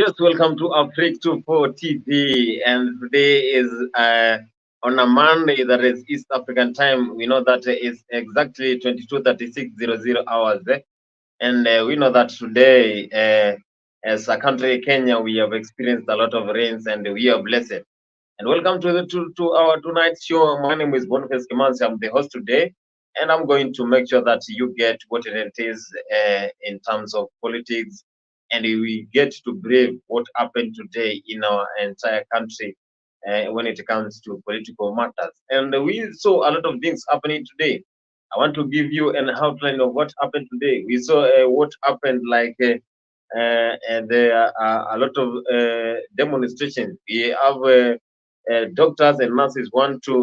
Yes, welcome to Afrique 24 TV. And today is on a Monday, that is East African time. We know that it's exactly 22:36:00 hours. And we know that today, as a country, Kenya, we have experienced a lot of rains and we are blessed. And welcome to our tonight's show. My name is Boniface Kimanzi. I'm the host today. And I'm going to make sure that you get what it is in terms of politics, and we get to brave what happened today in our entire country when it comes to political matters. And we saw a lot of things happening today. I want to give you an outline of what happened today. We saw what happened, like and there are a lot of demonstrations. We have doctors and nurses want to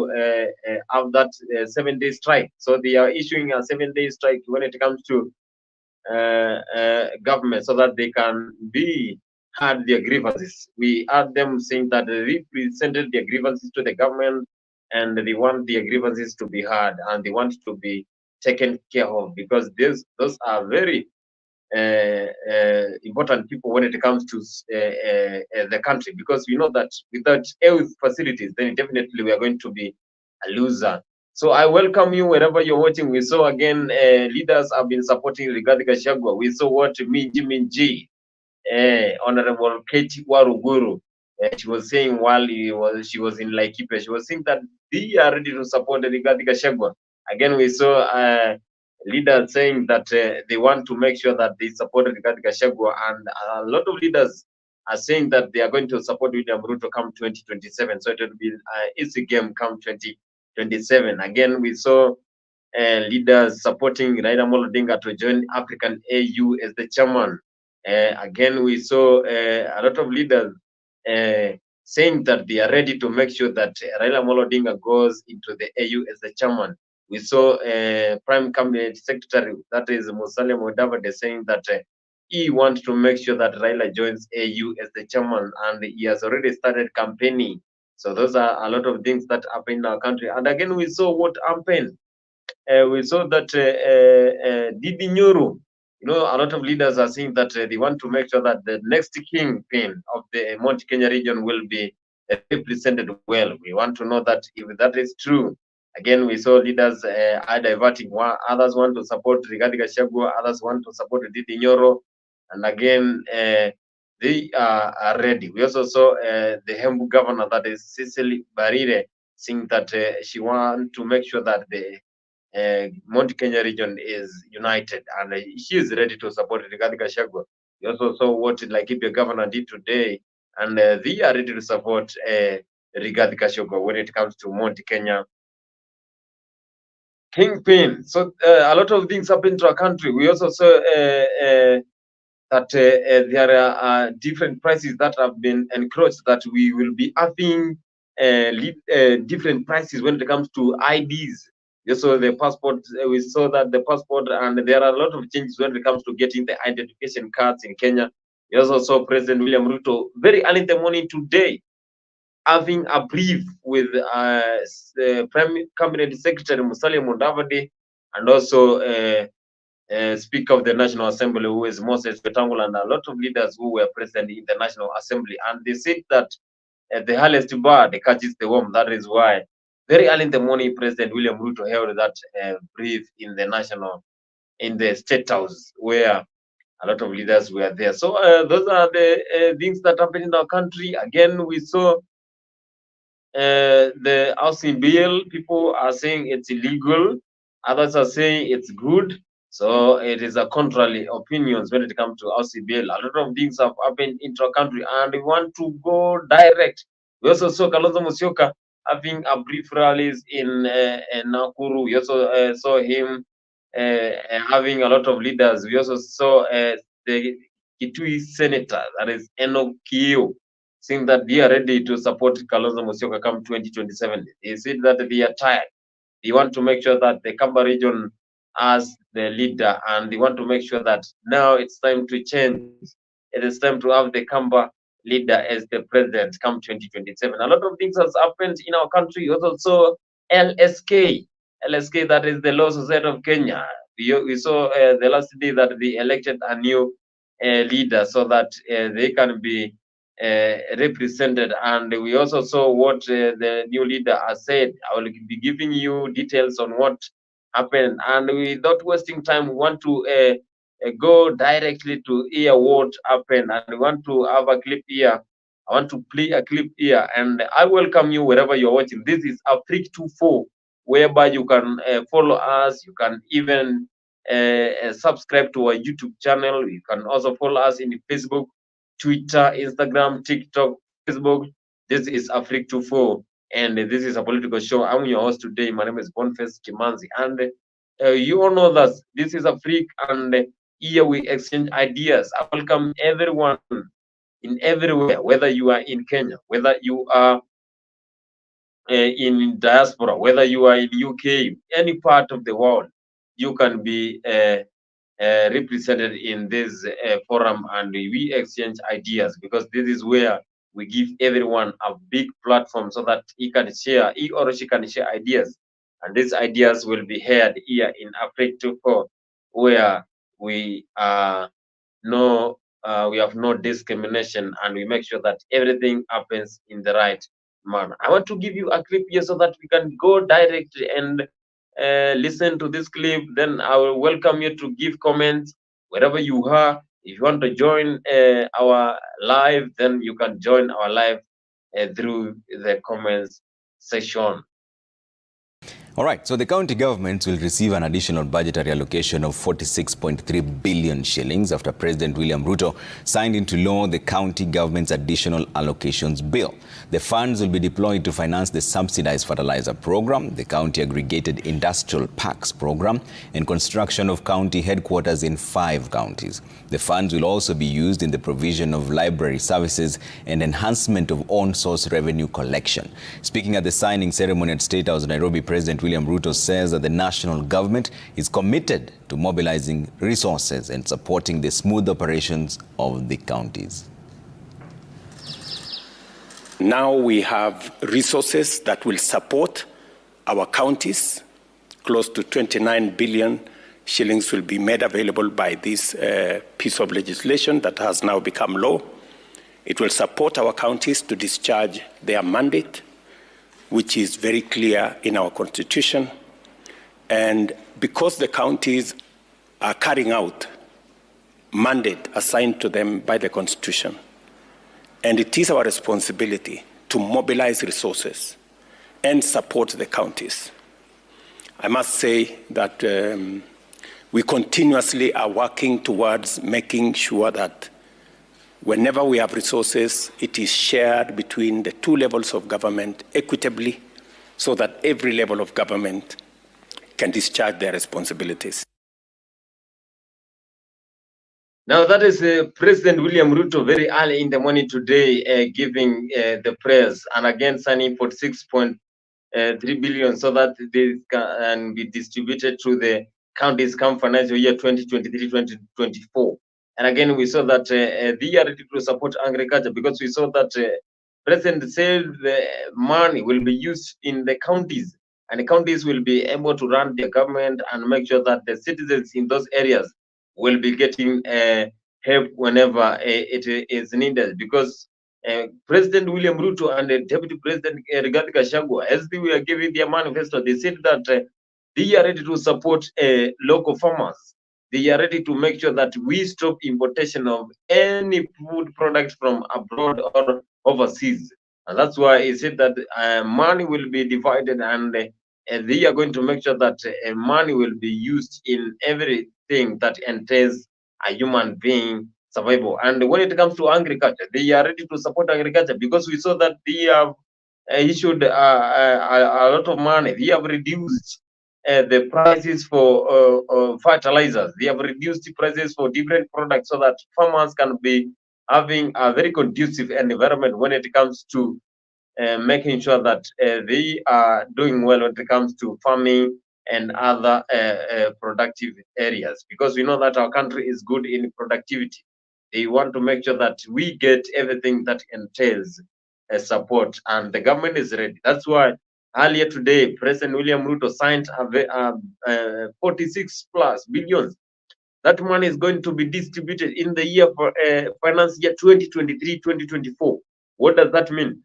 have that 7 day strike. So they are issuing a 7 day strike when it comes to government, so that they can be had their grievances. We heard them saying that they represented their grievances to the government, and they want their grievances to be heard and they want to be taken care of, because those are very important people when it comes to the country, because we know that without health facilities, then definitely we are going to be a loser. So I welcome you wherever you're watching. We saw again leaders have been supporting Rigathi Gachagua. We saw what Minji, Honorable Keti Waruguru, she was saying while she was in Laikipia. She was saying that they are ready to support Rigathi Gachagua. Again, we saw leaders saying that they want to make sure that they support Rigathi Gachagua, and a lot of leaders are saying that they are going to support William Ruto come 2027. So it will be an easy game come 2027. Again, we saw leaders supporting Raila Amolo Odinga to join African AU as the chairman. Again, we saw a lot of leaders saying that they are ready to make sure that Raila Amolo Odinga goes into the AU as the chairman. We saw Prime Cabinet Secretary, that is Musalia Mudavadi, saying that he wants to make sure that Raila joins AU as the chairman, and he has already started campaigning. So those are a lot of things that happen in our country. And again, we saw what happened. We saw that Didi Nyuru, a lot of leaders are saying that they want to make sure that the next kingpin of the Mount Kenya region will be represented well. We want to know that if that is true. Again, we saw leaders are diverting. Others want to support Rigathi Gachagua, others want to support Didi Nyoro, and again, they are ready. We also saw the Hembu governor, that is Cecily Barire, saying that she wants to make sure that the Mount Kenya region is united, and she is ready to support Rigathi Gachagua. We also saw what Laikipia governor did today, and they are ready to support Rigathi Gachagua when it comes to Mount Kenya kingpin. So a lot of things happen to our country. We also saw that there are different prices that have been encroached, that we will be having different prices when it comes to IDs. We saw the passport, we saw that the passport, and there are a lot of changes when it comes to getting the identification cards in Kenya. We also saw President William Ruto very early in the morning today having a brief with Prime Cabinet Secretary Musalia Mudavadi, and also Speaker of the National Assembly, who is Moses Wetangula, and a lot of leaders who were present in the National Assembly. And they said that the earliest bird catches the worm. That is why very early in the morning, President William Ruto held that brief in the State House, where a lot of leaders were there. So those are the things that happen in our country. Again, we saw the housing bill. People are saying it's illegal, others are saying it's good. So it is a contrary opinions when it comes to housing bill. A lot of things have happened in our country, and we want to go direct. We also saw Kalonzo Musyoka having a brief rallies in Nakuru. We also saw him having a lot of leaders. We also saw the Kitui senator, that is Enoch Kio, saying that they are ready to support Kalonzo Musyoka come 2027. They said that they are tired. They want to make sure that the Kamba region has the leader, and they want to make sure that now it's time to change. It is time to have the Kamba leader as the president come 2027. A lot of things has happened in our country. We also saw LSK, that is the Law Society of Kenya. We saw the last day that they elected a new leaders so that they can be represented. And we also saw what the new leader has said. I will be giving you details on what happened. And without wasting time, we want to go directly to hear what happened. And we want to have a clip here. I want to play a clip here. And I welcome you wherever you're watching. This is Afrique24, whereby you can follow us. You can even subscribe to our YouTube channel. You can also follow us in Facebook, Twitter, Instagram, TikTok, Facebook. This is Afrique24, and this is a political show. I'm your host today. My name is Boniface Kimanzi, and you all know that this is Afrique, and here we exchange ideas. I welcome everyone in everywhere, whether you are in Kenya, whether you are in diaspora, whether you are in UK, any part of the world, you can be represented in this forum, and we exchange ideas, because this is where we give everyone a big platform so that he or she can share ideas, and these ideas will be heard here in Afrique24, where we we have no discrimination, and we make sure that everything happens in the right manner. I want to give you a clip here so that we can go directly and listen to this clip. Then I will welcome you to give comments wherever you are. If you want to join our live, then you can join our live through the comments section. All right, so the county governments will receive an additional budgetary allocation of 46.3 billion shillings after President William Ruto signed into law the county government's additional allocations bill. The funds will be deployed to finance the subsidized fertilizer program, the county aggregated industrial parks program, and construction of county headquarters in 5 counties. The funds will also be used in the provision of library services and enhancement of on-source revenue collection. Speaking at the signing ceremony at State House, Nairobi, President William Ruto says that the national government is committed to mobilizing resources and supporting the smooth operations of the counties. Now we have resources that will support our counties. Close to 29 billion shillings will be made available by this piece of legislation that has now become law. It will support our counties to discharge their mandate, which is very clear in our constitution. And because the counties are carrying out mandate assigned to them by the constitution, and it is our responsibility to mobilize resources and support the counties. I must say that we continuously are working towards making sure that whenever we have resources, it is shared between the 2 levels of government equitably, so that every level of government can discharge their responsibilities. Now that is President William Ruto very early in the morning today giving the press, and again signing 46.3 billion so that they can be distributed to the counties come financial year 2023-2024. And again, we saw that they are ready to support agriculture, because we saw that President said the money will be used in the counties, and the counties will be able to run their government and make sure that the citizens in those areas will be getting help whenever it is needed. Because President William Ruto and Deputy President Rigathi Gachagua, as they were giving their manifesto, they said that they are ready to support local farmers. They are ready to make sure that we stop importation of any food products from abroad or overseas. And that's why he said that money will be divided, and they are going to make sure that money will be used in everything that entails a human being survival. And when it comes to agriculture, they are ready to support agriculture, because we saw that they have issued a lot of money. They have reduced the prices for fertilizers. They have reduced the prices for different products so that farmers can be having a very conducive environment when it comes to making sure that they are doing well when it comes to farming and other productive areas, because we know that our country is good in productivity. They want to make sure that we get everything that entails support, and the government is ready. That's why earlier today, President William Ruto signed 46+ billions that money is going to be distributed in the year for finance year 2023-2024. What does that mean?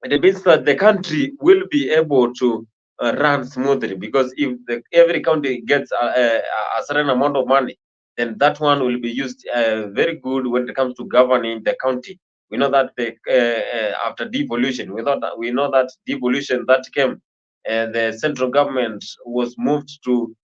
It means that the country will be able to run smoothly, because if every county gets a certain amount of money, then that one will be used very good when it comes to governing the county. We know that after devolution, we know that devolution that came, the central government was moved to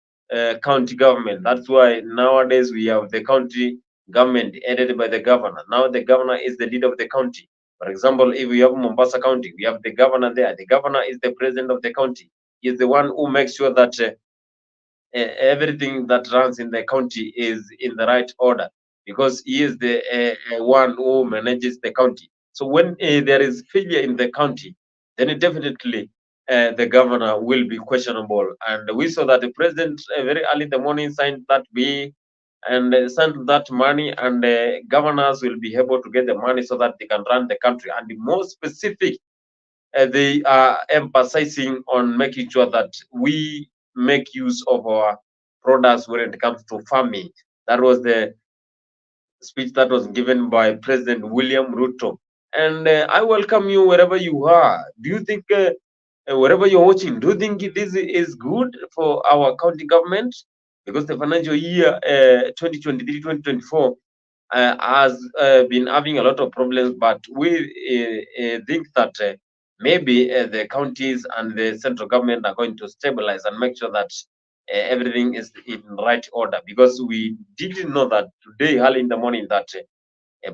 county government. That's why nowadays we have the county government headed by the governor. Now the governor is the leader of the county. For example, if we have Mombasa County, we have the governor there. The governor is the president of the county. He is the one who makes sure that everything that runs in the county is in the right order, because he is the one who manages the county. So when there is failure in the county, then definitely the governor will be questionable. And we saw that the president very early in the morning signed that bill and send that money, and governors will be able to get the money so that they can run the country. And the more specific, they are emphasizing on making sure that we make use of our products when it comes to farming. That was the speech that was given by President William Ruto. And I welcome you wherever you are. Do you think, wherever you're watching, do you think this is good for our county government? Because the financial year 2023-2024 has been having a lot of problems, but we think that maybe the counties and the central government are going to stabilize and make sure that everything is in right order. Because we didn't know that today, early in the morning, that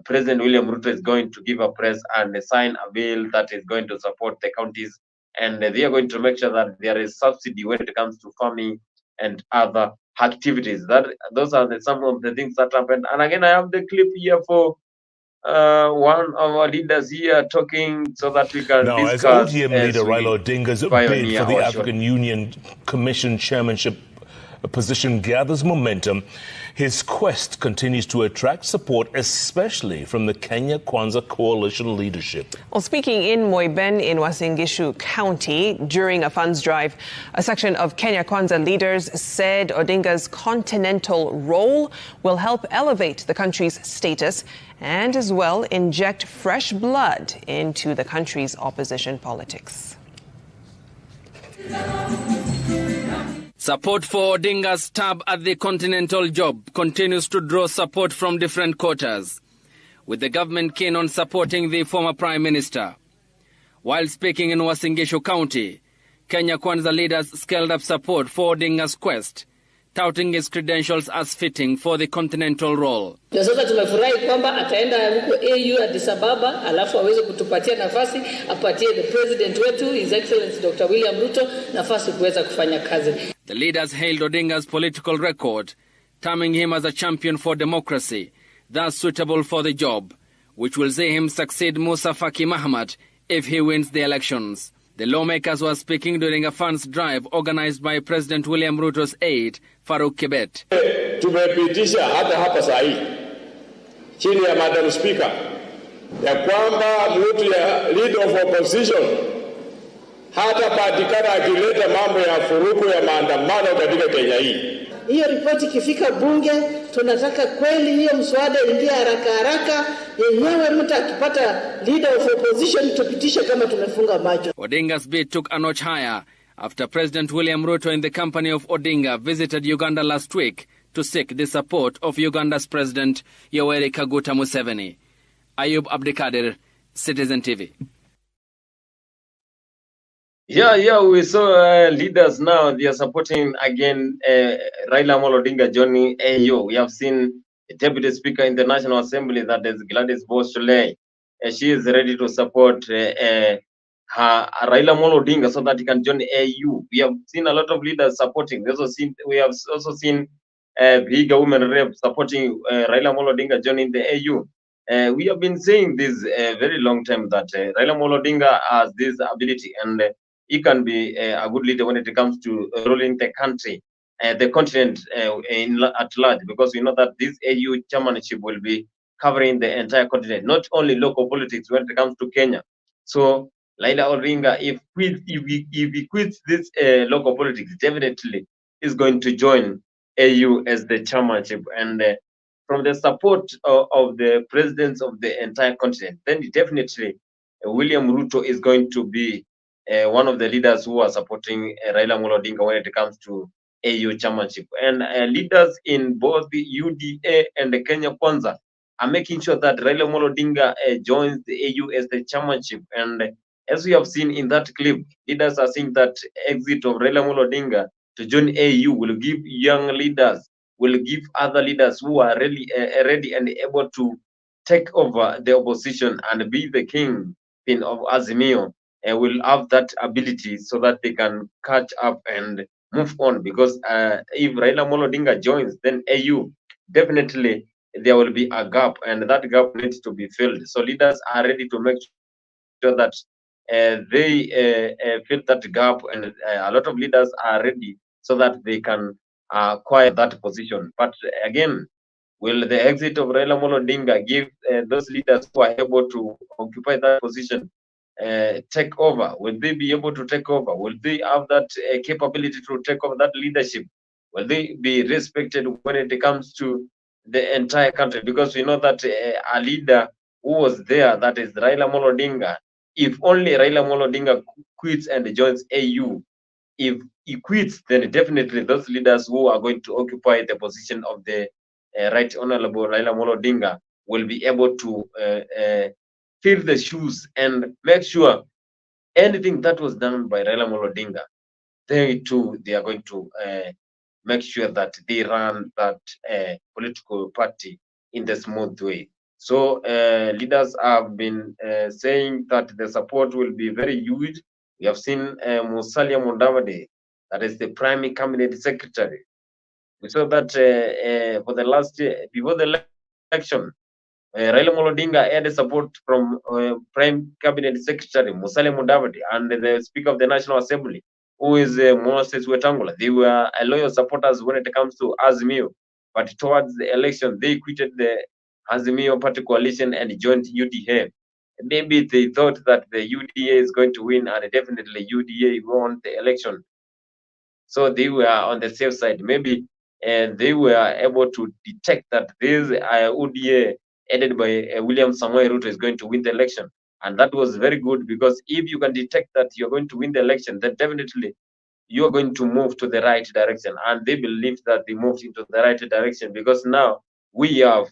President William Ruto is going to give a press and sign a bill that is going to support the counties, and they are going to make sure that there is subsidy when it comes to farming and other activities. Those are some of the things that happened. And again, I have the clip here for one of our leaders here talking, so that we can now, discuss as ODM leader Raila Odinga's bid for the African Union Commission chairmanship position gathers momentum, his quest continues to attract support, especially from the Kenya Kwanza coalition leadership. Well, speaking in Moiben in Uasin Gishu County during a funds drive, a section of Kenya Kwanza leaders said Odinga's continental role will help elevate the country's status and as well inject fresh blood into the country's opposition politics. Support for Odinga's stab at the continental job continues to draw support from different quarters, with the government keen on supporting the former Prime Minister. While speaking in Uasin Gishu County, Kenya Kwanza leaders scaled up support for Odinga's quest, touting his credentials as fitting for the continental role. Sasa tumefurahi kwamba ataenda huko AU Addis Ababa, alafu aweze kutupatia nafasi, apatie the president wetu, His Excellency Dr. William Ruto, nafasi kuweza kufanya kazi. The leaders hailed Odinga's political record, terming him as a champion for democracy, thus suitable for the job, which will see him succeed Musa Faki Mahamat if he wins the elections. The lawmakers were speaking during a funds drive organized by President William Ruto's aide, Farouk Kibet. Tumepitisha hapa sahi chini ya Madam Speaker ya kwamba mtu ya leader of opposition hata patikana akileta mambo ya furuku ya maandamano katika Kenya hii. Hiyo ripoti ikifika bunge, tunataka kweli hiyo mswada ingie haraka yenyewe, mtu akipata leader of opposition tupitishe kama tumefunga macho. Odinga's bid took a notch higher after President William Ruto in the company of Odinga visited Uganda last week to seek the support of Uganda's President Yoweri Kaguta Museveni. Ayub Abdikadir, Citizen TV. Yeah, we saw leaders now, they are supporting again Raila Amolo Odinga joining AU. We have seen the Deputy Speaker in the National Assembly, that is Gladys Boschole. She is ready to support Raila Amolo Odinga so that he can join AU. We have seen a lot of leaders supporting. We have also seen bigger women rep supporting Raila Amolo Odinga joining the AU. We have been saying this very long time that Raila Amolo Odinga has this ability, and he can be a good leader when it comes to ruling the country, the continent at large, because we know that this AU chairmanship will be covering the entire continent, not only local politics when it comes to Kenya. So Raila Odinga, if he quits this local politics, definitely is going to join AU as the chairmanship, and from the support of the presidents of the entire continent, then definitely William Ruto is going to be one of the leaders who are supporting Raila Amolo Odinga when it comes to AU chairmanship. And leaders in both the UDA and the Kenya Kwanza are making sure that Raila Amolo Odinga joins the AU as the chairmanship. And as we have seen in that clip, leaders are saying that exit of Raila Amolo Odinga to join AU will give young leaders, will give other leaders who are really ready and able to take over the opposition and be the kingpin of Azimio, will have that ability so that they can catch up and move on. Because if Raila Amolo Odinga joins, then AU, definitely there will be a gap, and that gap needs to be filled. So leaders are ready to make sure that they fill that gap, and a lot of leaders are ready so that they can acquire that position. But again, will the exit of Raila Amolo Odinga give those leaders who are able to occupy that position take over? Will they be able to take over? Will they have that capability to take over that leadership? Will they be respected when it comes to the entire country? Because we know that a leader who was there, that is Raila Amolo Odinga, if only Raila Amolo Odinga quits and joins AU, if he quits, then definitely those leaders who are going to occupy the position of the Right Honorable Raila Amolo Odinga will be able to fill the shoes and make sure anything that was done by Raila Amolo Odinga, they too, they are going to make sure that they run that political party in the smooth way. So leaders have been saying that the support will be very huge. We have seen Musalia Mudavadi, that is the Prime Cabinet Secretary. We saw that for the last before the election, Raila Amolo Odinga had support from Prime Cabinet Secretary Musalia Mudavadi and the Speaker of the National Assembly, who is Moses Wetangula. They were loyal supporters when it comes to Azimio, but towards the election, they quitted the Azimio Party coalition and joined UDA. Maybe they thought that the UDA is going to win, and definitely UDA won the election. So they were on the safe side. Maybe they were able to detect that this UDA headed by William Samoei Ruto is going to win the election. And that was very good, because if you can detect that you're going to win the election, then definitely you're going to move to the right direction. And they believe that they moved into the right direction, because now we have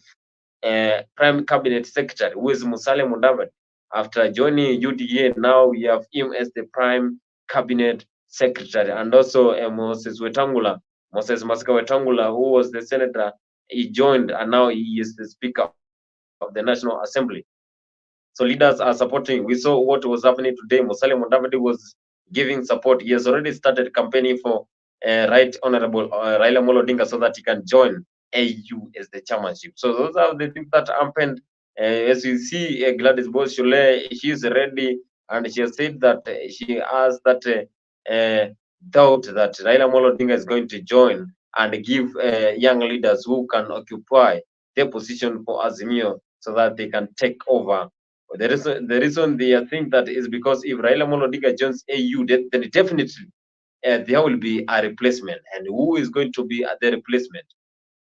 Prime Cabinet Secretary, who is Musalia Mudavadi. After joining UDA, now we have him as the Prime Cabinet Secretary, and also Moses Masika Wetangula, who was the senator, he joined, and now he is the Speaker of the National Assembly. So leaders are supporting. We saw what was happening today. Musalia Mudavadi was giving support. He has already started campaigning for Right Honorable Raila Amolo Odinga so that he can join AU as the chairmanship. So those are the things that happened. As you see, Gladys Boshule, she is ready, and she has said that she has that doubt that Raila Amolo Odinga is going to join and give young leaders who can occupy their position for Azimio so that they can take over. The reason they think that is because if Raila Amolo Odinga joins AU, then definitely there will be a replacement. And who is going to be the replacement?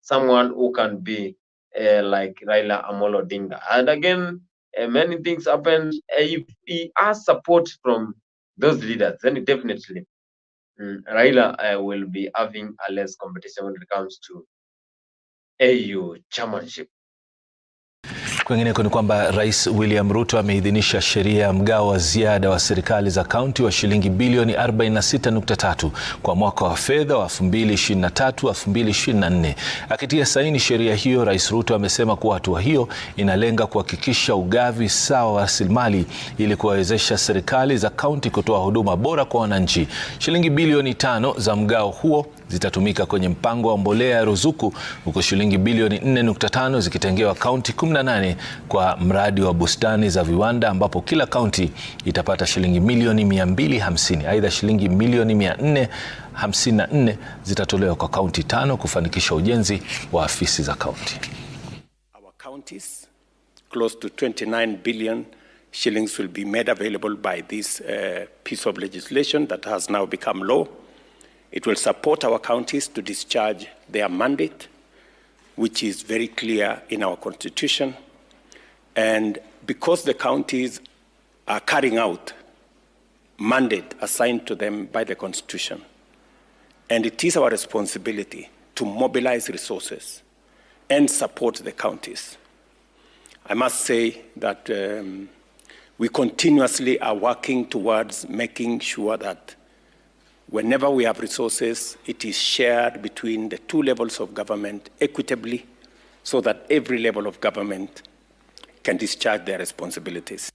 Someone who can be like Raila Amolo Odinga. And again, many things happen. If he has support from those leaders, then definitely Raila will be having a less competition when it comes to AU chairmanship. Kwingineko ni kwamba Rais William Ruto ameidhinisha sheria ya mgao wa ziada wa serikali za kaunti wa shilingi bilioni 46.3 kwa mwaka wa fedha wa 2023-2024. Akitia saini sheria hiyo, Rais Ruto amesema kuwa hatua hiyo inalenga kuhakikisha ugavi sawa wa rasilimali ili kuwawezesha serikali za kaunti kutoa huduma bora kwa wananchi. Shilingi bilioni 5 za mgao huo zitatumika kwenye mpango wa mbolea ya ruzuku, huko shilingi bilioni 4.5 zikitengewa kaunti 18 kwa mradi wa bustani za viwanda, ambapo kila kaunti itapata shilingi milioni 250. Aidha, shilingi milioni 454 zitatolewa kwa kaunti 5 kufanikisha ujenzi wa afisi za kaunti. Our counties, close to 29 billion shillings will be made available by this piece of legislation that has now become law. It will support our counties to discharge their mandate, which is very clear in our constitution. And because the counties are carrying out mandate assigned to them by the constitution, and it is our responsibility to mobilize resources and support the counties. I must say that we continuously are working towards making sure that whenever we have resources, it is shared between the two levels of government equitably so that every level of government can discharge their responsibilities.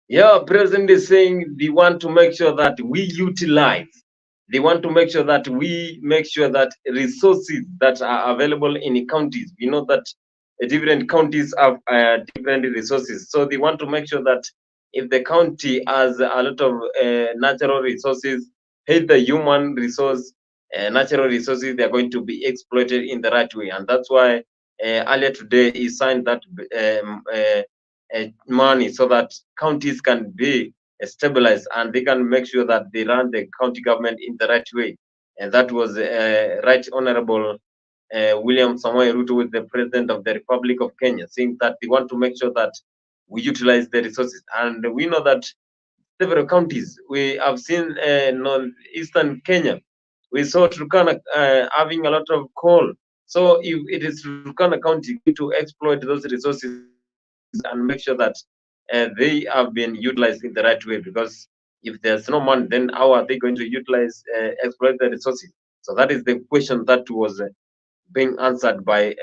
Yeah, President is saying they want to make sure that we utilize. They want to make sure that we make sure that resources that are available in counties, we know that different counties have different resources. So they want to make sure that if the county has a lot of natural resources, the human resource, natural resources, they are going to be exploited in the right way. And that's why earlier today he signed that money so that counties can be stabilized and they can make sure that they run the county government in the right way. And that was Right Honorable William Samoei Ruto, with the President of the Republic of Kenya, saying that they want to make sure that we utilize the resources. And we know that several counties, we have seen northeastern Kenya, we saw Turkana having a lot of coal. So if it is Turkana County to exploit those resources and make sure that they have been utilized in the right way, because if there's no money, then how are they going to utilize, exploit the resources? So that is the question that was being answered by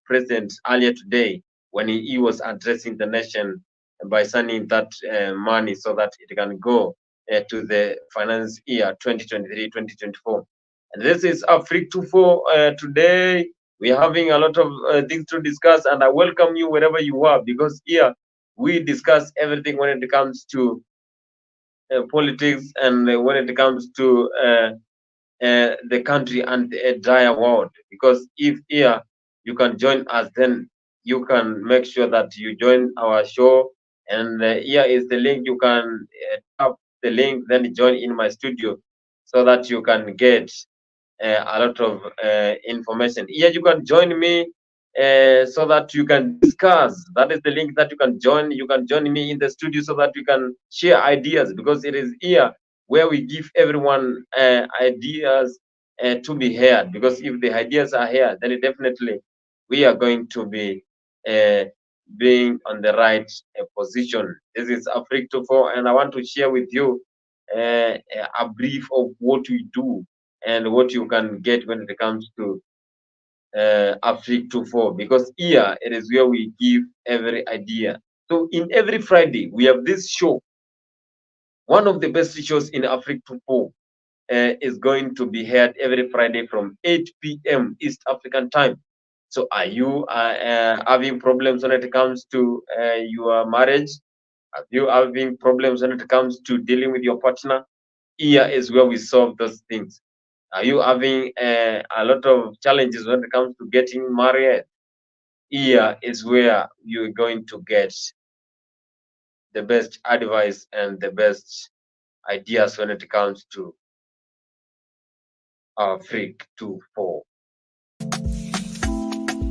President earlier today when he was addressing the nation by signing that money so that it can go to the finance year 2023-2024. And this is Africa 24 today. We're having a lot of things to discuss, and I welcome you wherever you are, because here we discuss everything when it comes to politics and when it comes to the country and the entire world. Because if here you can join us, then you can make sure that you join our show. And here is the link. You can tap the link, then join in my studio so that you can get a lot of information. Here you can join me so that you can discuss. That is the link that you can join. You can join me in the studio so that we can share ideas, because it is here where we give everyone ideas to be heard. Because if the ideas are here, then definitely we are going to be being on the right position. This is Africa 24, and I want to share with you a brief of what we do and what you can get when it comes to Africa 24, because here it is where we give every idea. So in every Friday we have this show. One of the best shows in Africa 24 is going to be heard every Friday from 8 p.m. East African time. So are you having problems when it comes to your marriage? Are you having problems when it comes to dealing with your partner? Here is where we solve those things. Are you having a lot of challenges when it comes to getting married? Here is where you're going to get the best advice and the best ideas when it comes to Africa 24.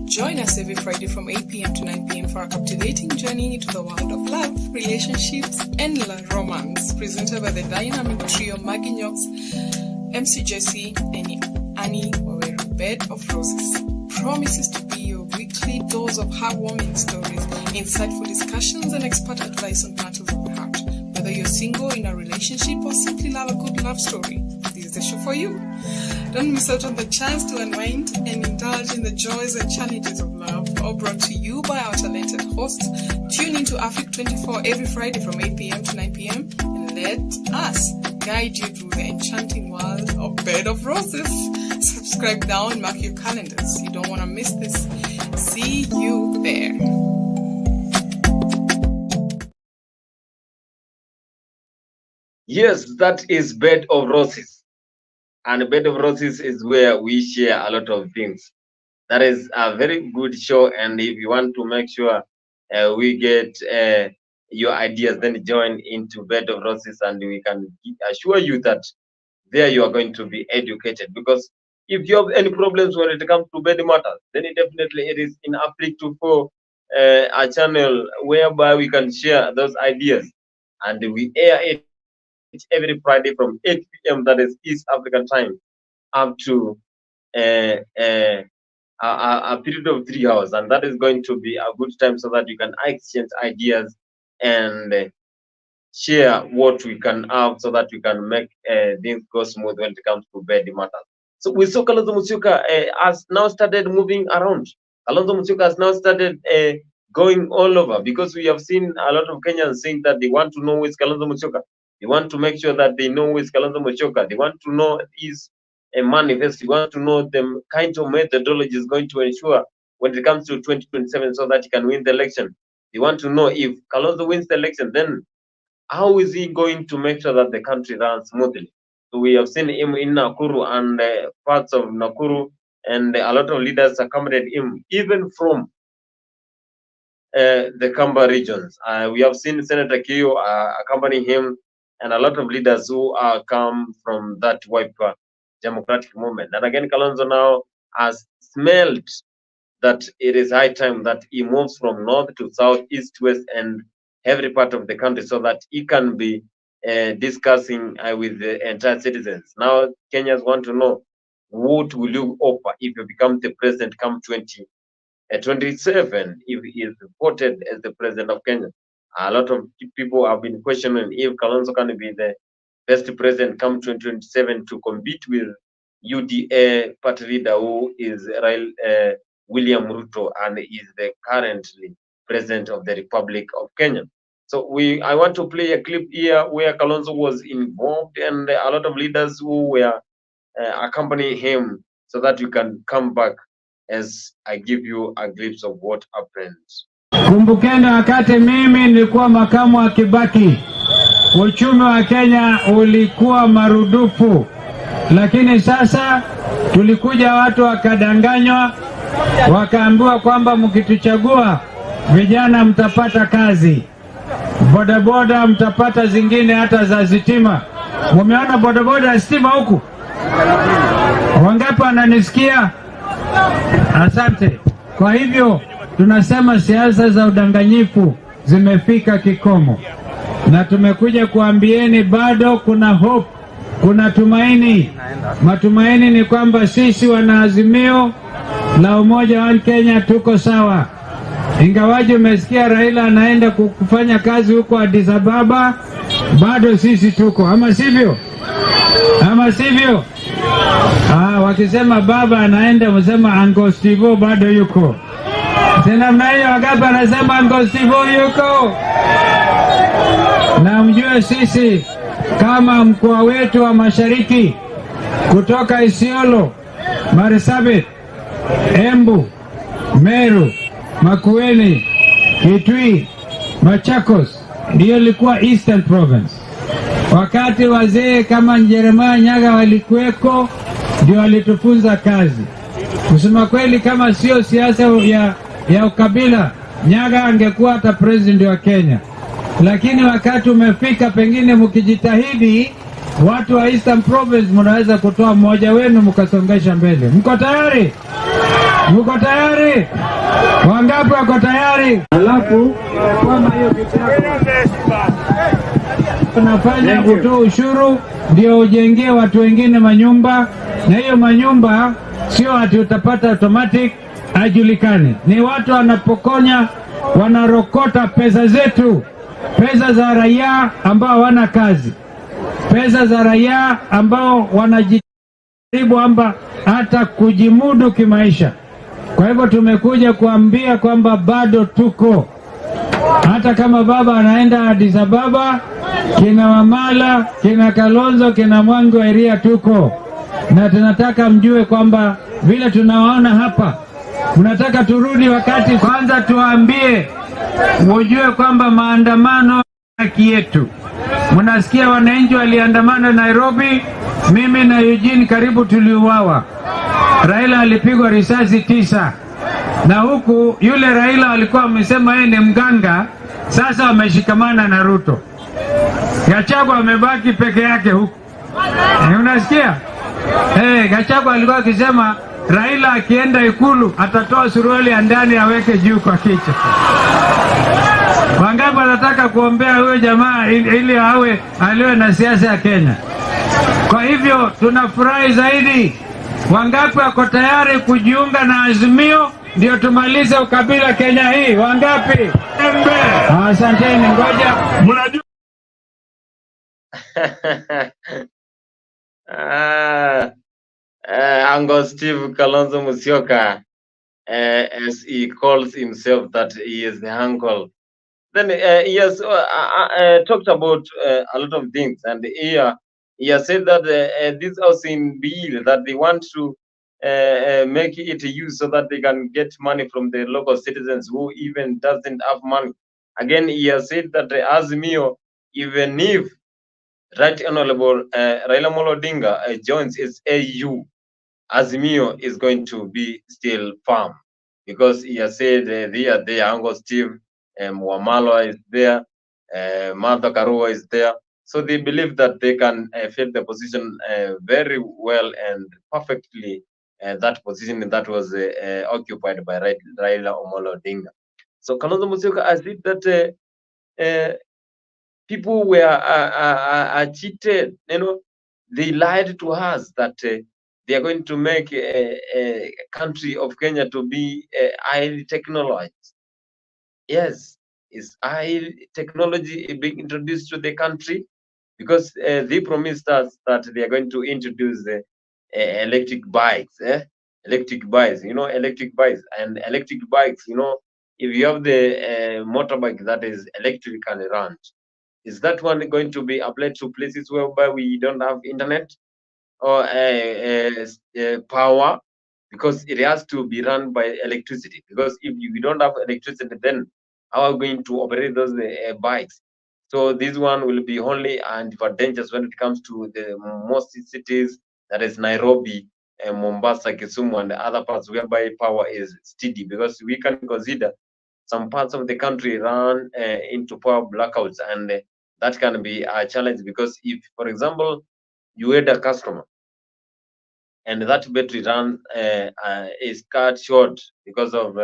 Join us every Friday from 8 p.m. to 9 p.m. for a captivating journey into the world of love, relationships, and romance, presented by the dynamic trio Maggie Knox, MC Jesse, and Annie Waweru. Bed of Roses promises to be your weekly dose of heartwarming stories, insightful discussions, and expert advice on matters of the heart. Whether you're single, in a relationship, or simply love a good love story, this is the show for you. Don't miss out on the chance to unwind and indulge in the joys and challenges of love, all brought to you by our talented hosts. Tune into Africa 24 every Friday from 8 p.m. to 9 p.m. and let us guide you through the enchanting world of Bed of Roses. Subscribe now and mark your calendars. You don't want to miss this. See you there. Yes, that is Bed of Roses. And Bed of Roses is where we share a lot of things. That is a very good show. And if you want to make sure we get your ideas, then join into Bed of Roses, and we can assure you that there you are going to be educated. Because if you have any problems when it comes to bed matters, then it is in Applicants 2.4 a channel whereby we can share those ideas, and we air it every Friday from 8 p.m. that is East African time up to a period of 3 hours, and that is going to be a good time so that you can exchange ideas and share what we can have so that we can make things go smooth when it comes to bed matters. So we saw Kalonzo Musyoka has now started moving around. Kalonzo Musyoka has now started going all over, because we have seen a lot of Kenyans saying that they want to know who is Kalonzo Musyoka. They want to make sure that they know who is Kalonzo Musyoka. They want to know his manifest. They want to know the kind of methodology is going to ensure when it comes to 2027 so that he can win the election. They want to know if Kalonzo wins the election, then how is he going to make sure that the country runs smoothly? So we have seen him in Nakuru and parts of Nakuru, and a lot of leaders accompanied him, even from the Kamba regions. We have seen Senator Kiyo accompanying him, and a lot of leaders who come from that Wiper democratic movement. And again, Kalonzo now has smelled that it is high time that he moves from north to south, east, west, and every part of the country so that he can be discussing with the entire citizens. Now, Kenyans want to know, what will you offer if you become the president come 2027, if he is voted as the president of Kenya? A lot of people have been questioning if Kalonzo can be the best president come 2027 to compete with UDA party leader who is William Ruto, and is the currently president of the Republic of Kenya. So I want to play a clip here where Kalonzo was involved, and a lot of leaders who were accompanying him, so that you can come back as I give you a glimpse of what happened. Kumbukeni wakati mimi nilikuwa makamu wa Kibaki, uchumi wa Kenya ulikuwa marudufu, lakini sasa tulikuja watu wakadanganywa, wakaambiwa kwamba mkituchagua vijana mtapata kazi, bodaboda mtapata zingine hata za sitima. Mumeona bodaboda ya sitima huku? Wangapi wananisikia? Asante. Kwa hivyo tunasema siasa za udanganyifu zimefika kikomo, na tumekuja kuambieni bado kuna hope, kuna tumaini. Matumaini ni kwamba sisi wanaazimio la umoja wa Kenya tuko sawa. Ingawaje umesikia Raila anaenda kufanya kazi huko Addis Ababa, bado sisi tuko, ama sivyo? Ama sivyo? Wakisema baba anaenda, msema Uncle Steve bado yuko. Tena mnayo wakati anasema Uncle Steve yuko. Na mjue sisi kama mkoa wetu wa Mashariki, kutoka Isiolo, Marsabit, Embu, Meru, Makueni, Kitui, Machakos, ndiyo ilikuwa Eastern Province. Wakati wazee kama Jeremiah Nyaga walikuweko, ndio walitufunza kazi. Kusema kweli, kama sio siasa ya ukabila, Nyaga angekuwa hata president wa Kenya. Lakini wakati umefika, pengine mkijitahidi, watu wa Eastern Province mnaweza kutoa mmoja wenu mkasongesha mbele. Mko tayari? Mko tayari? Wangapi wako tayari? Alafu kama hiyo tunafanya kutoa ushuru ndio ujengee watu wengine manyumba, na hiyo manyumba sio ati utapata automatic, ajulikane. Ni watu wanapokonya, wanarokota pesa zetu, pesa za raia ambao hawana kazi, pesa za raia ambao wanajaribu amba hata kujimudu kimaisha. Kwa hivyo tumekuja kuambia kwamba bado tuko, hata kama baba anaenda Addis Ababa, kina Wamala, kina Kalonzo, kina Mwangi wa Iria tuko. Na tunataka mjue kwamba vile tunawaona hapa, tunataka turudi wakati kwanza tuambie, mjue kwamba maandamano haki yetu. Mnasikia wananchi waliandamana Nairobi, mimi na Eugene karibu tuliuawa. Raila alipigwa risasi 9. Na huku yule Raila alikuwa amesema yeye ni mganga, sasa wameshikamana na Ruto. Gachagua amebaki peke yake huku. Unasikia? Gachagua alikuwa akisema Raila akienda Ikulu atatoa suruali ya ndani aweke juu kwa kichwa. Wangapi wanataka kuombea huyo jamaa ili aliwe na siasa ya Kenya? Kwa hivyo tunafurahi zaidi. Wangapi wako tayari kujiunga na Azimio ndio tumalize ukabila Kenya hii? Wangapi? Asanteni, ngoja. Uncle Steve Kalonzo Musyoka, as he calls himself that he is the uncle. Then he has talked about a lot of things, and here he has said that this housing bill that they want to make it use so that they can get money from the local citizens who even doesn't have money. Again, he has said that Azimio, even if Right Honorable Raila Amolo Odinga joins its AU, Azimio is going to be still firm, because he has said there, Uncle Steve Wamalo is there, Martha Karua is there. So they believe that they can fill the position very well and perfectly, that position that was occupied by Raila Amolo Odinga. So Kalonzo Musyoka has said that people were cheated, they lied to us that they are going to make a country of Kenya to be highly technologized. Yes, is high technology being introduced to the country? Because they promised us that they are going to introduce electric bikes, electric bikes, electric bikes. And electric bikes, if you have the motorbike that is electrically run, is that one going to be applied to places whereby we don't have internet or power? Because it has to be run by electricity. Because if you don't have electricity, then how are we going to operate those bikes? So this one will be only advantageous when it comes to the most cities, that is Nairobi, Mombasa, Kisumu, and other parts whereby power is steady. Because we can consider some parts of the country run into power blackouts, and that can be a challenge. Because if, for example, you had a customer and that battery run is cut short because of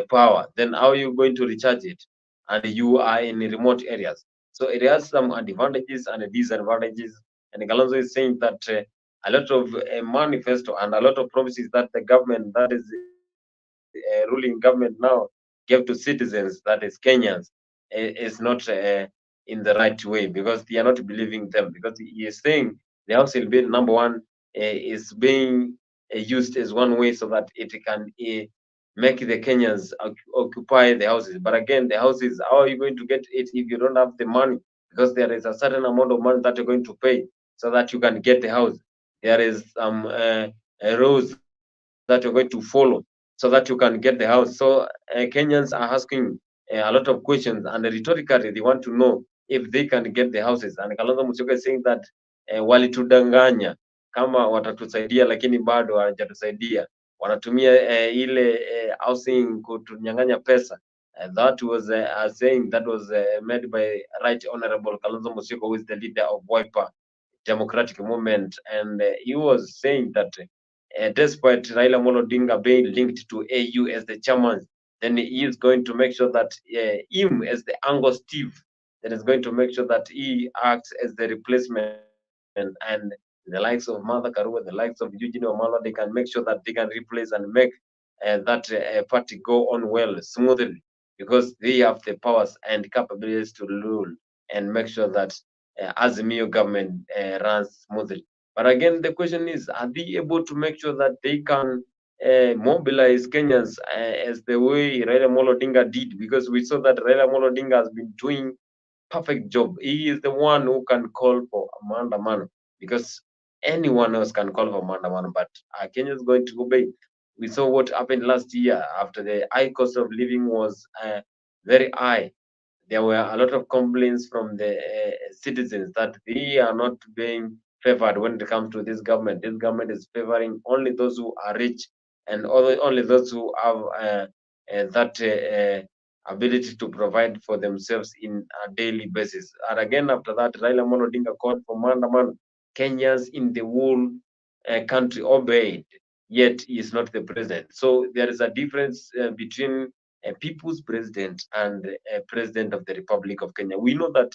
power, then how are you going to recharge it? And you are in remote areas. So it has some advantages and disadvantages. And Kalonzo is saying that a lot of manifesto and a lot of promises that the government, that is ruling government now, gave to citizens, that is Kenyans, is not in the right way, because they are not believing them. Because he is saying the housing bill, number one, is being used as one way so that it can make the Kenyans occupy the houses. But again, the houses, how are you going to get it if you don't have the money? Because there is a certain amount of money that you're going to pay so that you can get the house. There is some rules that you're going to follow so that you can get the house. So Kenyans are asking a lot of questions, and rhetorically they want to know if they can get the houses. And Kalonzo Musyoka is saying that walitudanganya kama watatusaidia, lakini bado hawajatusaidia. Wanatumia ile housing kutunyang'anya pesa. That was saying that was made by Right Honorable Kalonzo Musyoka, who is the leader of Wiper Democratic Movement, and he was saying that despite Raila Amolo Odinga being linked to AU as the chairman, then he is going to make sure that him as the Uncle Steve, that is going to make sure that he acts as the replacement, and the likes of Martha Karua, the likes of Eugene Wamalwa, they can make sure that they can replace and make that party go on well, smoothly, because they have the powers and capabilities to rule and make sure that Azimio government runs smoothly. But again, the question is, are they able to make sure that they can mobilize Kenyans as the way Raila Amolo Odinga did? Because we saw that Raila Amolo Odinga has been doing perfect job. He is the one who can call for maandamano, because anyone else can call for maandamano, but are Kenyans going to obey? We saw what happened last year after the high cost of living was very high. There were a lot of complaints from the citizens that they are not being favored when it comes to this government. This government is favoring only those who are rich, and only those who have that ability to provide for themselves in a daily basis. And again, after that, Raila Amolo Odinga called for maandamano, Kenyans in the whole country obeyed, yet he is not the president. So there is a difference between a people's president and a president of the Republic of Kenya. We know that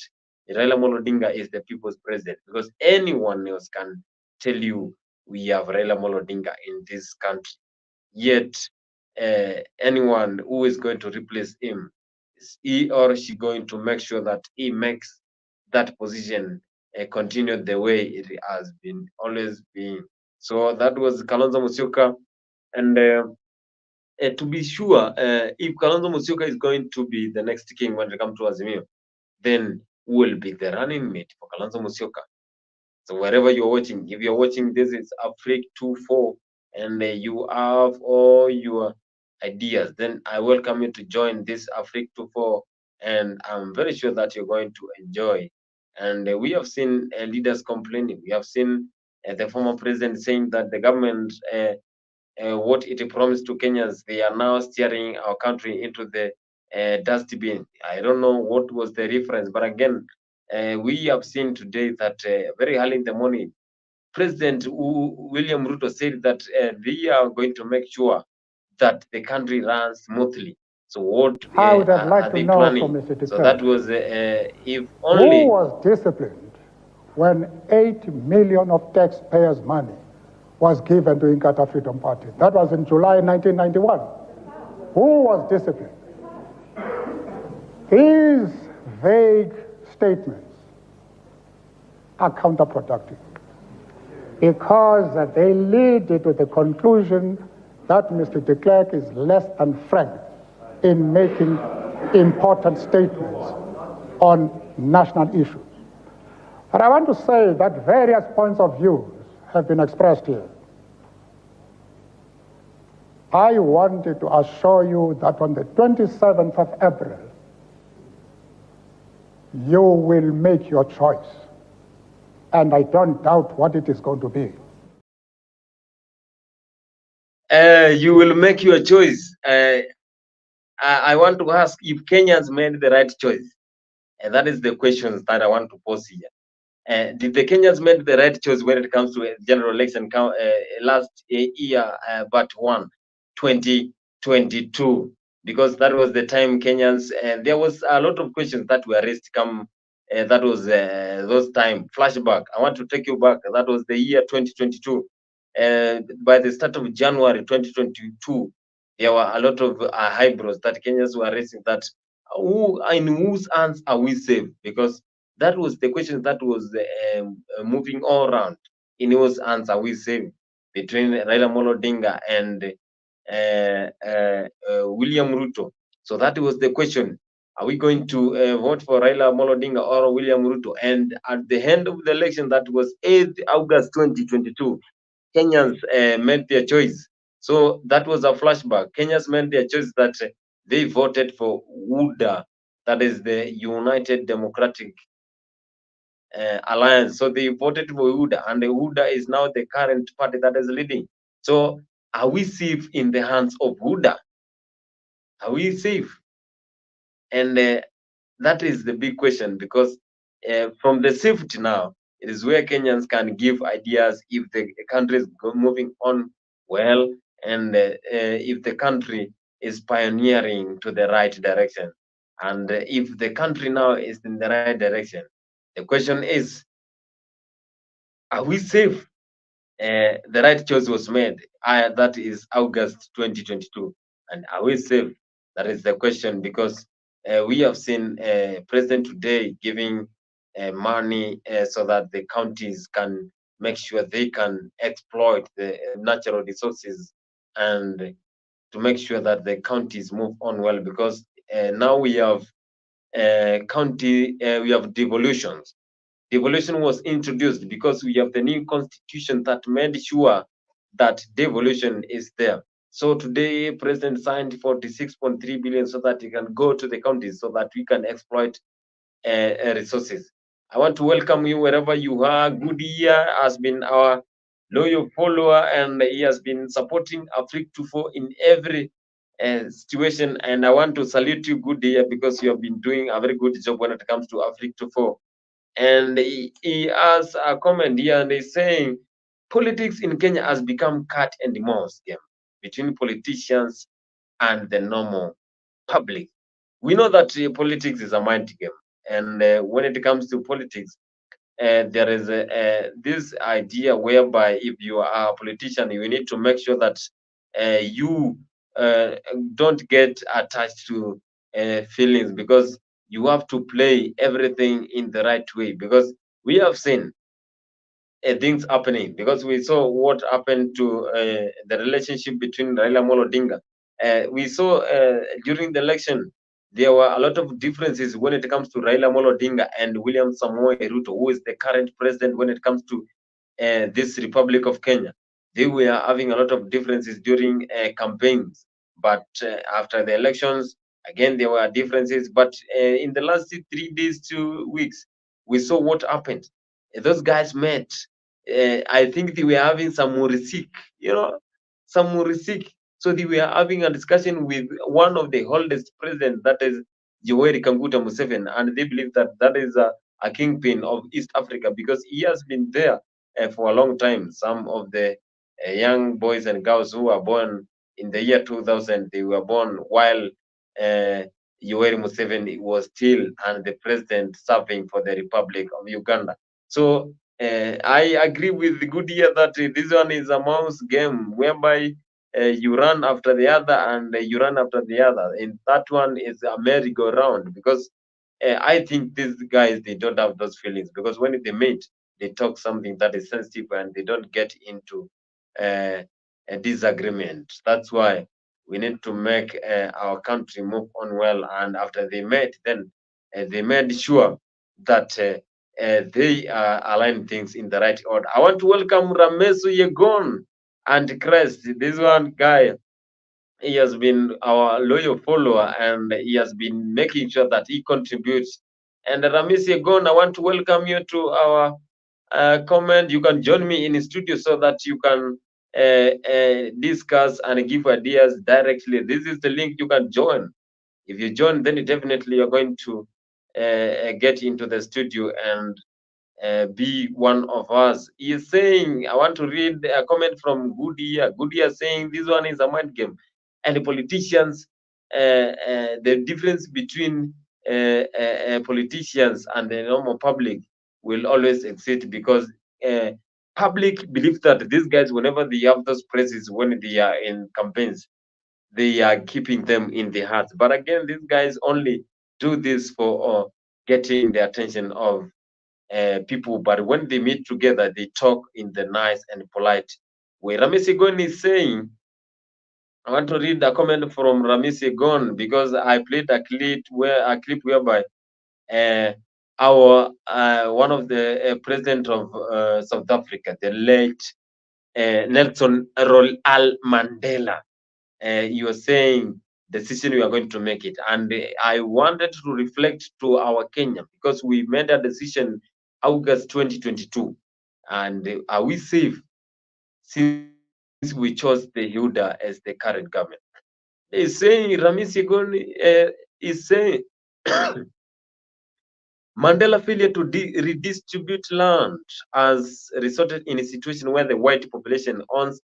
Raila Amolo Odinga is the people's president because anyone else can tell you we have Raila Amolo Odinga in this country. Yet anyone who is going to replace him, is he or she going to make sure that he makes that position continue the way it has been always been. So that was Kalonzo Musyoka, and to be sure, if Kalonzo Musyoka is going to be the next king when it comes to Azimio, then who will be the running mate for Kalonzo Musyoka? So wherever you're watching, if you're watching this is Afrique 24 and you have all your ideas, then I welcome you to join this Afrique 24, and I'm very sure that you're going to enjoy. And we have seen leaders complaining. We have seen the former president saying that the government, what it promised to Kenyans, they are now steering our country into the dustbin. I don't know what was the reference, but again, we have seen today that very early in the morning, President William Ruto said that they are going to make sure that the country runs smoothly. So what I would have liked are to they know planning? from Mr. So that was if only. Who was disciplined when 8 million of taxpayers' money was given to Inkatha Freedom Party? That was in July 1991. Who was disciplined? These vague statements are counterproductive because they lead to the conclusion that Mr. de Klerk is less than frank in making important statements on national issues. But I want to say that various points of view have been expressed here. I wanted to assure you that on the 27th of April, you will make your choice. And I don't doubt what it is going to be. You will make your choice. I want to ask if Kenyans made the right choice. And that is the questions that I want to pose here. Did the Kenyans make the right choice when it comes to general election last year, but 2022? Because that was the time Kenyans, there was a lot of questions that were raised. That was those time flashback. I want to take you back. That was the year 2022. By the start of January 2022, there were a lot of eyebrows that Kenyans were raising. That in whose hands are we safe? Because that was the question that was moving all around. In whose hands are we safe? Between Raila Amolo Odinga and William Ruto. So that was the question. Are we going to vote for Raila Amolo Odinga or William Ruto? And at the end of the election, that was 8th August 2022, Kenyans made their choice. So that was a flashback. Kenyans made their choice that they voted for UDA, that is the United Democratic Alliance. So they voted for UDA, and the UDA is now the current party that is leading. So are we safe in the hands of UDA? Are we safe? And that is the big question, because from the safety now, it is where Kenyans can give ideas if the country is moving on well, and if the country is pioneering to the right direction. And if the country now is in the right direction, the question is, are we safe? The right choice was made. That is August 2022. And are we safe? That is the question, because we have seen President today giving money so that the counties can make sure they can exploit the natural resources, and to make sure that the counties move on well, because now we have we have devolutions. Devolution was introduced because we have the new constitution that made sure that devolution is there. So today, President signed 46.3 billion so that he can go to the counties so that we can exploit resources. I want to welcome you wherever you are. Good year has been our loyal follower, and he has been supporting Afrique 24 in every situation. And I want to salute you, Good year, because you have been doing a very good job when it comes to Afrique 24. And he has a comment here, and he's saying politics in Kenya has become cat and mouse game between politicians and the normal public. We know that politics is a mind game, and when it comes to politics, there is this idea whereby if you are a politician, you need to make sure that you don't get attached to feelings, because you have to play everything in the right way. Because we have seen things happening, because we saw what happened to the relationship between Raila Amolo Odinga. We saw during the election there were a lot of differences when it comes to Raila Amolo Odinga and William Samoei Ruto, who is the current president when it comes to this Republic of Kenya. They were having a lot of differences during campaigns, but after the elections, again there were differences. But in the last 3 days, 2 weeks, we saw what happened. Those guys met. I think they were having some murisik, some murisik. So they were having a discussion with one of the oldest presidents, that is Yoweri Kaguta Museveni, and they believe that that is a kingpin of East Africa, because he has been there for a long time. Some of the young boys and girls who were born in the year 2000, they were born while Yoweri Museveni was still and the president serving for the Republic of Uganda. So I agree with the good year that this one is a mouse game whereby you run after the other and you run after the other. And that one is a merry-go-round, because I think these guys, they don't have those feelings, because when they meet, they talk something that is sensitive and they don't get into a disagreement. That's why we need to make our country move on well. And after they met, then they made sure that they align things in the right order. I want to welcome Ramesu Yegon and Crest. This one guy, he has been our loyal follower, and he has been making sure that he contributes. And Ramesu Yegon, I want to welcome you to our comment. You can join me in the studio so that you can discuss and give ideas directly. This is the link you can join. If you join, then definitely you're going to get into the studio and be one of us. He is saying, I want to read a comment from Goodia. Goodia saying this one is a mind game, and the politicians, the difference between politicians and the normal public will always exist, because public believe that these guys, whenever they have those praises when they are in campaigns, they are keeping them in the hearts. But again, these guys only do this for getting the attention of people. But when they meet together, they talk in the nice and polite way. Ramisi Gon is saying, I want to read a comment from Ramisi Gon, because I played a clip whereby our one of the president of South Africa, the late Nelson Rolihlahla Mandela, you were saying the decision we are going to make it, and I wanted to reflect to our Kenya, because we made a decision August 2022, and are we safe since we chose the Hilda as the current government? He's saying, Ramisi Goni is saying Mandela failure to redistribute land has resulted in a situation where the white population owns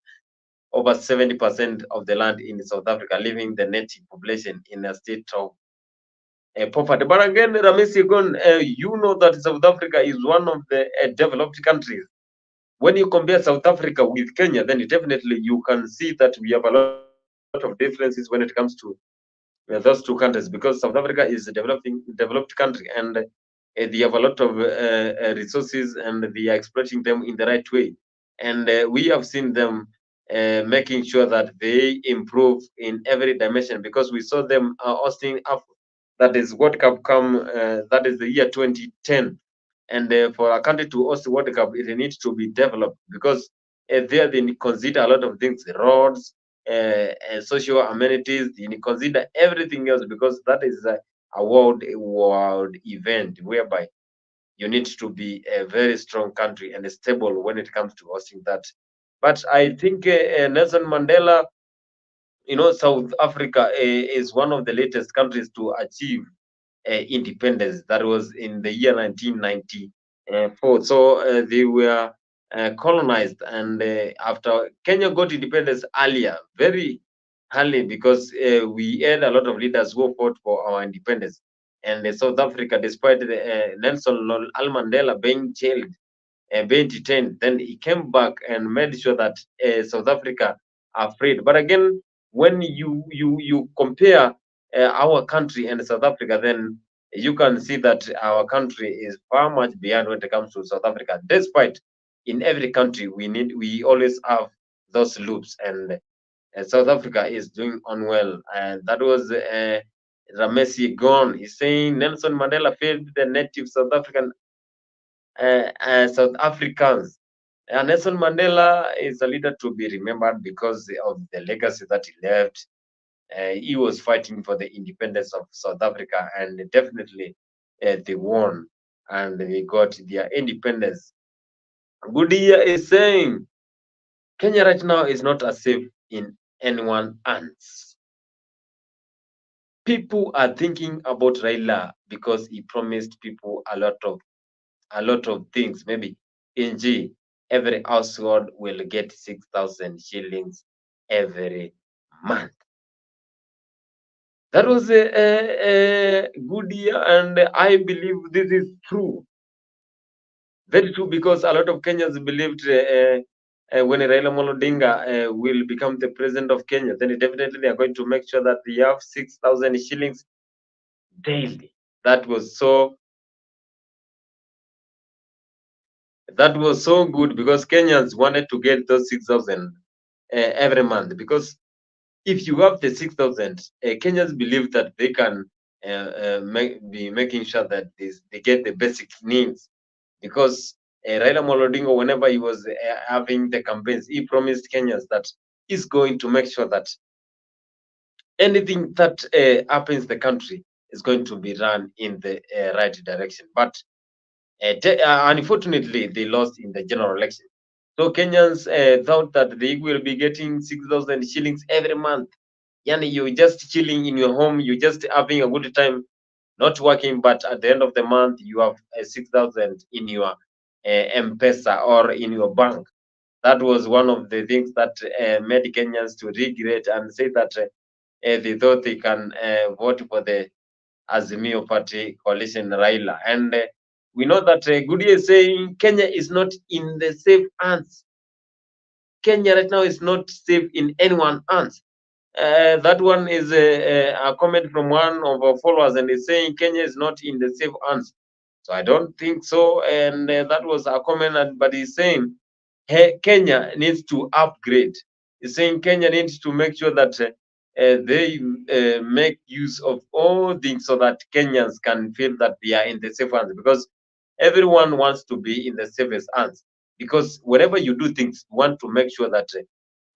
over 70% of the land in South Africa, leaving the native population in a state of poverty. But again, Ramisi Gon, you know that South Africa is one of the developed countries. When you compare South Africa with Kenya, then definitely you can see that we have a lot of differences when it comes to those two countries, because South Africa is a developed country, and they have a lot of resources, and they are exploiting them in the right way. And we have seen them making sure that they improve in every dimension, because we saw them hosting up, that is World Cup come, that is the year 2010. And for a country to host the World Cup, it needs to be developed, because there they consider a lot of things, roads, social amenities, they consider everything else, because that is a world event whereby you need to be a very strong country and stable when it comes to hosting that. But I think Nelson Mandela, South Africa is one of the latest countries to achieve independence. That was in the year 1990. fought. So they were colonized, and after Kenya got independence earlier, very early, because we had a lot of leaders who fought for our independence. And South Africa, despite Nelson Mandela being jailed, being detained, then he came back and made sure that South Africa are freed. But again, when you compare our country and South Africa, then you can see that our country is far much behind when it comes to South Africa. Despite in every country we always have those loops, and South Africa is doing unwell. And that was Ramesi gone. He's saying Nelson Mandela failed the native South Africans. Nelson Mandela is a leader to be remembered because of the legacy that he left. He was fighting for the independence of South Africa, and definitely they won, and they got their independence. Goodyear is saying Kenya right now is not as safe in anyone's hands. People are thinking about Raila because he promised people a lot of things. Maybe NG, every household will get 6,000 shillings every month. That was a good year, and I believe this is true. Very true, because a lot of Kenyans believed when Raila Amolo Odinga will become the president of Kenya, then definitely they are going to make sure that they have 6,000 shillings daily. That was so good, because Kenyans wanted to get those 6,000 every month, because if you have the 6,000, Kenyans believe that they can be making sure that they get the basic needs, because Raila Amolo Odinga, whenever he was having the campaigns, he promised Kenyans that he's going to make sure that anything that happens in the country is going to be run in the right direction. But unfortunately, they lost in the general election. So Kenyans thought that they will be getting 6,000 shillings every month. Yani, you're just chilling in your home, you're just having a good time, not working, but at the end of the month, you have 6,000 in your M-Pesa or in your bank. That was one of the things that made Kenyans to regret and say that they thought they can vote for the Azimio Party coalition Raila. And we know that Goody is saying Kenya is not in the safe hands. Kenya right now is not safe in anyone's hands. That one is a comment from one of our followers, and he's saying Kenya is not in the safe hands. So I don't think so. And that was a comment, but he's saying hey, Kenya needs to upgrade. He's saying Kenya needs to make sure that they make use of all things so that Kenyans can feel that they are in the safe hands, because everyone wants to be in the safest hands. Because whenever you do things, you want to make sure that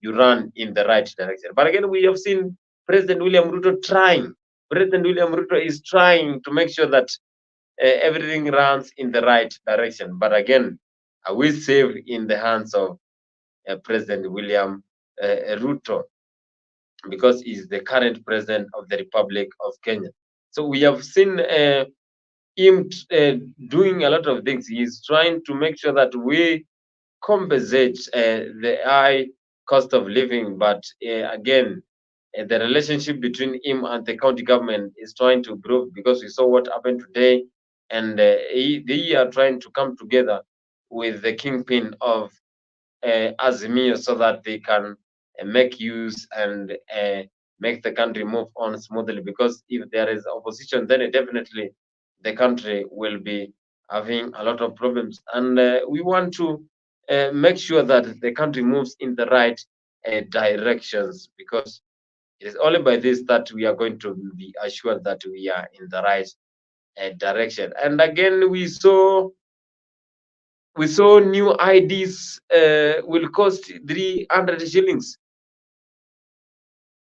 you run in the right direction. But again, we have seen President William Ruto trying. President William Ruto is trying to make sure that everything runs in the right direction. But again, are we safe in the hands of President William Ruto? Because he's the current president of the Republic of Kenya. So we have seen him doing a lot of things. He's trying to make sure that we compensate the high cost of living. But again, the relationship between him and the county government is trying to improve, because we saw what happened today, and they are trying to come together with the kingpin of Azimio so that they can make use and make the country move on smoothly. Because if there is opposition, then definitely the country will be having a lot of problems. And we want to make sure that the country moves in the right directions, because it is only by this that we are going to be assured that we are in the right direction. And again, we saw new IDs will cost 300 shillings.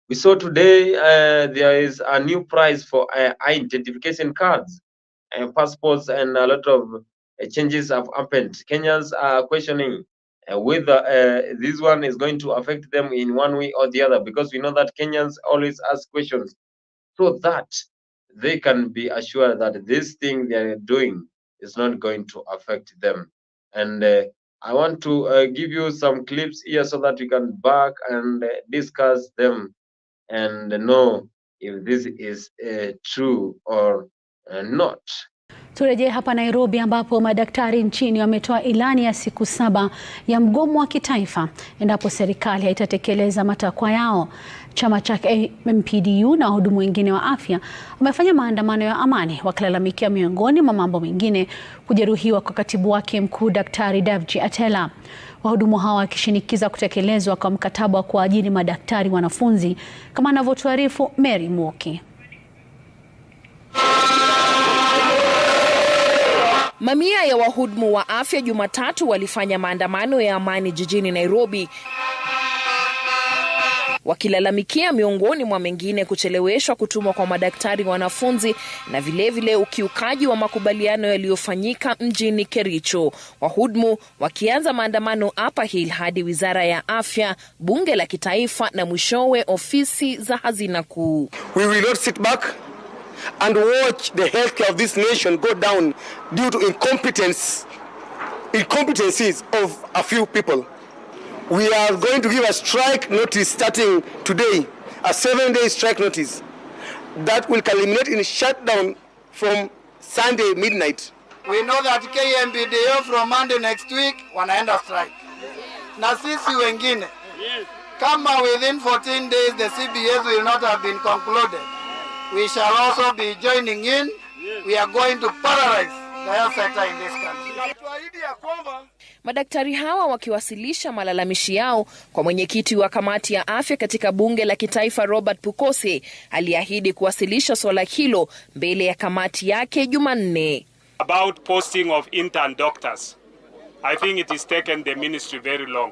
We saw today there is a new price for identification cards and passports, and a lot of changes have happened. Kenyans are questioning whether this one is going to affect them in one way or the other, because we know that Kenyans always ask questions so that they can be assured that this thing they are doing is not going to affect them. And I want to give you some clips here so that we can back and discuss them and know if this is true or not. Turejee hapa Nairobi ambapo madaktari nchini wametoa ilani ya siku 7 ya mgomo wa kitaifa endapo serikali haitatekeleza matakwa yao. Chama cha MPDU na wahudumu wengine wa afya wamefanya maandamano ya amani wakilalamikia miongoni mwa mambo mengine kujeruhiwa kwa katibu wake mkuu Daktari Davji Atela. Wahudumu hawa wakishinikiza kutekelezwa kwa mkataba wa kuajiri madaktari wanafunzi kama anavyotuarifu Mary Mwoki. Mamia ya wahudumu wa afya Jumatatu walifanya maandamano ya amani jijini Nairobi wakilalamikia miongoni mwa mengine kucheleweshwa kutumwa kwa madaktari wanafunzi na vilevile ukiukaji wa makubaliano yaliyofanyika mjini Kericho. Wahudumu wakianza maandamano Upper Hill hadi Wizara ya Afya, Bunge la Kitaifa na mwishowe ofisi za Hazina Kuu. We will not sit back and watch the healthcare of this nation go down due to incompetencies of a few people. We are going to give a strike notice starting today, a 7-day strike notice that will culminate in shutdown from Sunday midnight. We know that KMPDO from Monday next week wanaenda strike. Na sisi wengine, kama within 14 days the CBS will not have been concluded, we shall also be joining in. We are going to paralyze the health sector in this country. Madaktari hawa wakiwasilisha malalamishi yao kwa mwenyekiti wa kamati ya afya katika bunge la kitaifa Robert Pukose, aliahidi kuwasilisha swala hilo mbele ya kamati yake Jumanne. About posting of intern doctors, I think it has taken the ministry very long,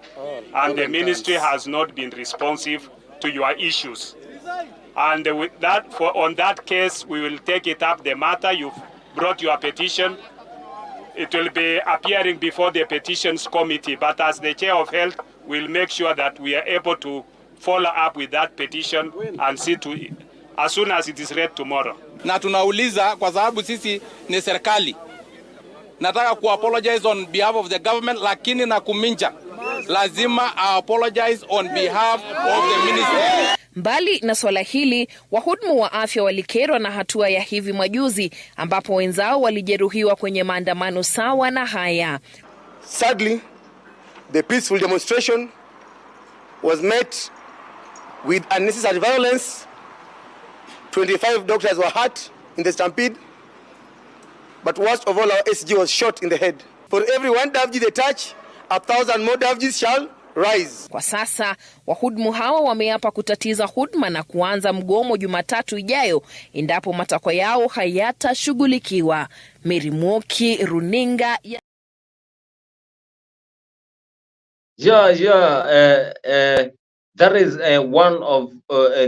and the ministry has not been responsive to your issues. And with that, on that case, we will take it up the matter. You've brought your petition. It will be appearing before the petitions committee, but as the chair of health, we'll make sure that we are able to follow up with that petition and see to it as soon as it is read tomorrow. Na tunauliza kwa sababu sisi ni serikali. Nataka apologize on behalf of the government, lakini na kuminja lazima apologize on behalf of the ministry. Mbali na swala hili, wahudumu wa afya walikerwa na hatua ya hivi majuzi ambapo wenzao walijeruhiwa kwenye maandamano sawa na haya. Sadly, the peaceful demonstration was met with unnecessary violence. 25 doctors were hurt in the stampede, but worst of all, our SG was shot in the head. For every one Davji they touch, 1,000 more Davjis shall rise. Kwa sasa, wahudumu hawa wameapa kutatiza huduma na kuanza mgomo Jumatatu ijayo endapo matakwa yao hayatashughulikiwa. Mary Mwoki, runinga ya... That is one of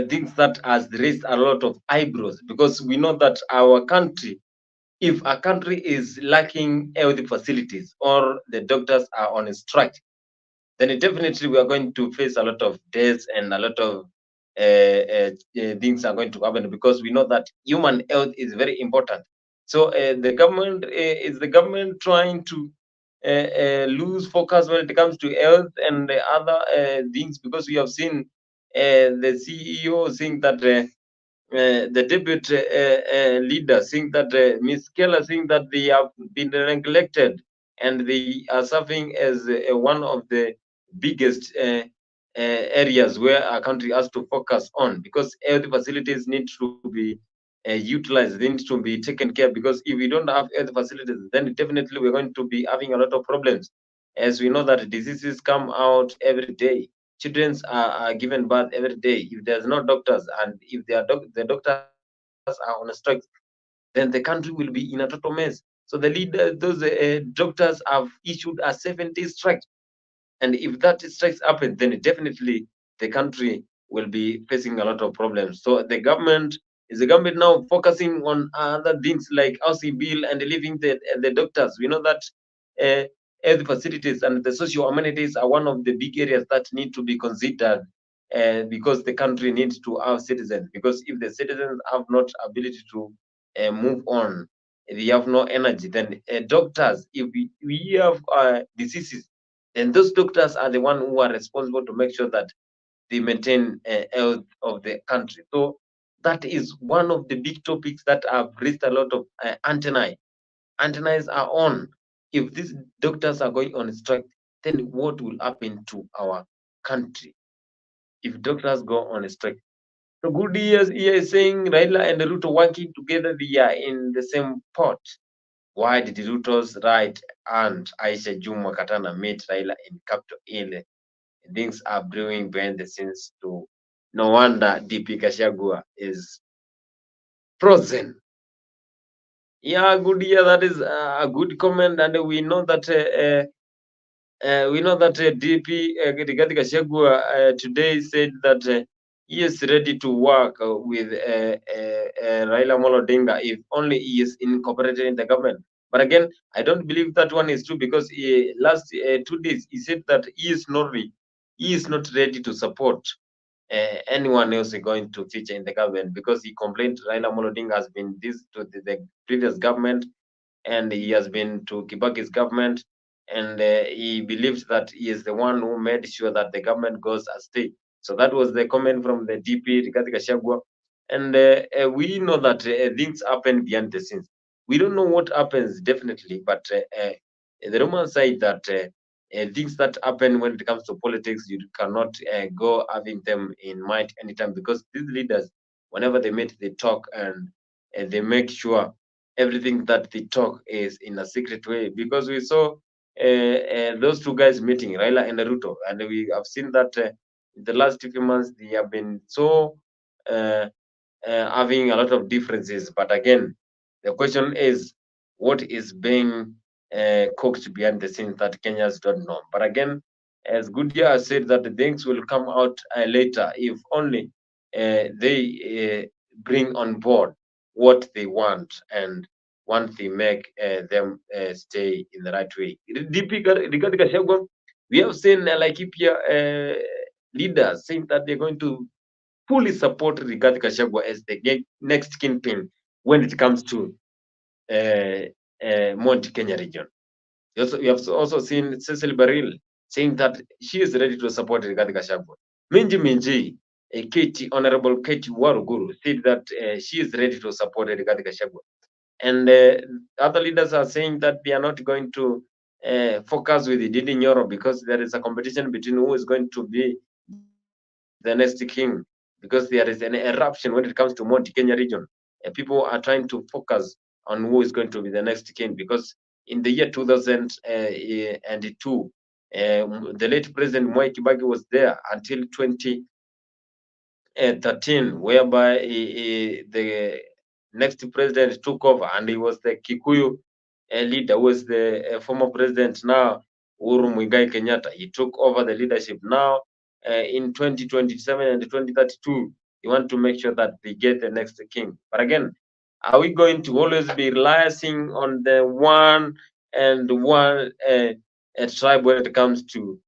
things that has raised a lot of eyebrows, because we know that our country, if a country is lacking health facilities or the doctors are on a strike, then definitely we are going to face a lot of deaths and a lot of things are going to happen, because we know that human health is very important. So the government trying to lose focus when it comes to health and other things, because we have seen the CEO saying that the deputy leader saying that Ms. Keller saying that they have been neglected and they are serving as one of the biggest areas where our country has to focus on, because health facilities need to be utilized, they need to be taken care, because if we don't have health facilities, then definitely we're going to be having a lot of problems. As we know that diseases come out every day, children are given birth every day. If there's no doctors and if the doctors are on a strike, then the country will be in a total mess. So those doctors have issued a 7-day strike. And if that strikes happen, then definitely the country will be facing a lot of problems. So the government now focusing on other things like housing bill and leaving the doctors. We know that health facilities and the social amenities are one of the big areas that need to be considered, because the country needs to have citizens. Because if the citizens have not ability to move on, they have no energy. Then doctors, if we have diseases, then those doctors are the one who are responsible to make sure that they maintain health of the country. So that is one of the big topics that have raised a lot of antennae. Antennae are on. If these doctors are going on strike, then what will happen to our country if doctors go on strike? So good years here is saying Raila and Ruto working together, they are in the same pot. Why did Ruto's right aunt Aisha Juma Katana meet Raila in Capitol Hill? Things are brewing behind the scenes too. No wonder DP Kashagua is frozen. Yeah, good year. That is a good comment, and we know that DP Rigathi Gachagua today said that he is ready to work with Raila Amolo Odinga if only he is incorporated in the government. But again, I don't believe that one is true because last 2 days he said that he is not ready to support anyone else going to feature in the government because he complained Raila Amolo Odinga has been this to the previous government and he has been to Kibaki's government, and he believes that he is the one who made sure that the government goes astray. So that was the comment from the DP, Rigathi Gachagua. And we know that things happen behind the scenes. We don't know what happens definitely, but the Roman side that things that happen when it comes to politics, you cannot go having them in mind anytime because these leaders, whenever they meet, they talk and they make sure everything that they talk is in a secret way because we saw those two guys meeting, Raila and Ruto, and we have seen that in the last few months they have been so having a lot of differences. But again, the question is what is being cooked behind the scenes that Kenyans don't know. But again, as Goodyear has said, that the things will come out later if only they bring on board what they want and once they make them stay in the right way. Regarding Gachagua, we have seen Laikipia leaders saying that they're going to fully support Rigathi Gachagua as the next kingpin when it comes to Mount Kenya region. We have also seen Cecil Baril saying that she is ready to support Rigathi Gachagua. Minji, Honorable Katie Waruguru, said that she is ready to support Rigathi Gachagua. And other leaders are saying that they are not going to focus with the Didi Nyoro because there is a competition between who is going to be the next king, because there is an eruption when it comes to Mount Kenya region. People are trying to focus on who is going to be the next king because in the year 2002, the late President Mwai Kibaki was there until 2013, whereby the next president took over and he was the Kikuyu leader, who was the former president now, Uhuru Muigai Kenyatta. He took over the leadership now. In 2027 and 2032, they want to make sure that they get the next king. But again, are we going to always be relying on the one tribe when it comes to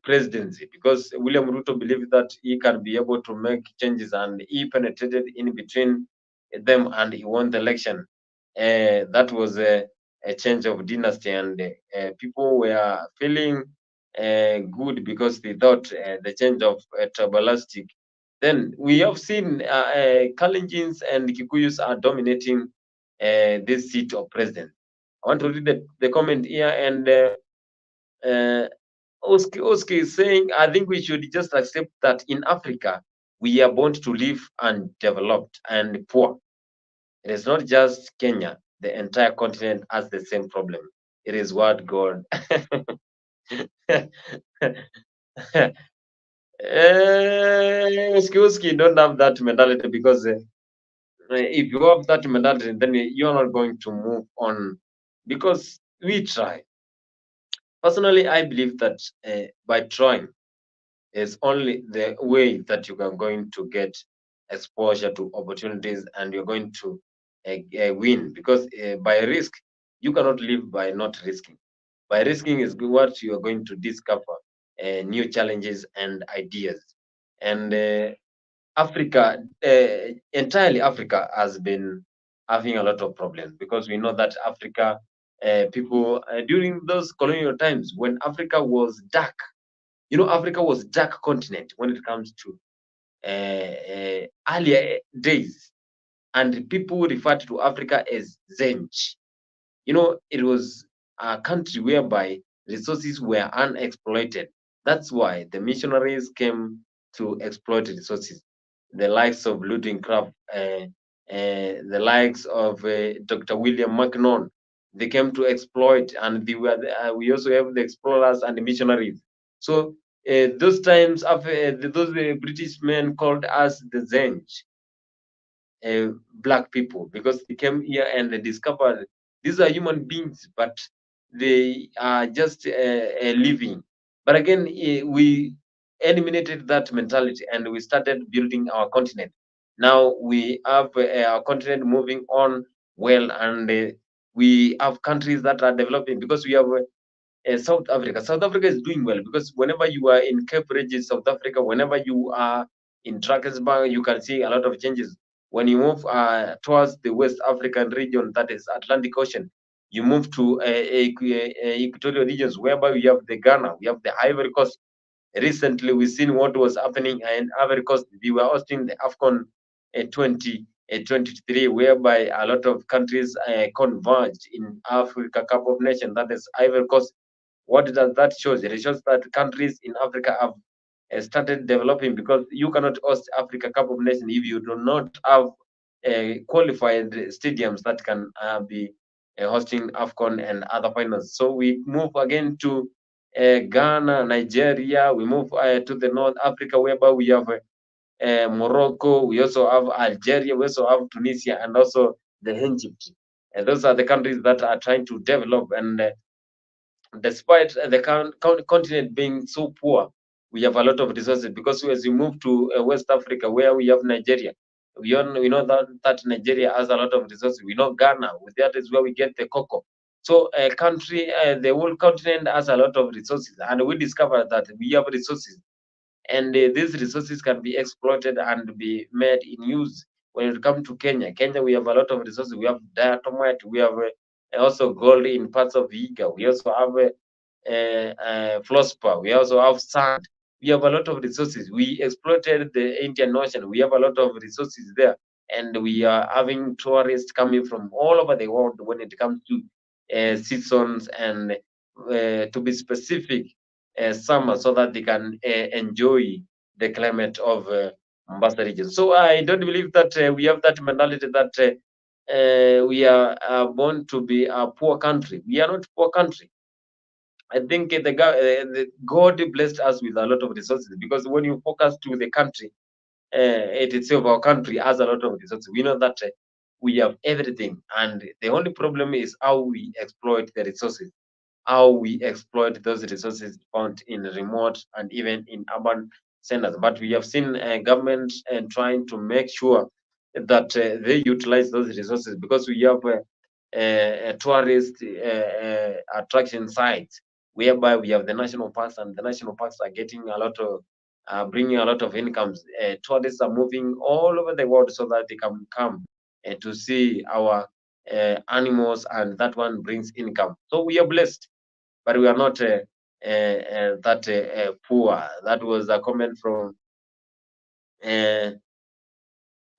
presidency? Because William Ruto believed that he can be able to make changes, and he penetrated in between them and he won the election. That was a change of dynasty, and people were feeling good because they thought the change of tribalistic. Then we have seen Kalenjins and Kikuyus are dominating this seat of president. I want to read the comment here, and Oski is saying, I think we should just accept that in Africa, we are born to live undeveloped and poor. It is not just Kenya. The entire continent has the same problem. It is what God. Oski don't have that mentality because if you have that mentality, then you're not going to move on because we try. Personally, I believe that by trying is only the way that you are going to get exposure to opportunities and you're going to win, because by risk, you cannot live by not risking. By risking is what you are going to discover new challenges and ideas. And Africa, entirely Africa has been having a lot of problems, because we know that Africa, people during those colonial times when Africa was dark, Africa was dark continent when it comes to earlier days, and people referred to Africa as Zenj. It was a country whereby resources were unexploited. That's why the missionaries came to exploit resources. The likes of Ludwig the likes of Dr. William Macnon, they came to exploit, and we also have the explorers and the missionaries. So those times, those British men called us the Zenj, black people, because they came here and they discovered these are human beings, but they are just living. But again, we eliminated that mentality and we started building our continent. Now we have our continent moving on well, and we have countries that are developing, because we have South Africa. South Africa is doing well, because whenever you are in Cape Regis, South Africa, whenever you are in Drakensberg, you can see a lot of changes. When you move towards the West African region, that is Atlantic Ocean, you move to equatorial regions, whereby we have the Ghana, we have the Ivory Coast. Recently, we've seen what was happening in Ivory Coast. We were hosting the AFCON 2023, whereby a lot of countries converged in Africa Cup of Nations, that is Ivory Coast. What does that show? It shows that countries in Africa have started developing, because you cannot host Africa Cup of Nations if you do not have qualified stadiums that can be hosting AFCON and other finals. So we move again to Ghana, Nigeria. We move to the North Africa, whereby we have Morocco. We also have Algeria. We also have Tunisia, and also the Egypt. And those are the countries that are trying to develop, and despite the continent being so poor, we have a lot of resources, because as we move to West Africa, where we have Nigeria, we know that Nigeria has a lot of resources. We know Ghana, that is where we get the cocoa. So a country, the whole continent has a lot of resources, and we discovered that we have resources, and these resources can be exploited and be made in use. When it comes to Kenya, we have a lot of resources. We have diatomite, we have also gold in parts of Viga. We also have fluorspar. We also have sand. We have a lot of resources. We exploited the Indian Ocean. We have a lot of resources there, and we are having tourists coming from all over the world when it comes to seasons, and to be specific, summer, so that they can enjoy the climate of Mombasa region. So I don't believe that we have that mentality that we are born to be a poor country. We are not a poor country. I think the God blessed us with a lot of resources, because when you focus to the country, it itself, our country has a lot of resources. We know that we have everything, and the only problem is how we exploit the resources, how we exploit those resources found in remote and even in urban centers. But we have seen government trying to make sure that they utilize those resources, because we have tourist attraction sites, whereby we have the national parks, and the national parks are getting a lot of bringing a lot of incomes. Tourists are moving all over the world so that they can come to see our animals, and that one brings income. So we are blessed, but we are not that poor. That was a comment from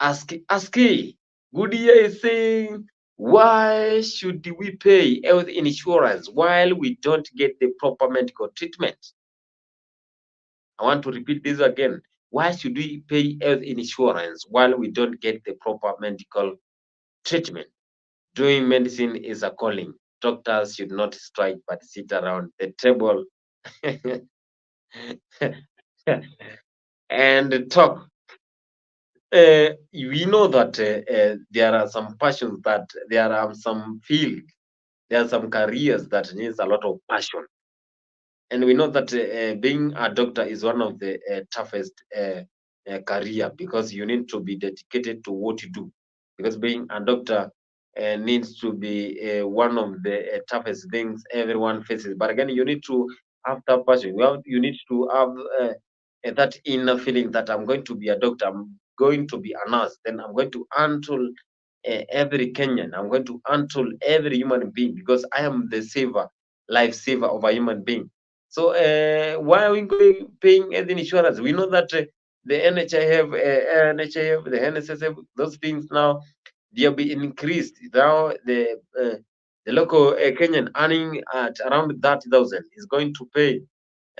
Aski. Good year is saying, why should we pay health insurance while we don't get the proper medical treatment? I want to repeat this again. Why should we pay health insurance while we don't get the proper medical treatment? Doing medicine is a calling. Doctors should not strike but sit around the table and talk. We know that there are some passions, that there are some field, there are some careers that needs a lot of passion, and we know that being a doctor is one of the toughest career, because you need to be dedicated to what you do, because being a doctor needs to be one of the toughest things everyone faces. But again, you need to have that passion. You need to have that inner feeling that I'm going to be a doctor, I'm going to be a nurse, then I'm going to handle every Kenyan. I'm going to handle every human being because I am the saver, life saver of a human being. So why are we going paying health insurance? We know that the NHIF, the NSSF, those things now they have been increased. Now the local Kenyan earning at around 30,000 is going to pay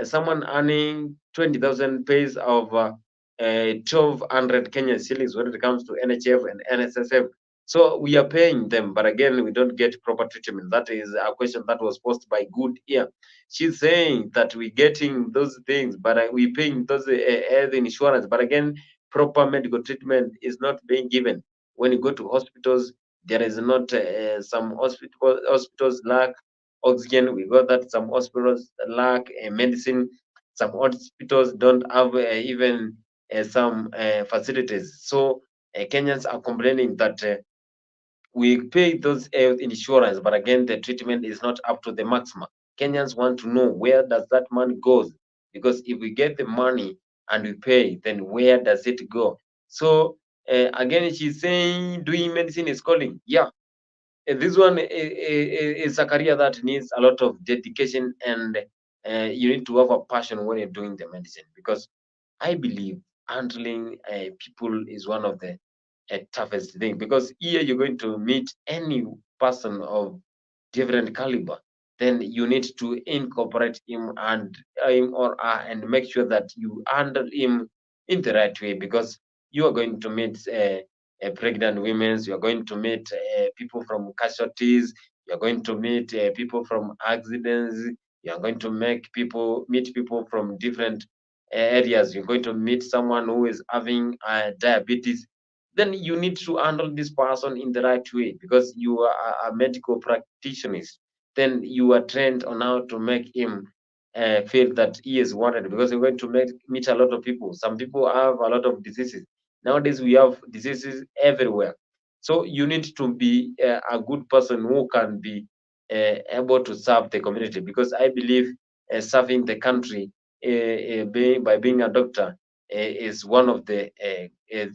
someone earning 20,000 pays of 1,200 Kenyan shillings when it comes to NHF and NSSF. So we are paying them, but again, we don't get proper treatment. That is a question that was posed by Good Ear. She's saying that we're getting those things, but we're paying those health insurance. But again, proper medical treatment is not being given. When you go to hospitals, there is not some hospitals lack oxygen. We got that some hospitals lack medicine. Some hospitals don't have even some facilities. So Kenyans are complaining that we pay those health insurance, but again, the treatment is not up to the maximum. Kenyans want to know where does that money goes, because if we get the money and we pay, then where does it go? So again, she's saying doing medicine is calling. Yeah, this one is a career that needs a lot of dedication, and you need to have a passion when you're doing the medicine, because I believe handling people is one of the toughest thing, because here you're going to meet any person of different caliber. Then you need to incorporate him and him or her and make sure that you handle him in the right way, because you are going to meet pregnant women, you are going to meet people from casualties, you are going to meet people from accidents, you are going to meet people from different areas. You're going to meet someone who is having diabetes. Then you need to handle this person in the right way, because you are a medical practitioner. Then you are trained on how to make him feel that he is wanted, because you're going to meet a lot of people. Some people have a lot of diseases. Nowadays, we have diseases everywhere. So you need to be a good person who can be able to serve the community, because I believe serving the country by being a doctor is one of the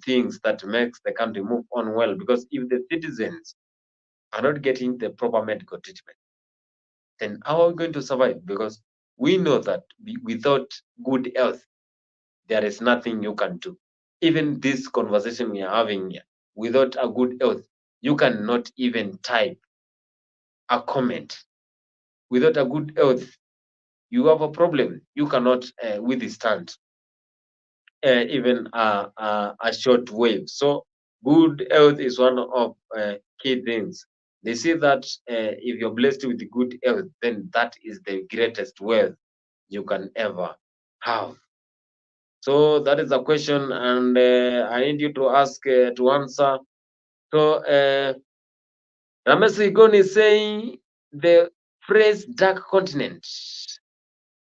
things that makes the country move on well. Because if the citizens are not getting the proper medical treatment, then how are we going to survive? Because we know that without good health, there is nothing you can do. Even this conversation we are having here, without a good health, you cannot even type a comment. Without a good health, you have a problem. You cannot withstand even a short wave. So good health is one of key things. They say that if you're blessed with good health, then that is the greatest wealth you can ever have. So that is a question, and I need you to ask to answer. So Ramesh Igoni is saying the phrase dark continent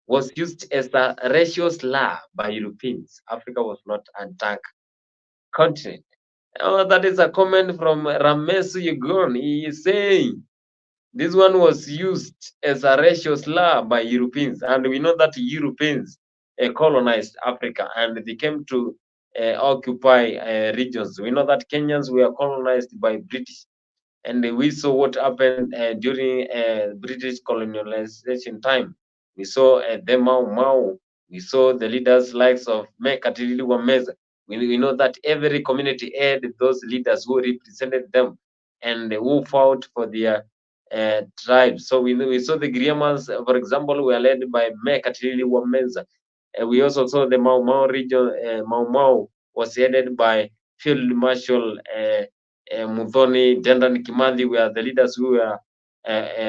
was used as a racial slur by Europeans. Africa was not a dark continent. Oh, that is a comment from Ramesh Yugon. He is saying this one was used as a racial slur by Europeans, and we know that Europeans colonized Africa and they came to occupy regions. We know that Kenyans were colonized by British, and we saw what happened during British colonialization time. We saw the Mau Mau. We saw the leaders likes of Mekatilili Wameza. We know that every community had those leaders who represented them and who fought for their tribes. So we saw the Griamas, for example, were led by Mekatilili Wameza. We also saw the Mau Mau region. Mau Mau was headed by Field Marshal Muthoni, Dedan Kimathi were the leaders who were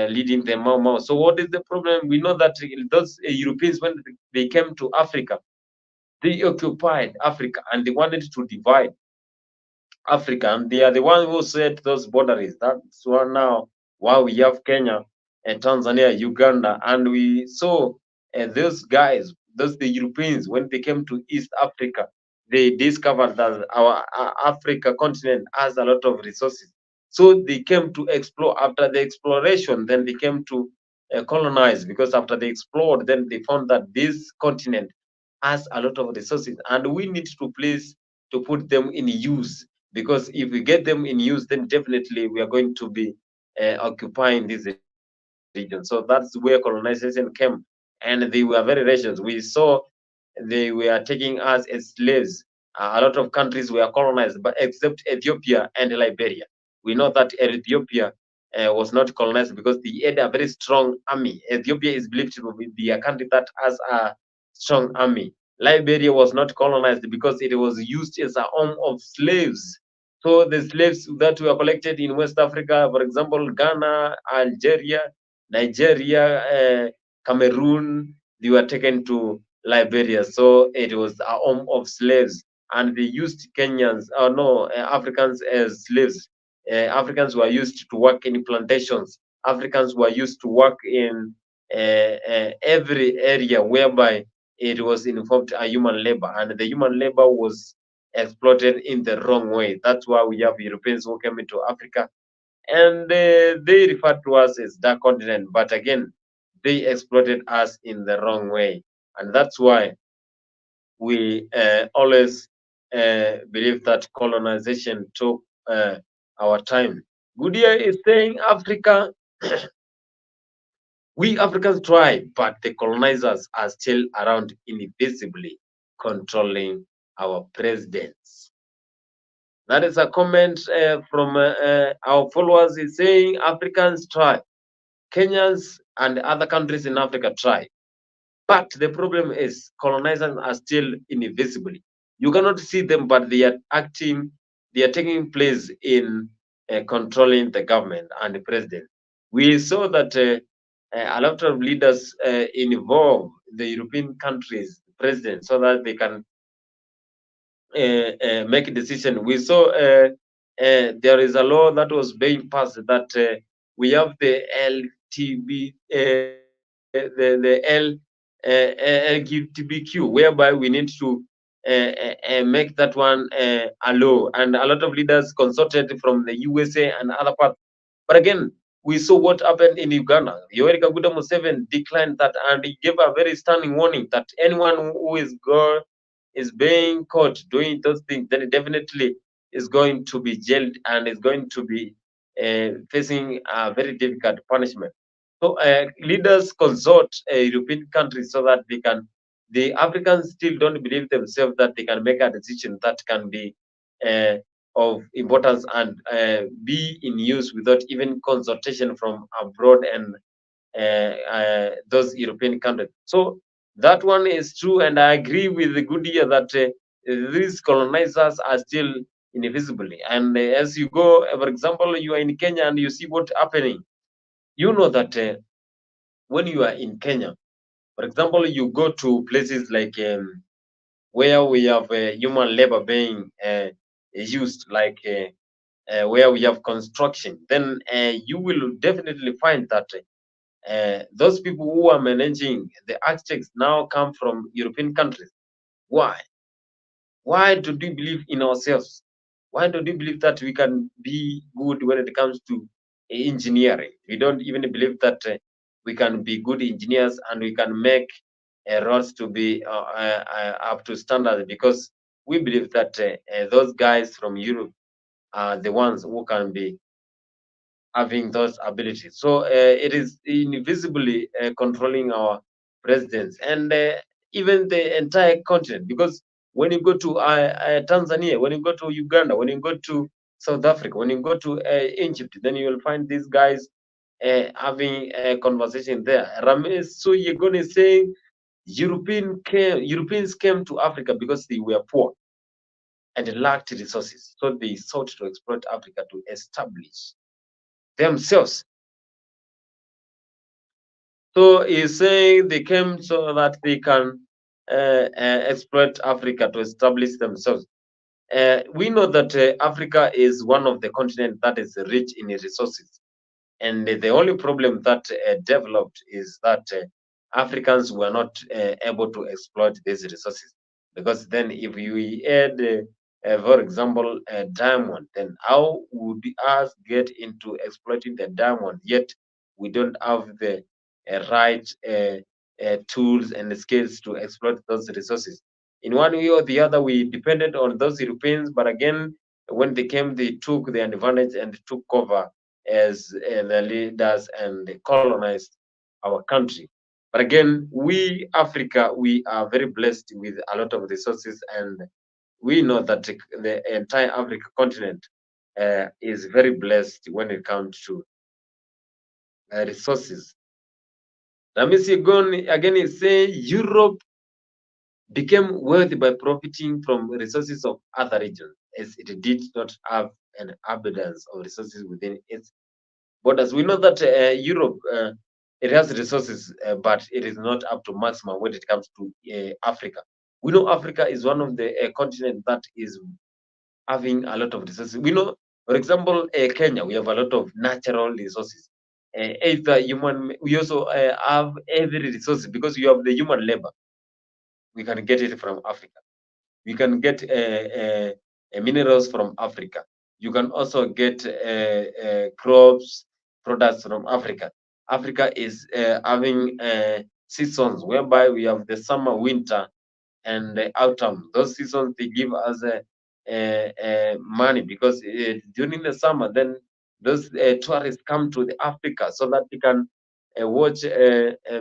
leading the Mau Mau. So what is the problem? We know that those Europeans, when they came to Africa, they occupied Africa and they wanted to divide Africa, and they are the ones who set those boundaries. That's why now we have Kenya and Tanzania, Uganda, and we saw those guys, the Europeans, when they came to East Africa, they discovered that our Africa continent has a lot of resources. So they came to explore. After the exploration, then they came to colonize, because after they explored, then they found that this continent has a lot of resources, and we need to put them in use. because if we get them in use, then definitely we are going to be occupying this region. So that's where colonization came, and they were very racist. We saw they were taking us as slaves. A lot of countries were colonized, but except Ethiopia and Liberia. We know that Ethiopia was not colonized because they had a very strong army. Ethiopia is believed to be a country that has a strong army. Liberia was not colonized because it was used as a home of slaves. So the slaves that were collected in West Africa, for example, Ghana, Algeria, Nigeria, Cameroon, they were taken to Liberia. So it was a home of slaves, and they used Kenyans, Africans as slaves. Africans were used to work in plantations. Africans were used to work in every area whereby it was involved a human labor, and the human labor was exploited in the wrong way. That's why we have Europeans who came into Africa, and they refer to us as dark continent, but again, they exploited us in the wrong way, and that's why we always believe that colonization took our time. Goodyear is saying Africa, we Africans try, but the colonizers are still around, invisibly controlling our presidents. That is a comment from our followers. Is saying Africans try, Kenyans and other countries in Africa try, but the problem is colonizers are still invisible. You cannot see them, but they are acting, they are taking place in controlling the government and the president. We saw that a lot of leaders involve the European countries, president, so that they can make a decision. We saw there is a law that was being passed that we have the LTB, LGBTQ, whereby we need to make that one a law, and a lot of leaders consulted from the USA and other parts. But again, we saw what happened in Uganda. Yoweri Kaguta Museveni declined that, and he gave a very stunning warning that anyone who is being caught doing those things, then definitely is going to be jailed and is going to be facing a very difficult punishment. So leaders consult European countries so that they can. The Africans still don't believe themselves that they can make a decision that can be of importance and be in use without even consultation from abroad and those European countries. So that one is true, and I agree with the Goodyear that these colonizers are still invisible. And as you go, for example, you are in Kenya and you see what's happening, you know that when you are in Kenya, for example, you go to places like where we have human labor being used, like where we have construction, then you will definitely find that those people who are managing the architects now come from European countries. Why? Why do we believe in ourselves? Why do we believe that we can be good when it comes to engineering? We don't even believe that we can be good engineers and we can make roads to be up to standard, because we believe that those guys from Europe are the ones who can be having those abilities. So it is invisibly controlling our presidents and even the entire continent. Because when you go to Tanzania, when you go to Uganda, when you go to South Africa, when you go to Egypt, then you will find these guys having a conversation there. Ramesh Suyegoni is saying Europeans came to Africa because they were poor and lacked resources. So they sought to exploit Africa to establish themselves. So he's saying they came so that they can exploit Africa to establish themselves. We know that Africa is one of the continents that is rich in resources. And the only problem that developed is that Africans were not able to exploit these resources. Because then if we had, for example, a diamond, then how would us get into exploiting the diamond, yet we don't have the right tools and skills to exploit those resources? In one way or the other, we depended on those Europeans, but again, when they came, they took the advantage and took over as the leaders and they colonized our country. But again, we Africa, we are very blessed with a lot of resources, and we know that the entire Africa continent is very blessed when it comes to resources. Ramisi again is saying Europe became wealthy by profiting from resources of other regions, as it did not have an abundance of resources within its borders. We know that Europe, it has resources, but it is not up to maximum when it comes to Africa. We know Africa is one of the continents that is having a lot of resources. We know, for example, Kenya, we have a lot of natural resources. Either human, we also have every resource because you have the human labor. We can get it from Africa. We can get minerals from Africa. You can also get crops, products from Africa. Africa is having seasons whereby we have the summer, winter, and the autumn. Those seasons, they give us money because during the summer, then those tourists come to the Africa so that they can watch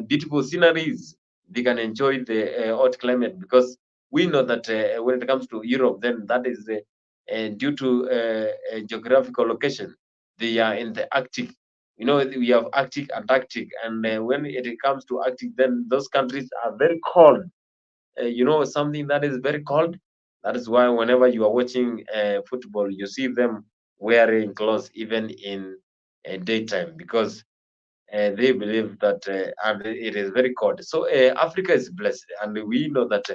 beautiful sceneries. They can enjoy the hot climate, because we know that when it comes to Europe, then that is due to geographical location. They are in the Arctic. You know, we have Arctic, Antarctic, and when it comes to Arctic, then those countries are very cold. You know, something that is very cold. That is why whenever you are watching football, you see them wearing clothes even in daytime, because they believe that and it is very cold. So Africa is blessed, and we know that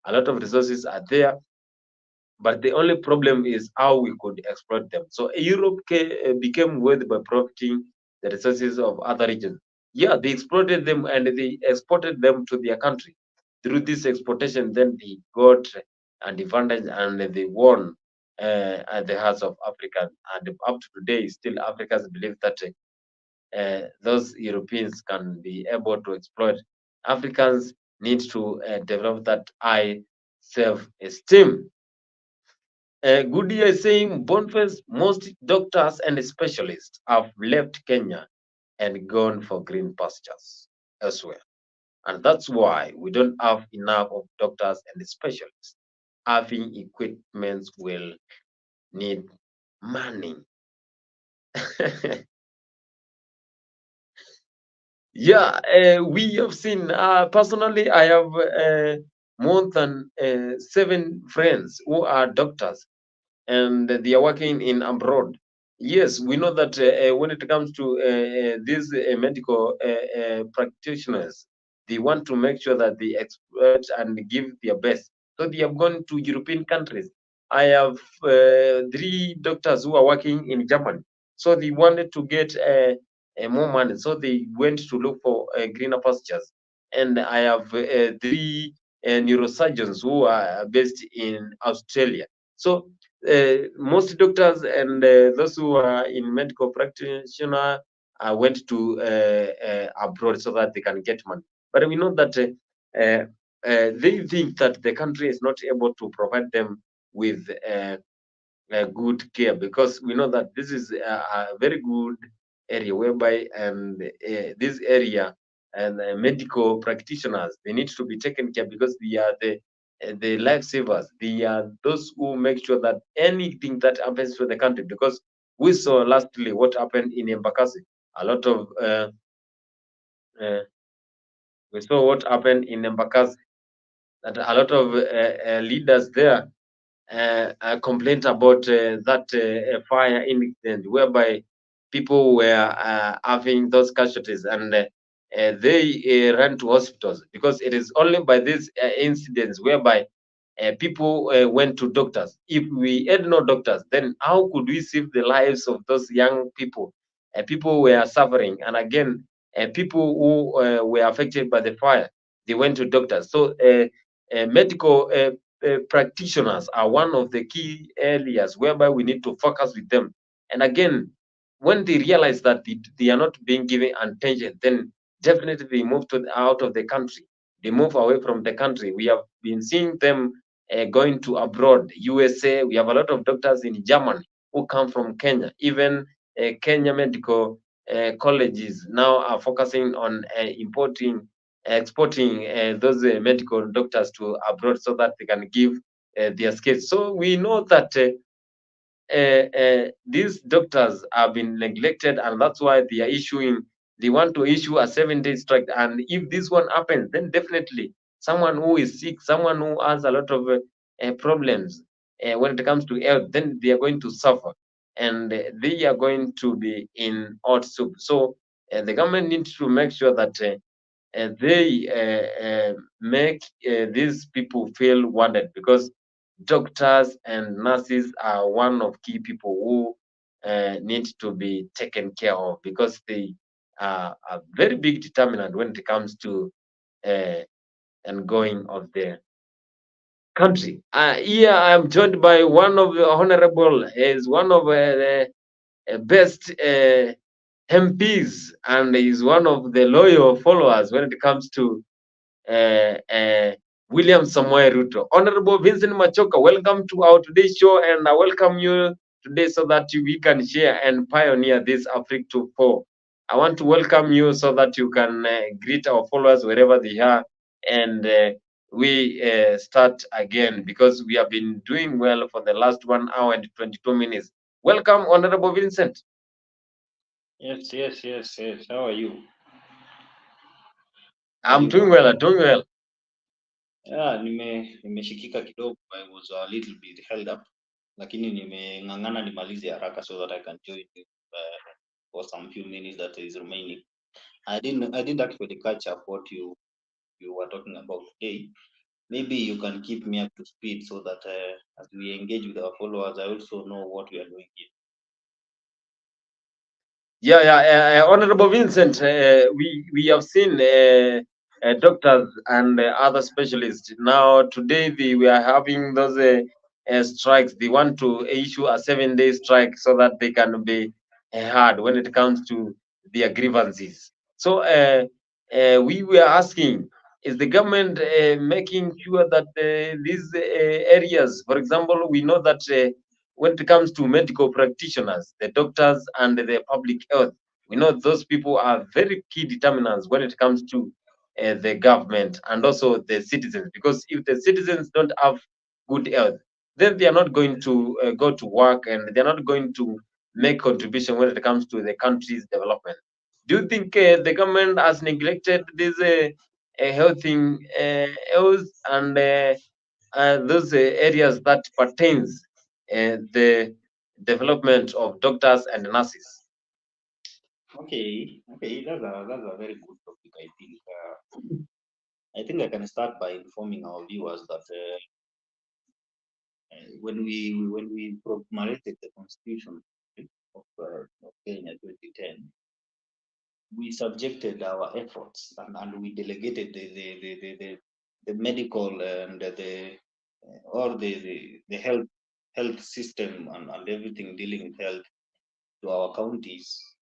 a lot of resources are there, but the only problem is how we could exploit them. So Europe became wealthy by profiting the resources of other regions. Yeah, they exploited them and they exported them to their country. Through this exportation, then they got an advantage and they won at the hearts of Africa. And up to today, still Africans believe that those Europeans can be able to exploit. Africans need to develop that high self-esteem. Goodyear is saying Boniface, most doctors and specialists have left Kenya and gone for green pastures elsewhere. And that's why we don't have enough of doctors and specialists. Having equipment will need money. Yeah, we have seen, personally, I have more than 7 friends who are doctors, and they are working in abroad. Yes, we know that when it comes to these medical practitioners, they want to make sure that they expert and give their best. So they have gone to European countries. I have 3 doctors who are working in Germany. So they wanted to get more money. So they went to look for greener pastures. And I have 3 neurosurgeons who are based in Australia. So most doctors and those who are in medical practitioner went to abroad so that they can get money. But we know that they think that the country is not able to provide them with good care, because we know that this is a very good area whereby this area and medical practitioners, they need to be taken care, because they are the lifesavers. They are those who make sure that anything that happens to the country, because we saw lastly what happened in Embakasi. A lot of we saw what happened in Embakasi, that a lot of leaders there complained about that fire incident, whereby people were having those casualties, and they ran to hospitals, because it is only by these incidents whereby people went to doctors. If we had no doctors, then how could we save the lives of those young people? People were suffering, and again, people who were affected by the fire, they went to doctors. So medical practitioners are one of the key areas whereby we need to focus with them. And again, when they realize that they are not being given attention, then definitely they move out of the country. They move away from the country. We have been seeing them going to abroad, USA. We have a lot of doctors in Germany who come from Kenya. Even Kenya medical colleges now are focusing on exporting those medical doctors to abroad so that they can give their skills. So we know that these doctors have been neglected, and that's why they are they want to issue a 7-day strike. And if this one happens, then definitely someone who is sick, someone who has a lot of problems when it comes to health, then they are going to suffer, and they are going to be in hot soup. So the government needs to make sure that they make these people feel wanted, because doctors and nurses are one of key people who need to be taken care of, because they are a very big determinant when it comes to and going of the country. Here I am joined by one of the honorable, is one of the best MPs, and is one of the loyal followers when it comes to William Samoei Ruto. Honorable Vincent Machoka, welcome to our today's show, and I welcome you today so that we can share and pioneer this Africa to 4. I want to welcome you so that you can greet our followers wherever they are, and we start again, because we have been doing well for the last 1 hour and 22 minutes. Welcome, Honorable Vincent. Yes. How are you? I'm doing well. Yeah, nimeshikika kidogo. I was a little bit held up, lakini nimeng'ang'ana nimalize haraka so that I can join you for some few minutes that is remaining. I didn't actually catch up what you were talking about today. Maybe you can keep me up to speed so that as we engage with our followers, I also know what we are doing here. Honorable Vincent, we have seen doctors and other specialists. Now today we are having those strikes. They want to issue a 7-day strike so that they can be heard when it comes to their grievances. So we were asking, is the government making sure that these areas, for example, we know that when it comes to medical practitioners, the doctors and the public health, we know those people are very key determinants when it comes to the government and also the citizens. Because if the citizens don't have good health, then they are not going to go to work, and they're not going to make contribution when it comes to the country's development. Do you think the government has neglected this health and those areas that pertains the development of doctors and nurses? Okay, that's a very good topic. I think I can start by informing our viewers that when we promulgated the Constitution of Kenya 2010, we subjected our efforts and we delegated the medical and the health system and everything dealing with health to our counties.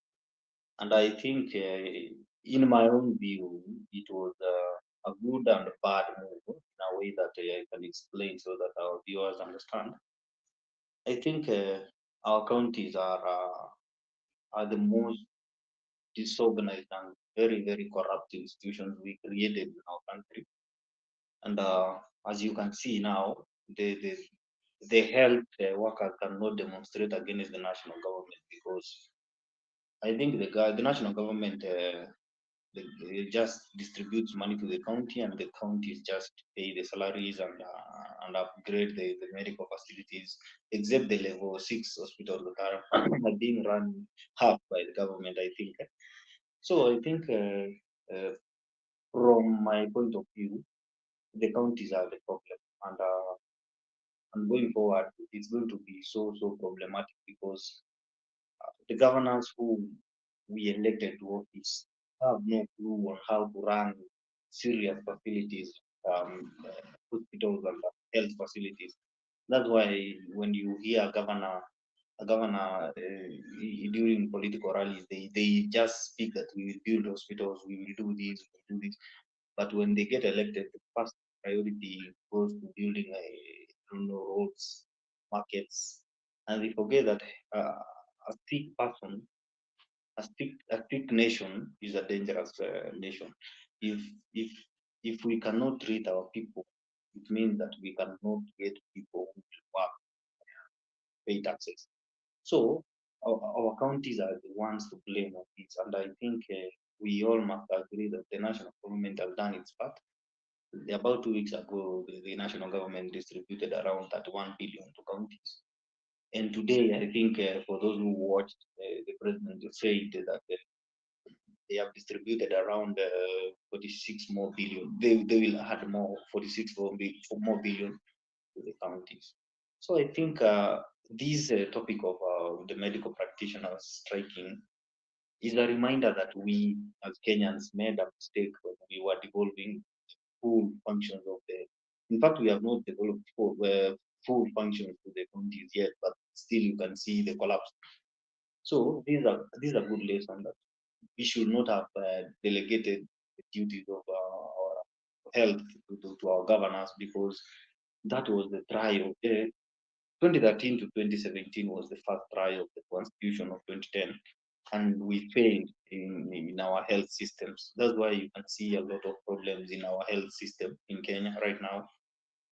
And I think, in my own view, it was a good and bad move in a way that I can explain so that our viewers understand. I think our counties are the most disorganized and very, very corrupt institutions we created in our country. And as you can see now, the health workers cannot demonstrate against the national government, because I think the national government just distributes money to the county, and the counties just pay the salaries and upgrade the medical facilities, except the level 6 hospitals that are being run half by the government, I think. So I think from my point of view, the counties are the problem, and going forward, it's going to be so problematic, because the governors who we elected to office have no clue on how to run serious facilities, hospitals and health facilities. That's why when you hear a governor during political rallies, they just speak that we will build hospitals, we will do this, we will do this. But when they get elected, the first priority goes to building roads, markets, and we forget that a thick person, a thick nation is a dangerous nation. If we cannot treat our people, it means that we cannot get people who will work, pay taxes. So our counties are the ones to blame on this, and I think we all must agree that the national government has done its part. About 2 weeks ago, the national government distributed around 31 billion to counties. And today, I think for those who watched, the president said that they have distributed around 46 more billion. They will add more 46 more billion to the counties. So I think this topic of the medical practitioners striking is a reminder that we as Kenyans made a mistake when we were devolving full functions of the. In fact, we have not developed full functions to the counties yet, but still you can see the collapse. So these are good lessons that we should not have delegated the duties of our health to our governors, because that was the trial. 2013 to 2017 was the first trial of the Constitution of 2010, and we failed in our health systems. That's why you can see a lot of problems in our health system in Kenya right now.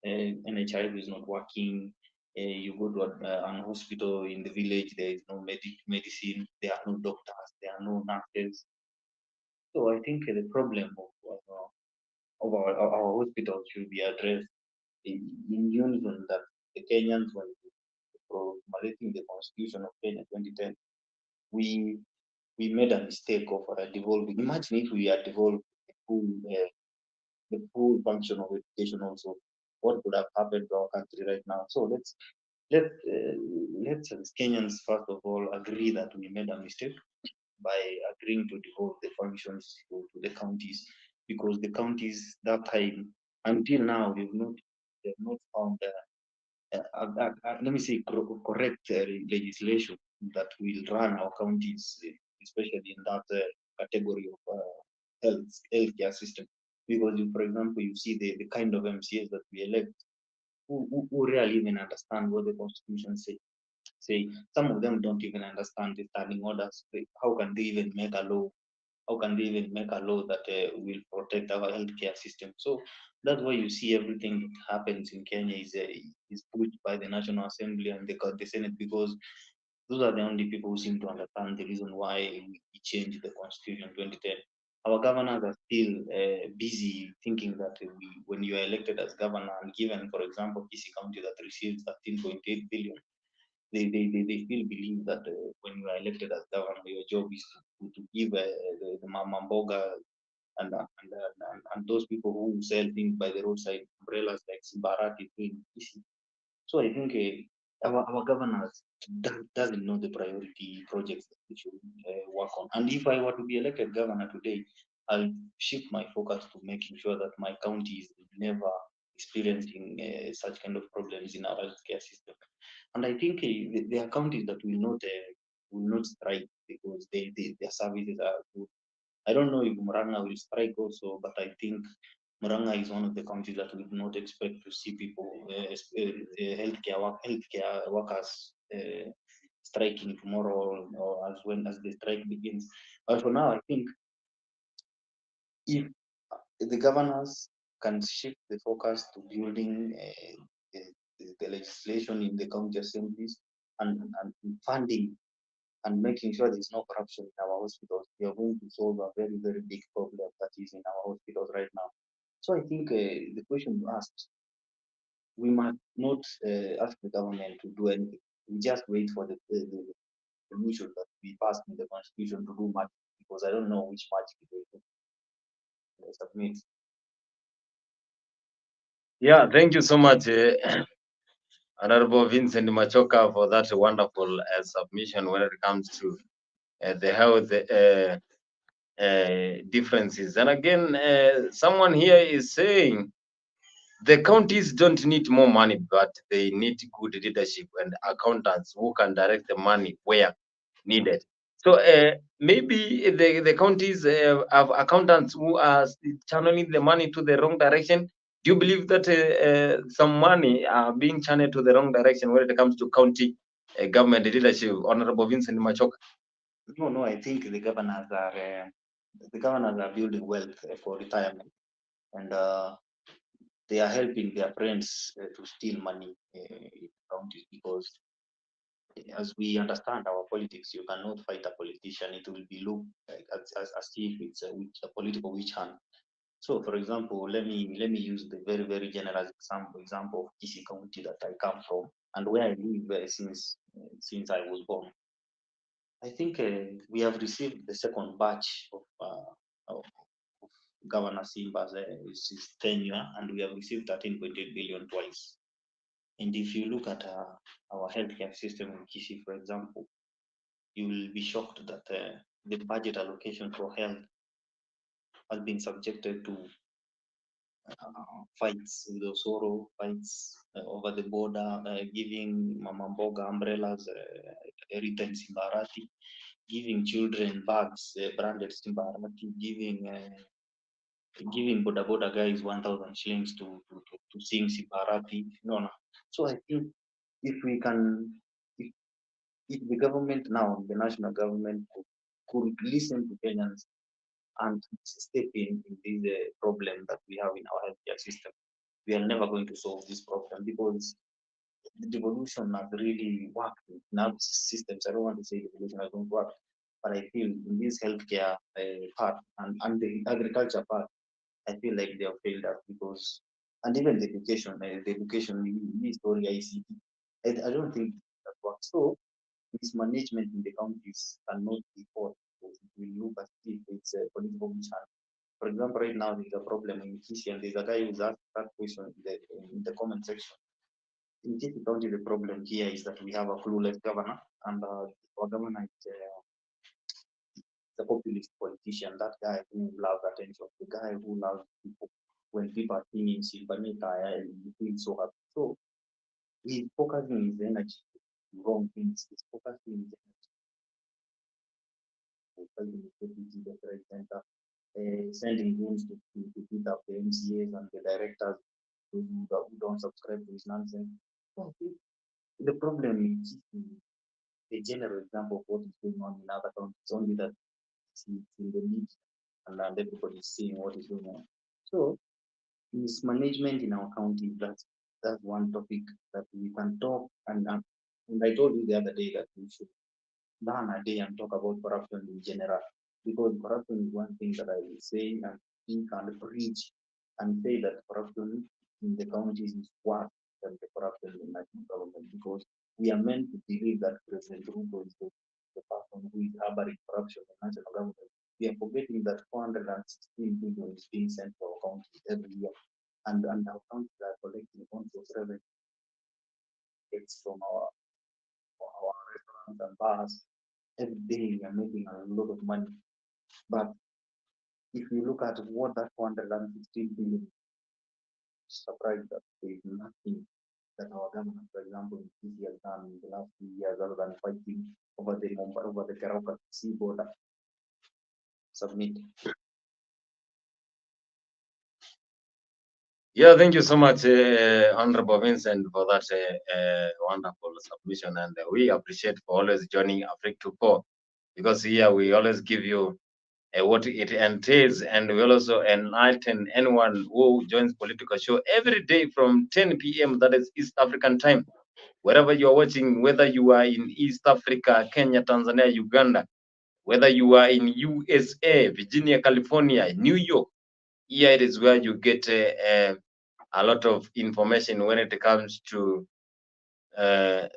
NHIV is not working. You go to an hospital in the village, there is no medicine, there are no doctors, there are no nurses. So I think the problem of our hospitals should be addressed in unison, that the Kenyans, when promulgating the Constitution of Kenya 2010, we made a mistake of devolving. Imagine if we had devolved the full function of education also, what would have happened to our country right now? So let's as Kenyans first of all agree that we made a mistake by agreeing to devolve the functions to the counties, because the counties that time until now they've not found let me say correct legislation that will run our counties, especially in that category of healthcare system. Because for example, you see the kind of MCAs that we elect who really even understand what the Constitution say. Some of them don't even understand the standing orders. How can they even make a law? How can they even make a law that will protect our healthcare system? So that's why you see everything that happens in Kenya is pushed by the National Assembly and the Senate, because those are the only people who seem to understand the reason why we changed the Constitution 2010. Our governors are still busy thinking that when you are elected as governor and given, for example, Kisi County that receives 13.8 billion, they still believe that when you are elected as governor, your job is to give the mama mboga and those people who sell things by the roadside, umbrellas like Simbarati doing Kisi. So I think our governors doesn't know the priority projects that we should work on. And if I were to be elected governor today, I'll shift my focus to making sure that my county is never experiencing such kind of problems in our healthcare system. And I think there are counties that will not strike because their services are good. I don't know if Murang'a will strike also, but I think Murang'a is one of the counties that we do not expect to see people, healthcare workers striking tomorrow or as the strike begins. But for now, I think if the governors can shift the focus to building the legislation in the county assemblies and funding and making sure there's no corruption in our hospitals, we are going to solve a very, very big problem that is in our hospitals right now. So I think the question you asked, we must not ask the government to do anything. We just wait for the solution that we passed in the Constitution to do magic, because I don't know which magic they do. Submit. Yeah, thank you so much, Honorable Vincent Machoka, for that wonderful submission when it comes to the health differences. And again, someone here is saying the counties don't need more money, but they need good leadership and accountants who can direct the money where needed. So maybe the counties have accountants who are channeling the money to the wrong direction Do you believe that some money are being channeled to the wrong direction when it comes to county government leadership, Honorable Vincent Machoka? No, I think the governors are building wealth for retirement, and they are helping their friends to steal money in counties, because as we understand our politics, you cannot fight a politician. It will be looked like as if it's a political witch hunt. So, for example, let me use the very general example of Kisii County that I come from and where I live since I was born. I think we have received the second batch of Governor Simba's his tenure, and we have received 13.8 billion twice. And if you look at our healthcare system in Kisii, for example, you will be shocked that the budget allocation for health has been subjected to fights with Osoro, fights over the border, giving Mama Mboga umbrellas, written Simbarati, giving children bags, branded Simbarati, giving boda guys 1,000 shillings to sing Simbarati. No. So I think if we can, if the government now, the national government could listen to Kenyans and step in this problem that we have in our healthcare system, we are never going to solve this problem, because the devolution has really worked in our systems. I don't want to say devolution has not worked, but I feel in this healthcare part and the agriculture part, I feel like they have failed us, because, and even the education story ICT, I don't think that works. So mismanagement in the counties cannot be fought, because it will look as if it's a political mission. For example, right now there's a problem in Kisii, and there's a guy who's asked that question in the comment section. In Kisii County, the problem here is that we have a clueless governor, and our governor is a populist politician. That guy who loves attention, the guy who loves people. When people are singing Silvanita, he feels so happy. So he's focusing his energy on wrong things. He's focusing his energy the president, sending rooms to beat up the MCAs and the directors who don't subscribe to his nonsense. So the problem is a general example of what is going on in other countries, only that it's in the media and everybody is seeing what is going on. So mismanagement in our county, that's one topic that we can talk, and I told you the other day that we should learn a day and talk about corruption in general, because corruption is one thing that I will say and think and preach and say that corruption in the counties is worse than the corruption in the national government, because we are meant to believe that President Ruto is the person who is harboring corruption in the national government. We are forgetting that 416 billion is being sent to our counties every year, and our counties are collecting on-source revenue. It's from our restaurants and bars. Every day we are making a lot of money. But if you look at what that 416 billion, surprised that there is nothing that our government, for example, in Kisii has done in the last few years other than fighting over the Kerauka Sea border. Submit. Yeah, thank you so much, Honorable Vincent, for that wonderful submission, and we appreciate for always joining Africa 24, because here we always give you what it entails, and we also enlighten anyone who joins political show every day from 10 p.m. that is East African time. Wherever you are watching, whether you are in East Africa, Kenya, Tanzania, Uganda, whether you are in USA, Virginia, California, New York, here it is where you get a lot of information when it comes to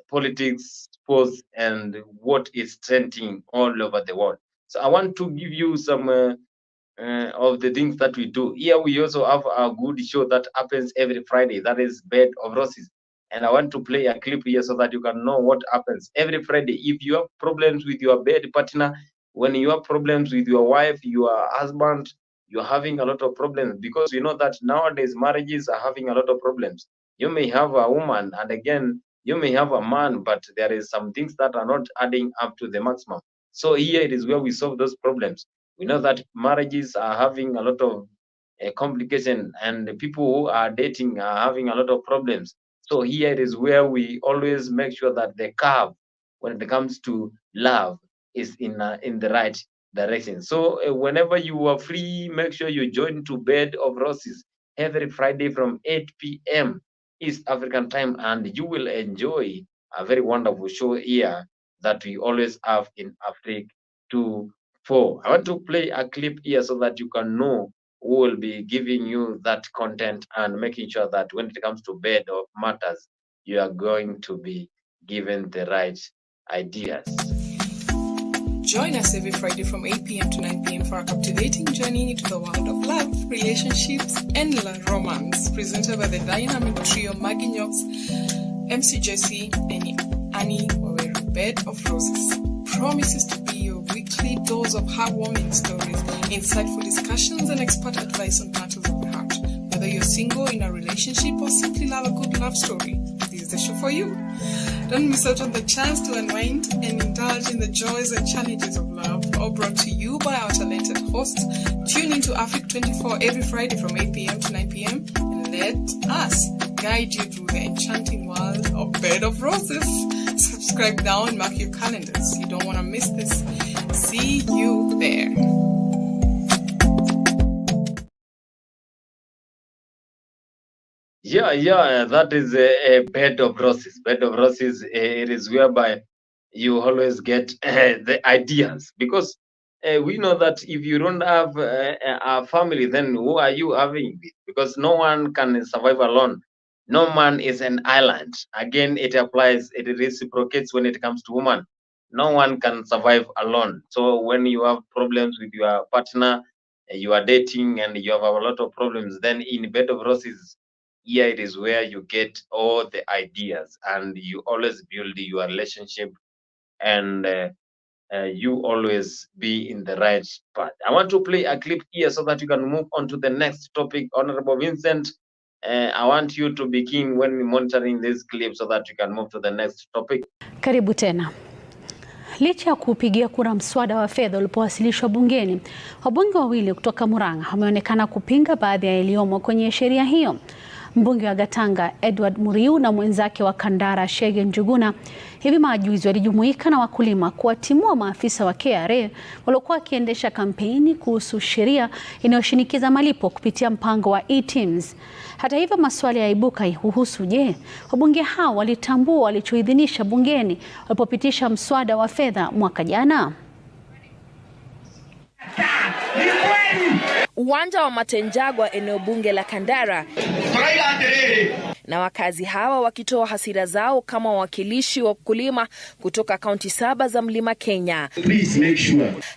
politics, sports, and what is trending all over the world. So I want to give you some of the things that we do. Here we also have a good show that happens every Friday. That is Bed of Roses. And I want to play a clip here so that you can know what happens every Friday. If you have problems with your bed partner, when you have problems with your wife, your husband, you're having a lot of problems, because you know that nowadays marriages are having a lot of problems. You may have a woman, and again, you may have a man, but there is some things that are not adding up to the maximum. So here it is where we solve those problems. We know that marriages are having a lot of complication, and people who are dating are having a lot of problems. So here is where we always make sure that the curve, when it comes to love, is in the right direction. So whenever you are free, make sure you join to Bed of Roses every Friday from 8 p.m. East African time, and you will enjoy a very wonderful show here that we always have in Africa 2-4. I want to play a clip here so that you can know who will be giving you that content and making sure that when it comes to Bed of Matters, you are going to be given the right ideas. Join us every Friday from 8 p.m. to 9 p.m. for a captivating journey into the world of love, relationships, and romance, presented by the dynamic trio Magignocks, MC Jesse, and Annie Waweru. Bed of Roses promises to be your weekly dose of heartwarming stories, insightful discussions, and expert advice on matters of the heart. Whether you're single, in a relationship, or simply love a good love story, this is the show for you. Don't miss out on the chance to unwind and indulge in the joys and challenges of love, all brought to you by our talented hosts. Tune into Africa 24 every Friday from 8 p.m. to 9 p.m. and let us guide you through the enchanting world of Bed of Roses. Subscribe now and mark your calendars. You don't want to miss this. See you there. Yeah, that is a Bed of Roses. Bed of Roses, it is whereby you always get the ideas, because we know that if you don't have a family, then who are you having with? Because no one can survive alone. No man is an island. Again, it applies, it reciprocates when it comes to woman. No one can survive alone. So when you have problems with your partner, you are dating and you have a lot of problems, then in Bed of Roses, here it is where you get all the ideas, and you always build your relationship, and you always be in the right path. I want to play a clip here so that you can move on to the next topic. Honorable Vincent, I want you to begin when monitoring this clip so that you can move to the next topic. Karibu tena. Licha ya kupigia kura mswada wa fedha ulipowasilishwa bungeni, wabunge wawili kutoka Murang'a wameonekana kupinga baadhi ya yaliyomo kwenye sheria hiyo. Mbunge wa Gatanga Edward Muriu na mwenzake wa Kandara Shege Njuguna hivi majuzi walijumuika na wakulima kuwatimua maafisa wa KRA waliokuwa wakiendesha kampeni kuhusu sheria inayoshinikiza malipo kupitia mpango wa e-TIMS. Hata hivyo, maswali yaibuka kuhusu wabunge hao walitambua walichoidhinisha bungeni walipopitisha mswada wa fedha mwaka jana. Uwanja wa Matenjagwa, eneo bunge la Kandara, na wakazi hawa wakitoa hasira zao kama wawakilishi wa wakulima kutoka kaunti 7 za Mlima Kenya.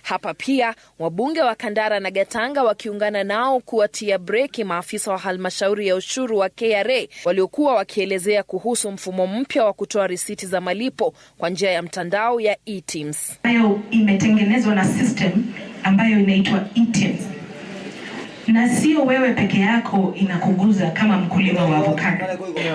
Hapa pia wabunge wa Kandara na Gatanga wakiungana nao kuwatia breki maafisa wa halmashauri ya ushuru wa KRA waliokuwa wakielezea kuhusu mfumo mpya wa kutoa risiti za malipo kwa njia ya mtandao ya e-TIMS. Hayo imetengenezwa na system ambayo inaitwa e-TIMS. Na sio wewe peke yako inakuguza kama mkulima wa avocado.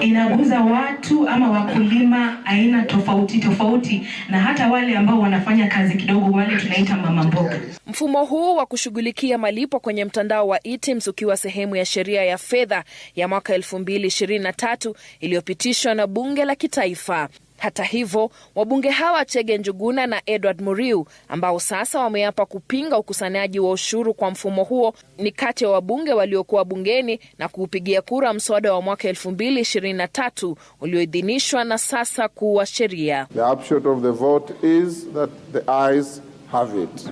Inaguza watu ama wakulima aina tofauti na hata wale ambao wanafanya kazi kidogo, wale tunaita mama mboga. Mfumo huu wa kushughulikia malipo kwenye mtandao wa e-TIMS ukiwa sehemu ya sheria ya fedha ya mwaka 2023 iliyopitishwa na bunge la kitaifa. Hata hivyo, wabunge hawa Chege Njuguna na Edward Muriu ambao sasa wameapa kupinga ukusanyaji wa ushuru kwa mfumo huo ni kati ya wabunge waliokuwa bungeni na kuupigia kura mswada wa mwaka 2023 ulioidhinishwa na sasa kuwa sheria. The upshot of the vote is that the ayes have it.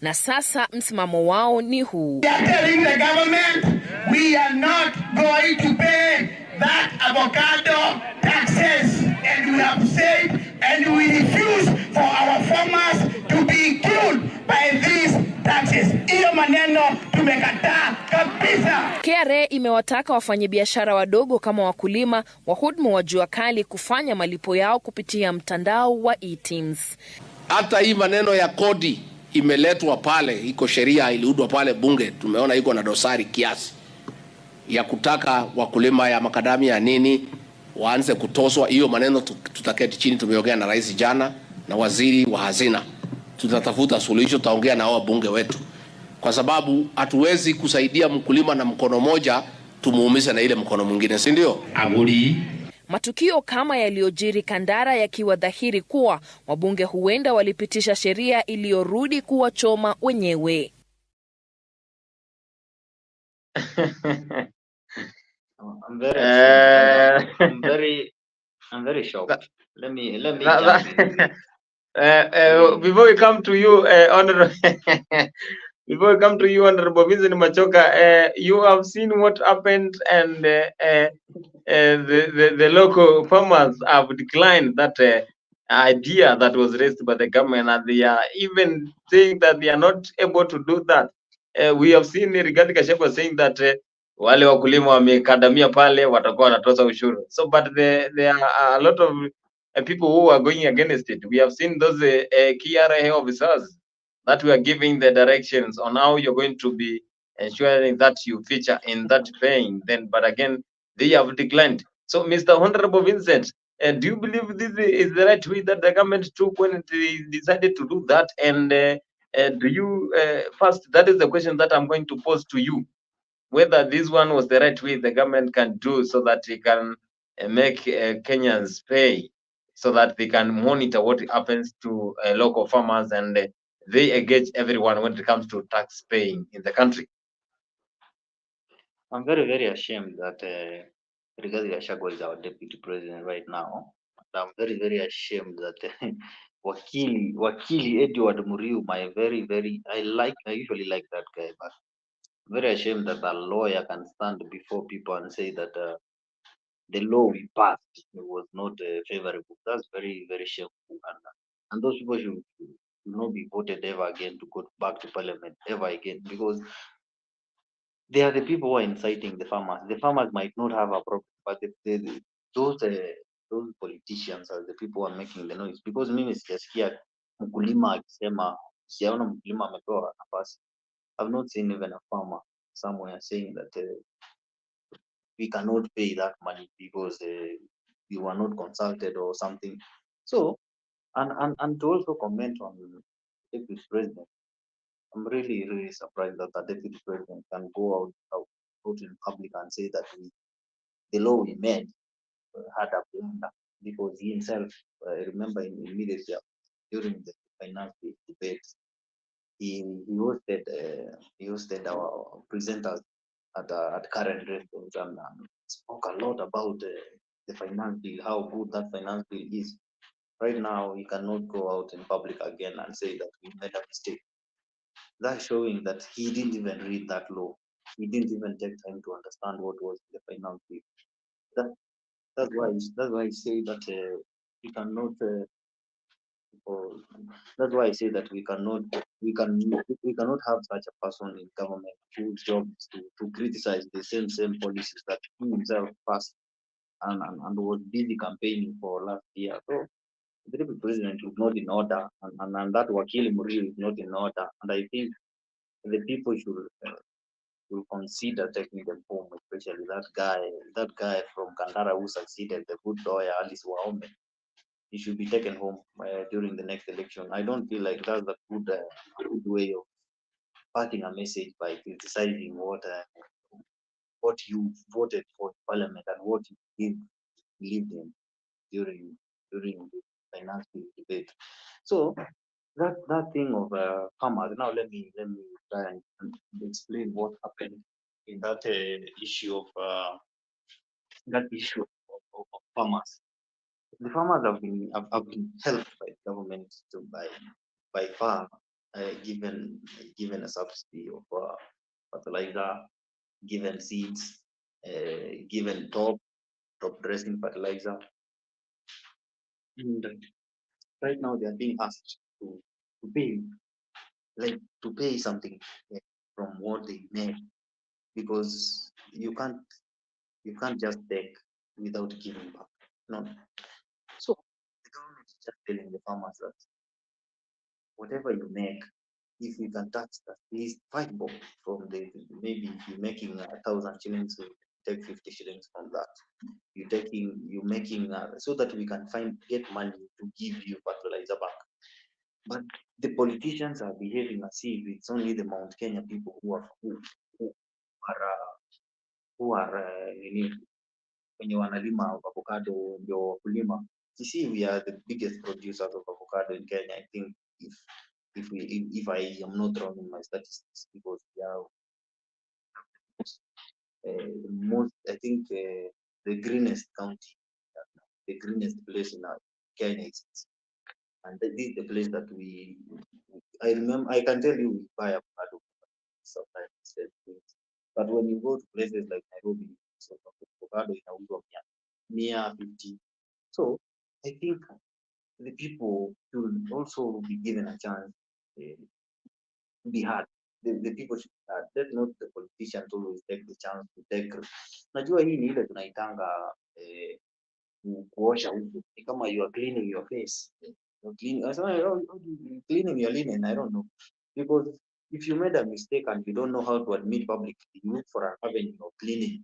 Na sasa msimamo wao ni huu. We are telling the government we are not going to pay that avocado taxes, and we have said and we refuse for our farmers to be killed by these taxes. Hiyo maneno tumekataa kabisa. KRA imewataka wafanyabiashara wadogo kama wakulima, wahudumu wa jua kali kufanya malipo yao kupitia mtandao wa e-TIMS. Hata hii maneno ya kodi imeletwa pale, iko sheria iliudwa pale bunge, tumeona iko na dosari kiasi ya kutaka wakulima ya makadamia nini waanze kutoswa. Hiyo maneno tutaketi chini, tumeongea na rais jana na waziri wa hazina, tutatafuta suluhisho, tutaongea na hao bunge wetu kwa sababu hatuwezi kusaidia mkulima na mkono moja tumuumize na ile mkono mwingine, si ndio? Aguri. Matukio kama yaliyojiri Kandara yakiwa dhahiri kuwa wabunge huenda walipitisha sheria iliyorudi kuwachoma wenyewe. I'm very shocked. Let me before we come to you, Honorable before we come to you, Honorable Vincent Machoka, you have seen what happened, and the local farmers have declined that idea that was raised by the government, and they are even saying that they are not able to do that. We have seen Rigathi Gachagua saying that wale wakulima wamekadamia pale watakuwa wanatoza ushuru. So but there are a lot of people who are going against it. We have seen those KRA officers that were giving the directions on how you're going to be ensuring that you feature in that paying. Then, but again, they have declined. So, Mr. Honorable Vincent, do you believe this is the right way that the government took when they decided to do that? And do you first? That is the question that I'm going to pose to you. Whether this one was the right way the government can do so that they can make Kenyans pay, so that they can monitor what happens to local farmers, and they engage everyone when it comes to tax paying in the country. I'm very, very ashamed that Rigathi Gachagua is our deputy president right now. And I'm very, very ashamed that Wakili Edward Muriu, I usually like that guy, but I'm very ashamed that a lawyer can stand before people and say that the law we passed was not favorable. That's very, very shameful. And those people should not be voted ever again to go back to parliament ever again, because they are the people who are inciting the farmers. The farmers might not have a problem, but those politicians are the people who are making the noise. Because mimi sijasikia mkulima akisema, sijaona mkulima amepewa nafasi. I've not seen even a farmer somewhere saying that we cannot pay that money because we were not consulted or something. So, and to also comment on the deputy president, I'm really, really surprised that the deputy president can go out in public and say that the law we made had a blunder, because he himself, remember immediately during the finance debate, he hosted our presenters at current restaurants and spoke a lot about the finance bill, how good that finance bill is. Right now, he cannot go out in public again and say that we made a mistake. That's showing that he didn't even read that law. He didn't even take time to understand what was the finance bill. That's why I say that we cannot. That's why I say that we cannot have such a person in government whose job is to criticize the same policies that he himself passed and was busy campaigning for last year. So the deputy president is not in order, and that Wakili Muriu is not in order. And I think the people should consider taking them home, especially that guy from Kandara who succeeded, the good lawyer Alice Wahome. He should be taken home during the next election. I don't feel like that's a good way of passing a message by criticizing what you voted for in parliament and what you believed in during the finance debate. So that thing of farmers. Now let me try and explain what happened in that issue of farmers. The farmers have been helped by the government to by far given a subsidy of fertilizer, given seeds, given top dressing fertilizer, and right now they are being asked to pay something from what they made, because you can't just take without giving back. No. So the government is just telling the farmers that whatever you make, if we can tax at least 5 bob from maybe if you're making 1,000 shillings, we take 50 shillings from that. You're making so that we can get money to give you fertilizer back. But the politicians are behaving as if it's only the Mount Kenya people who are wenye wanalima avocado ndio wakulima. You see, we are the biggest producers of avocado in Kenya. I think if I am not wrong in my statistics, because we are most, I think the greenest county, the greenest place in Kenya is, and this is the place that I remember, I can tell you we buy avocado sometimes, but when you go to places like Nairobi, so avocado inauzwa 150. So I think the people should also be given a chance to be heard. The people should be heard. Let not the politicians always take the chance to take. Najua hii ni ile tunaitanga kuosha uso. Ni kama you are cleaning your face. You're cleaning your linen, I don't know. Because if you made a mistake and you don't know how to admit publicly, you look for an avenue of cleaning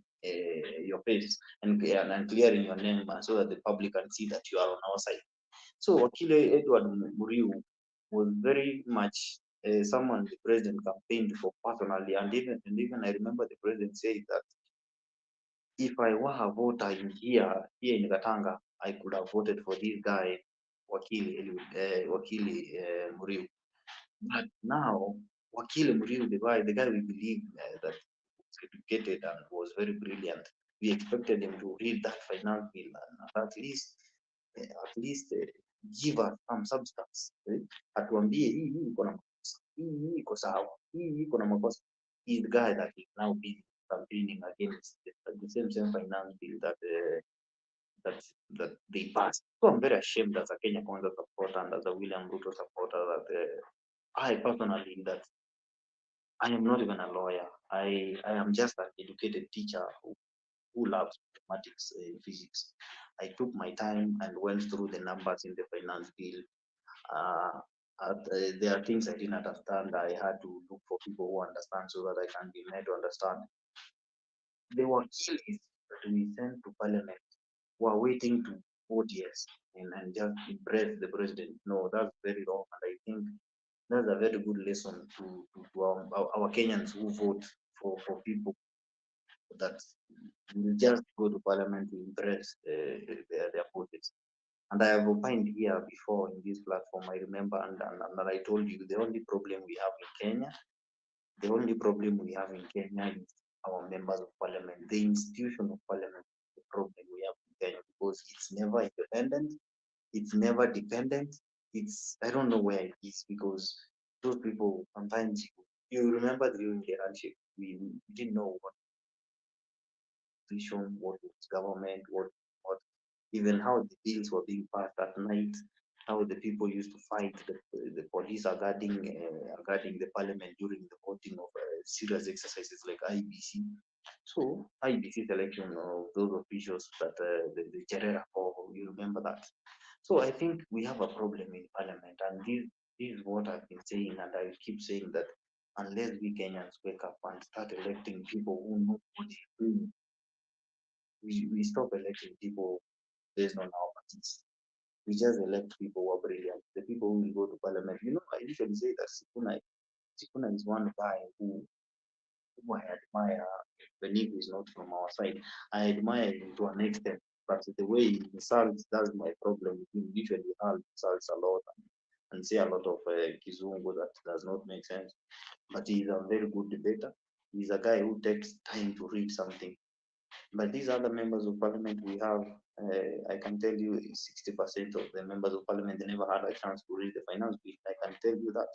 your face and clearing your name so that the public can see that you are on our side. So Wakile Edward Muriu was very much someone the president campaigned for personally, and even I remember the president said that if I were a voter here in Katanga, I could have voted for this guy, Wakili Muriu. But now, Wakili Muriu, the guy we believe that was educated and was very brilliant, we expected him to read that finance bill and at least give us some substance. Atuambie hii iko na makosa, hii iko sawa, hii iko na makosa. He's the guy that is now being campaigning against the same finance bill that they passed. So I'm very ashamed as a Kenya Kwanza supporter and as a William Ruto supporter that I personally, that I am not even a lawyer. I am just an educated teacher who loves mathematics and physics. I took my time and went through the numbers in the finance bill. There are things I didn't understand. I had to look for people who understand so that I can be made to understand. The wakilis that we sent to parliament were waiting to vote yes and just impress the president. No, that's very wrong, and I think that's a very good lesson to our Kenyans who vote for people that will just go to parliament to impress their voters. And I have opined here before in this platform, I remember, and I told you the only problem we have in Kenya, is our members of parliament. The institution of parliament is the problem we have in Kenya, because it's never independent, it's never dependent. I don't know where it is, because those people sometimes, you remember during the handshake, we didn't know what position, what was government, what even how the bills were being passed at night, how the people used to fight the police are guarding the parliament during the voting of serious exercises like IBC. So IBC selection of those officials that the Cherera for, you remember that. So I think we have a problem in parliament, and this is what I've been saying, and I keep saying that unless we Kenyans wake up and start electing people who know what they're doing, we stop electing people based on our parties. We just elect people who are brilliant. The people who will go to parliament. You know, I usually say that Sifuna is one guy who I admire. Believe is not from our side. I admire him to an extent, but the way he insults, that's my problem. He usually insults a lot and say a lot of kizungu that does not make sense. But he's a very good debater. He's a guy who takes time to read something. But these other members of parliament we have, I can tell you 60% of the members of parliament, they never had a chance to read the finance bill. I can tell you that.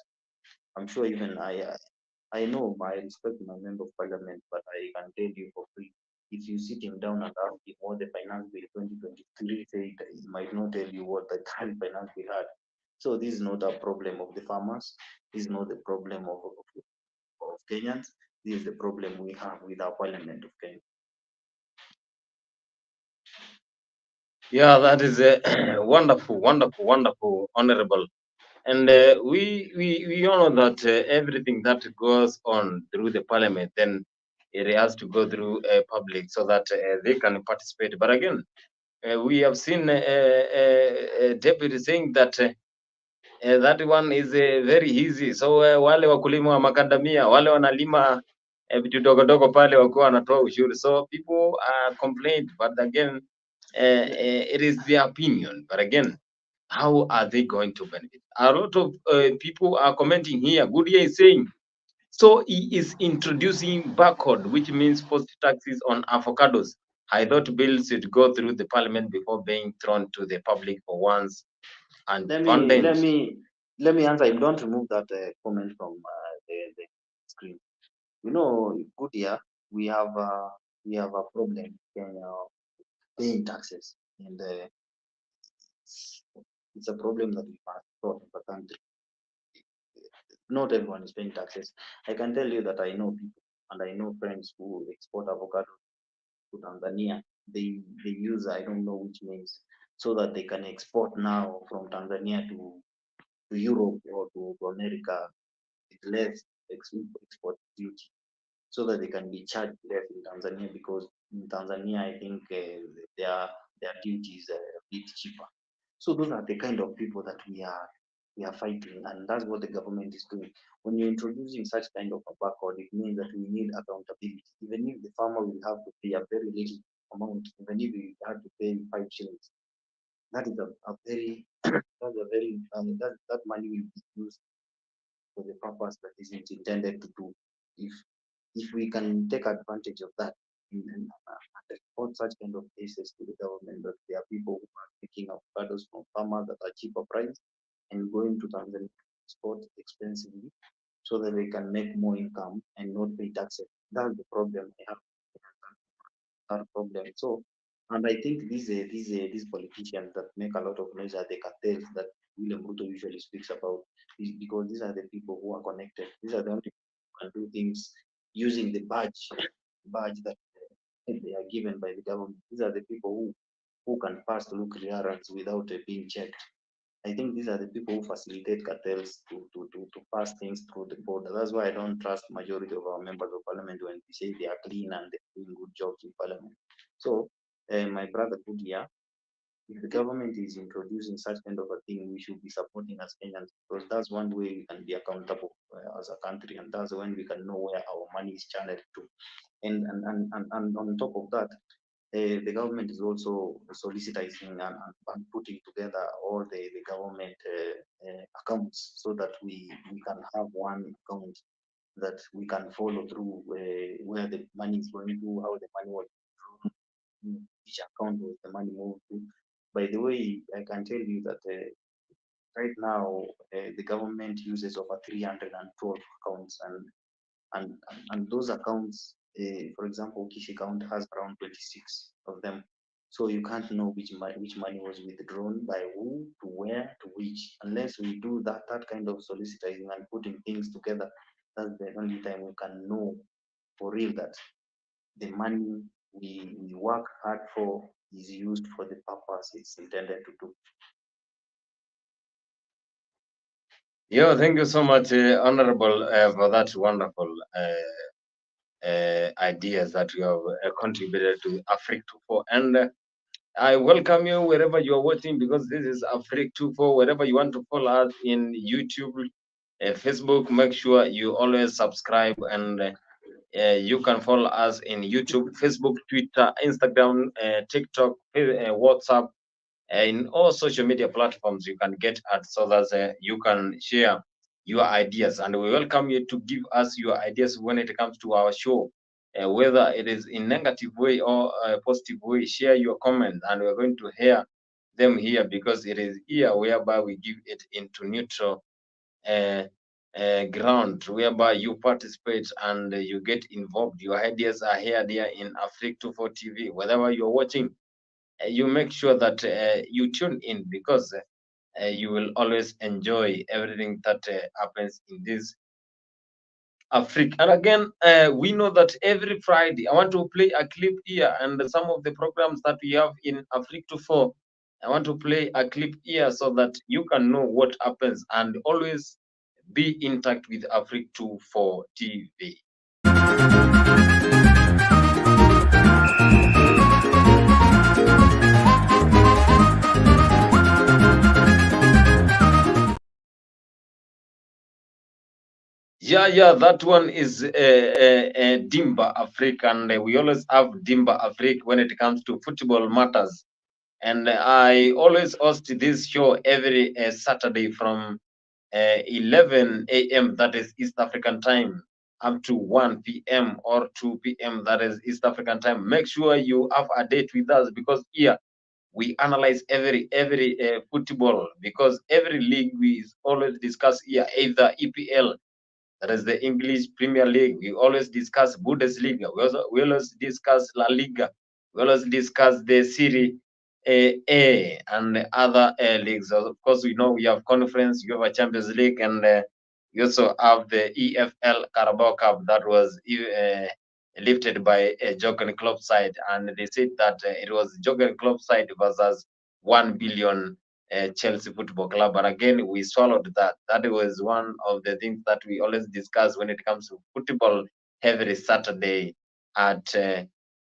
I'm sure even I know I respect my member of parliament, but I can tell you for free, if you sit him down and ask him what the finance bill 2023 said, he might not tell you what the current finance bill had. So this is not a problem of the farmers. This is not the problem of Kenyans. This is the problem we have with our parliament of Kenya. Yeah, that is wonderful, honorable. And we all know that everything that goes on through the parliament, then it has to go through public so that they can participate. But again, we have seen Deputy saying that that one is very easy. So wale wakulima wa makadamia, wale wanalima vitu dogo dogo pale wakuwa wanatoa ushuru. So people complained, but again, it is their opinion. But again, how are they going to benefit? A lot of people are commenting here. Goodyear is saying, so he is introducing barcode, which means post taxes on avocados. I thought bills should go through the parliament before being thrown to the public for once. And let me answer him. Don't remove that comment from the screen. You know, Goodyear, we have a problem in paying taxes, and it's a problem that we must solve in the country. Not everyone is paying taxes. I can tell you that I know people and I know friends who export avocado to Tanzania. They use, I don't know which means, so that they can export now from Tanzania to Europe or to America with less export duty, so that they can be charged less in Tanzania, because in Tanzania I think their duty is a bit cheaper. So those are the kind of people that we are fighting, and that's what the government is doing. When you're introducing such kind of a barcode, it means that we need accountability. Even if the farmer will have to pay a very little amount, even if we have to pay 5 shillings, that is a very that money will be used for the purpose that is intended to do. If we can take advantage of that and report such kind of cases to the government, that there are people who are picking avocados from farmers that are cheaper price and going to Tanzania export expensively, so that they can make more income and not pay taxes. That's the problem they have. That problem. So, and I think these politicians that make a lot of noise are the cartels that William Ruto usually speaks about, because these are the people who are connected. These are the only people who can do things using the badge that they are given by the government. These are the people who can pass through clearance without being checked. I think these are the people who facilitate cartels to pass things through the border. That's why I don't trust majority of our members of parliament when we say they are clean and they're doing good jobs in parliament. So, my brother Goodyear, if the government is introducing such kind of a thing, we should be supporting as Kenyans, because that's one way we can be accountable as a country, and that's when we can know where our money is channeled to. And on top of that, the government is also soliciting and putting together all the government accounts, so that we can have one account that we can follow through where the money is going to, how the money was drawn, each account was the money moved to. By the way, I can tell you that right now the government uses over 312 accounts, and those accounts, for example, Kish account has around 26 of them. So you can't know which money was withdrawn by who, to where, to which, unless we do that kind of soliciting and putting things together. That's the only time we can know for real that the money we work hard for is used for the purpose it's intended to do. Yeah, thank you so much, Honorable, for that wonderful ideas that you have contributed to Africa24. And I welcome you wherever you are watching, because this is Africa24. Wherever you want to follow us in YouTube, Facebook, make sure you always subscribe, and you can follow us in YouTube, Facebook, Twitter, Instagram, TikTok, WhatsApp, in all social media platforms you can get at, so that you can share your ideas, and we welcome you to give us your ideas when it comes to our show, whether it is in negative way or a positive way. Share your comments, and we're going to hear them here, because it is here whereby we give it into neutral ground, whereby you participate and you get involved. Your ideas are here there in Africa24 TV. Wherever you're watching, you make sure that you tune in, because you will always enjoy everything that happens in this Africa. And again, we know that every Friday, I want to play a clip here, and some of the programs that we have in Africa24, I want to play a clip here so that you can know what happens, and always be in touch with Africa24 TV. Yeah, that one is Dimba Africa, and we always have Dimba Africa when it comes to football matters. And I always host this show every Saturday from 11 a.m. that is East African time up to 1 p.m. or 2 p.m. that is East African time. Make sure you have a date with us, because here we analyze every football, because every league we always discuss here, either EPL, that is the English Premier League. We always discuss Bundesliga. We always discuss La Liga. We always discuss the Serie A and other leagues. Of course, we know we have conference, you have a Champions League, and we also have the EFL Carabao Cup that was lifted by Jurgen Klopp side, and they said that it was Jurgen Klopp side versus 1 billion Chelsea Football Club. But again, we swallowed that. That was one of the things that we always discuss when it comes to football every Saturday at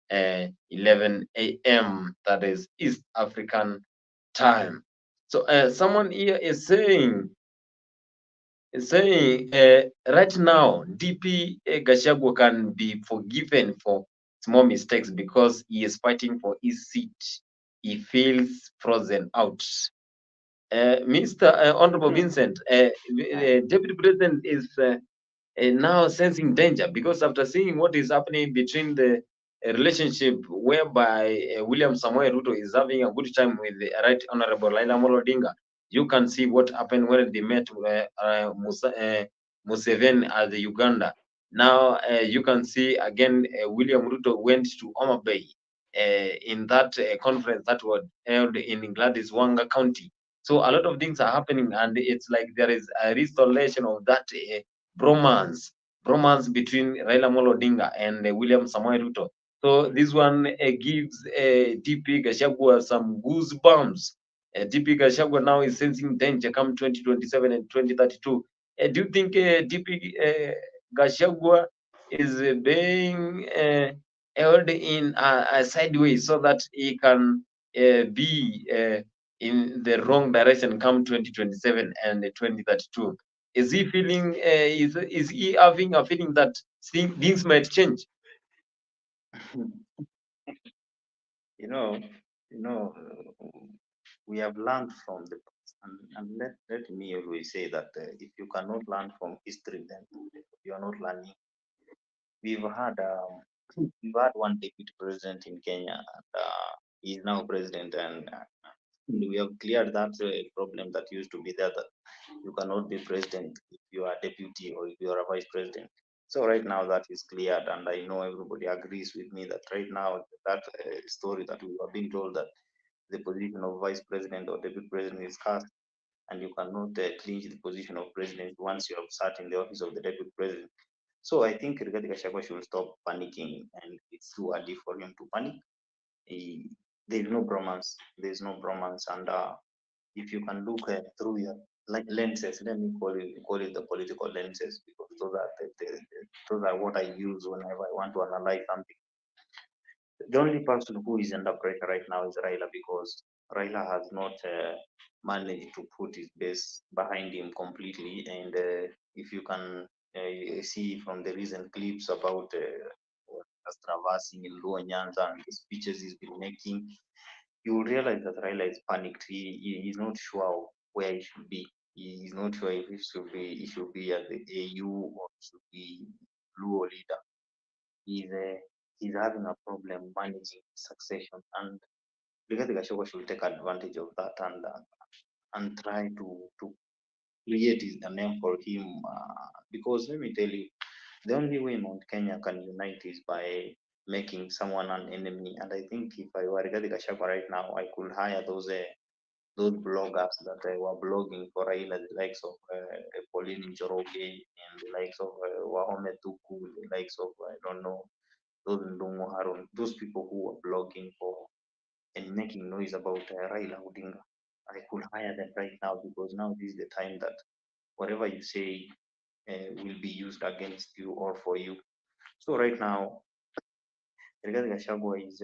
11 a.m. That is East African time. So someone here is saying right now DP Gachagua can be forgiven for small mistakes because he is fighting for his seat. He feels frozen out. Mr. Honorable Vincent, Deputy President is now sensing danger, because after seeing what is happening between the relationship whereby William Samoei Ruto is having a good time with the Right Honorable Raila Amolo Odinga, you can see what happened when they met Museveni at the Uganda. Now you can see again William Ruto went to Homa Bay in that conference that was held in Gladys Wanga County. So a lot of things are happening, and it's like there is a restoration of that bromance between Raila Amolo Odinga and William Samoei Ruto. So this one gives DP Gachagua some goosebumps. DP Gachagua now is sensing danger come 2027 and 2032. Do you think DP Gachagua is being held in a sideways so that he can be in the wrong direction come 2027 and 2032? Is he feeling? Is he having a feeling that things might change? You know, we have learned from the past, and let me always say that if you cannot learn from history, then you are not learning. We've had one deputy president in Kenya, and he is now president, and we have cleared that problem that used to be there, that you cannot be president if you are deputy or if you are a vice president. So right now that is cleared, and I know everybody agrees with me that right now that story that we are being told, that the position of vice president or deputy president is cast, and you cannot clinch the position of president once you have sat in the office of the deputy president. So I think Rigathi Gachagua should stop panicking, and it's too early for him to panic. There's no bromance. There's no bromance, and if you can look through your lenses, let me call it the political lenses, because those are what I use whenever I want to analyze something. The only person who is under pressure right now is Raila, because Raila has not managed to put his base behind him completely. And if you can see from the recent clips about traversing in Luo Nyanza and the speeches he's been making, you will realize that Raila is panicked. He's not sure where he should be. He is not sure if he should be at the AU or should be Luo leader. He's having a problem managing succession, and Rigathi Gachagua should take advantage of that and try to create a name for him. Because let me tell you, the only way Mount Kenya can unite is by making someone an enemy. And I think if I were Rigathi Gachagua right now, I could hire those bloggers that were blogging for Raila, the likes of Pauline Njoroge and the likes of Wahome Tuku, the likes of, I don't know, those Ndungu Harun, those people who were blogging for and making noise about Raila Odinga. I could hire them right now, because now this is the time that whatever you say will be used against you or for you. So right now, Rigathi Gachagua is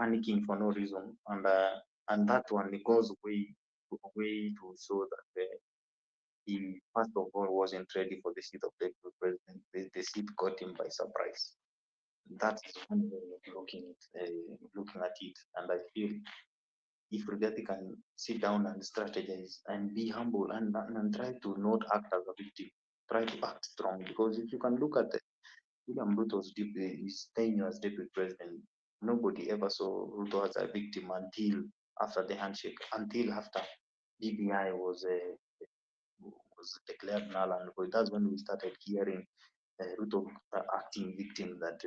panicking for no reason, and that one goes way to show that he first of all wasn't ready for the seat of deputy president. The seat got him by surprise. That's one way of looking at it, and I feel if Rigathi can sit down and strategize and be humble and try to not act as a victim, try to act strong, because if you can look at William Ruto's his tenure as deputy president, nobody ever saw Ruto as a victim until after the handshake, until after BBI was declared null and void. That's when we started hearing Ruto acting victim, that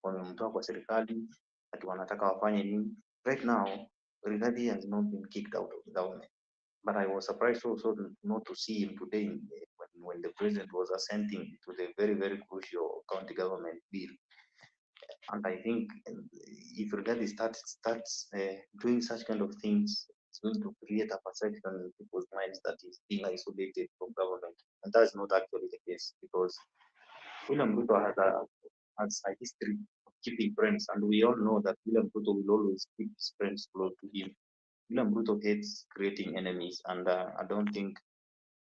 wamemtoa kwa serikali ati wanataka wafanye nini. Right now Rigathi has not been kicked out of the government, but I was surprised also not to see him today when the president was assenting to the very, very crucial county government bill. And I think if Rigathi starts doing such kind of things, it's going to create a perception in people's minds that he's being isolated from government, and that's not actually the case, because William Ruto has a history of keeping friends, and we all know that William Ruto will always keep his friends close to him. William Ruto hates creating enemies, and I don't think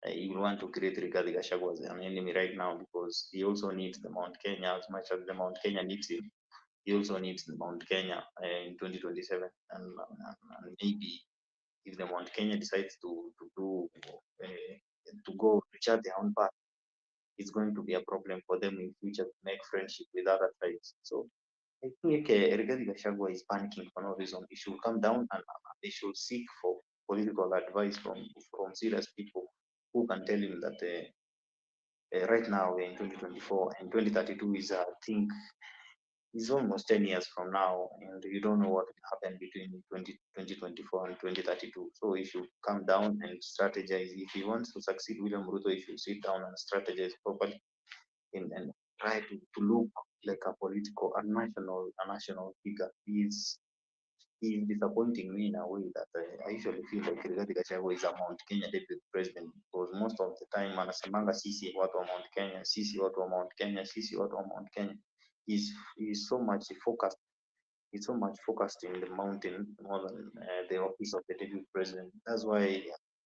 he will want to create Rigathi Gachagua as an enemy right now, because he also needs the Mount Kenya as much as the Mount Kenya needs him. He also needs the Mount Kenya in 2027, and maybe if the Mount Kenya decides to go to chart their own path, it's going to be a problem for them in future to make friendship with other tribes. So I think Rigathi Gachagua is panicking for no reason. He should come down and they should seek for political advice from serious people who can tell him that right now we're in 2024 and 2032 is, I think, is almost 10 years from now, and you don't know what will happen between 2024 and 2032. So he should come down and strategize. If he wants to succeed William Ruto, he should sit down and strategize properly and try to look like a national figure. He's disappointing me in a way that I usually feel like Rigathi Gachagua is a Mount Kenya deputy president, because most of the time anasemanga sisi watu wa Mount Kenya, sisi watu wa Mount Kenya, sisi watu wa Mount Kenya. He's so much focused. He's so much focused in the mountain more than the office of the deputy president. That's why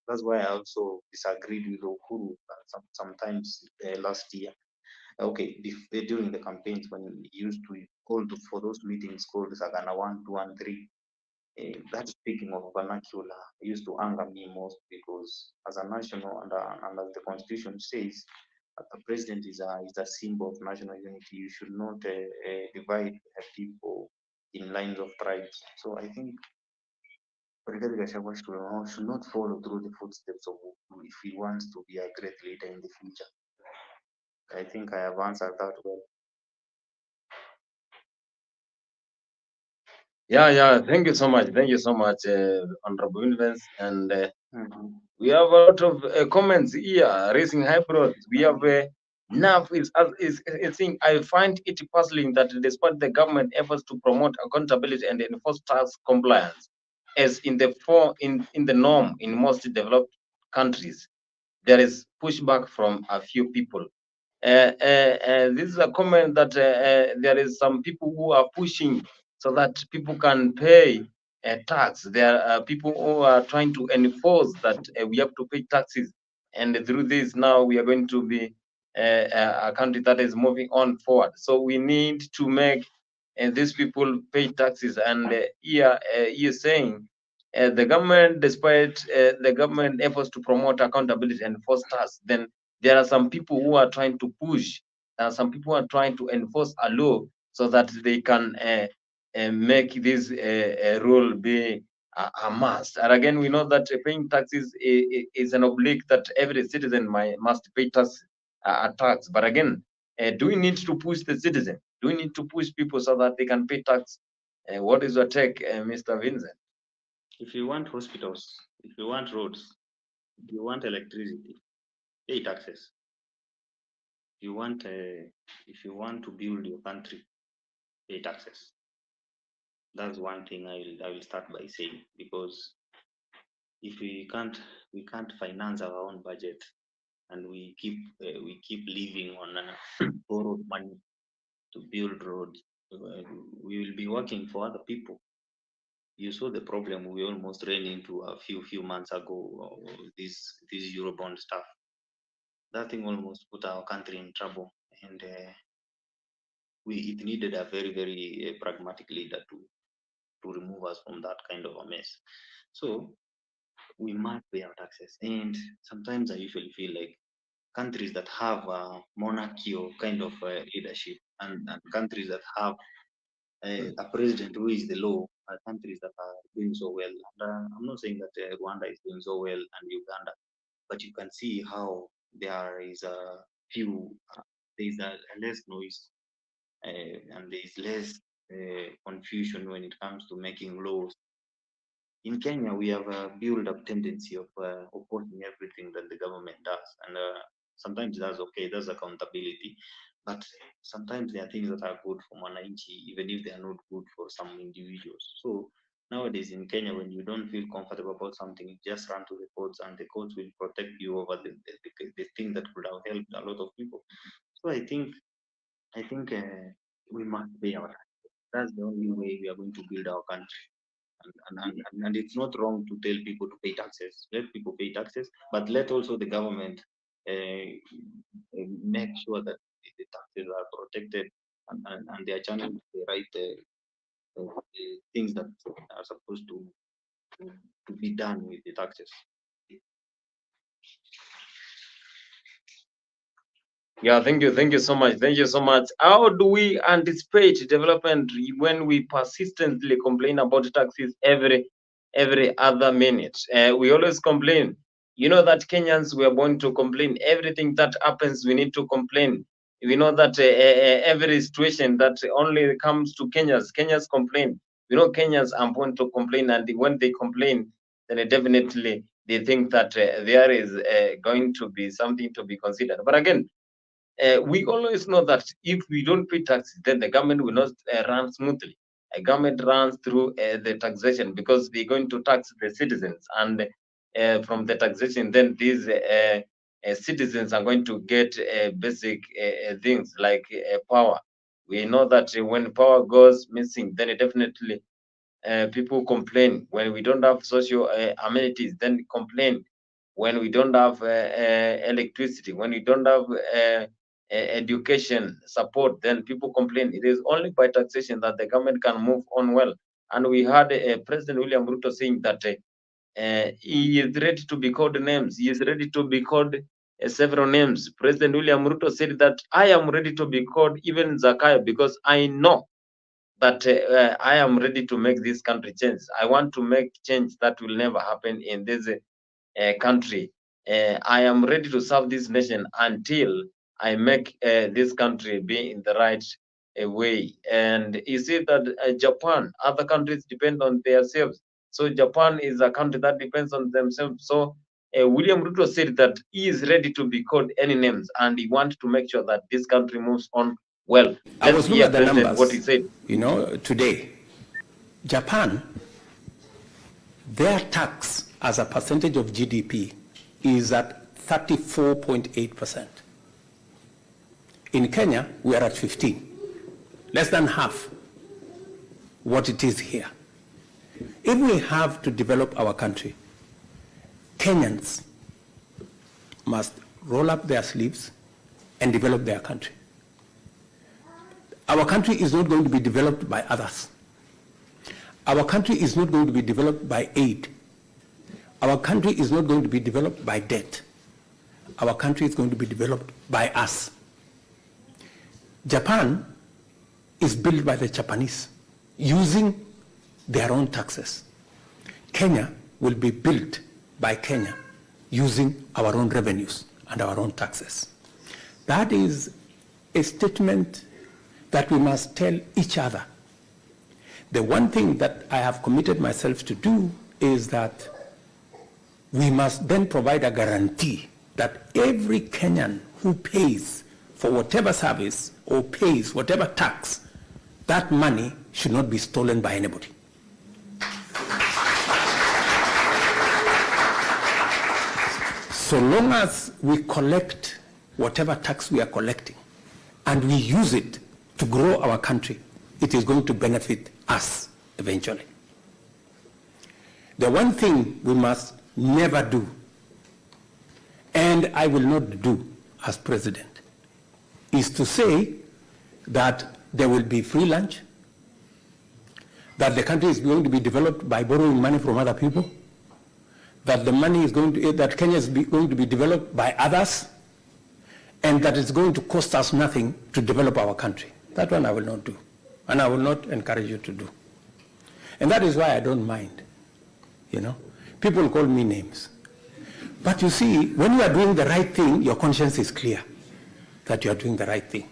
I also disagreed with Uhuru sometimes last year. Okay, during the campaigns when he used to call for those meetings called Sagana 1, 2, and 3. That speaking of vernacular used to anger me most, because as a national and as the constitution says, the president is a symbol of national unity. You should not divide people in lines of tribes. So I think Rigathi Gachagua should not follow through the footsteps of Uhuru if he wants to be a great leader in the future. I think I have answered that well. Yeah. Thank you so much. Honorable Invens. And we have a lot of comments here raising eyebrows. We have enough. I think I find it puzzling that despite the government efforts to promote accountability and enforce tax compliance, as in the norm in most developed countries, there is pushback from a few people. This is a comment that there is some people who are pushing so that people can pay tax. There are people who are trying to enforce that we have to pay taxes, and through this now we are going to be a country that is moving on forward. So we need to make these people pay taxes. And here you're saying the government, despite the government efforts to promote accountability and enforce tax, then there are some people who are trying to push, some people are trying to enforce a law so that they can make this rule be a must. And again, we know that paying taxes is an obligation that every citizen must pay tax. But again, do we need to push the citizen? Do we need to push people so that they can pay tax? What is your take, Mr. Vincent? If you want hospitals, if you want roads, if you want electricity, pay taxes. If you want to build your country, pay taxes. That's one thing I will start by saying, because if we can't finance our own budget and we keep living on borrowed money to build roads, we will be working for other people. you saw the problem we almost ran into a few months ago, this Eurobond stuff. That thing almost put our country in trouble, and it needed a very pragmatic leader to remove us from that kind of a mess. So we must pay our taxes, and sometimes I usually feel like countries that have a monarchical kind of leadership and countries that have a president who is the law are countries that are doing so well. And, I'm not saying that Rwanda is doing so well and Uganda, but you can see how there is a less noise and there is less confusion when it comes to making laws. In Kenya, we have a build-up tendency of opposing everything that the government does, and sometimes that's okay, that's accountability, but sometimes there are things that are good for Mwananchi, even if they are not good for some individuals. So nowadays in Kenya, when you don't feel comfortable about something, you just run to the courts, and the courts will protect you over the thing that could have helped a lot of people. So I think we must pay our taxes. That's the only way we are going to build our country. And it's not wrong to tell people to pay taxes. Let people pay taxes, but let also the government make sure that the taxes are protected and they are channeled the right things that are supposed to be done with the taxes. Yeah, thank you so much. Thank you so much. How do we anticipate development when we persistently complain about taxes every other minute? We always complain. You know that Kenyans, we are born to complain. Everything that happens, we need to complain. We know that every situation that only comes to Kenyans complain. You know, Kenyans are born to complain, and when they complain, then definitely they think that there is going to be something to be considered. But again, we always know that if we don't pay taxes, then the government will not run smoothly. A government runs through the taxation because they're going to tax the citizens, and from the taxation, then these citizens are going to get basic things like power. We know that when power goes missing, then definitely people complain. When we don't have social amenities, then complain. When we don't have electricity, when we don't have education support, then people complain. It is only by taxation that the government can move on well. And we had President William Ruto saying that he is ready to be called names. He is ready to be called several names. President William Ruto said that I am ready to be called even Zakayo because I know that I am ready to make this country change. I want to make change that will never happen in this country. I am ready to serve this nation until I make this country be in the right way. And you see that Japan, other countries depend on themselves. So Japan is a country that depends on themselves. So William Ruto said that he is ready to be called any names, and he wants to make sure that this country moves on well. I was looking at the numbers. What he said. You know, today, Japan, their tax as a percentage of GDP is at 34.8%. In Kenya, we are at 15, less than half what it is here. If we have to develop our country, Kenyans must roll up their sleeves and develop their country. Our country is not going to be developed by others. Our country is not going to be developed by aid. Our country is not going to be developed by debt. Our country is going to be developed by us. Japan is built by the Japanese using their own taxes. Kenya will be built by Kenya using our own revenues and our own taxes. That is a statement that we must tell each other. The one thing that I have committed myself to do is that we must then provide a guarantee that every Kenyan who pays for whatever service or pays whatever tax, that money should not be stolen by anybody. So long as we collect whatever tax we are collecting and we use it to grow our country, it is going to benefit us eventually. The one thing we must never do, and I will not do as president, is to say that there will be free lunch, that the country is going to be developed by borrowing money from other people, that the money is going to, that Kenya is going to be developed by others, and that it's going to cost us nothing to develop our country. That one I will not do, and I will not encourage you to do. And that is why I don't mind, you know. People call me names. But you see, when you are doing the right thing, your conscience is clear that you are doing the right thing.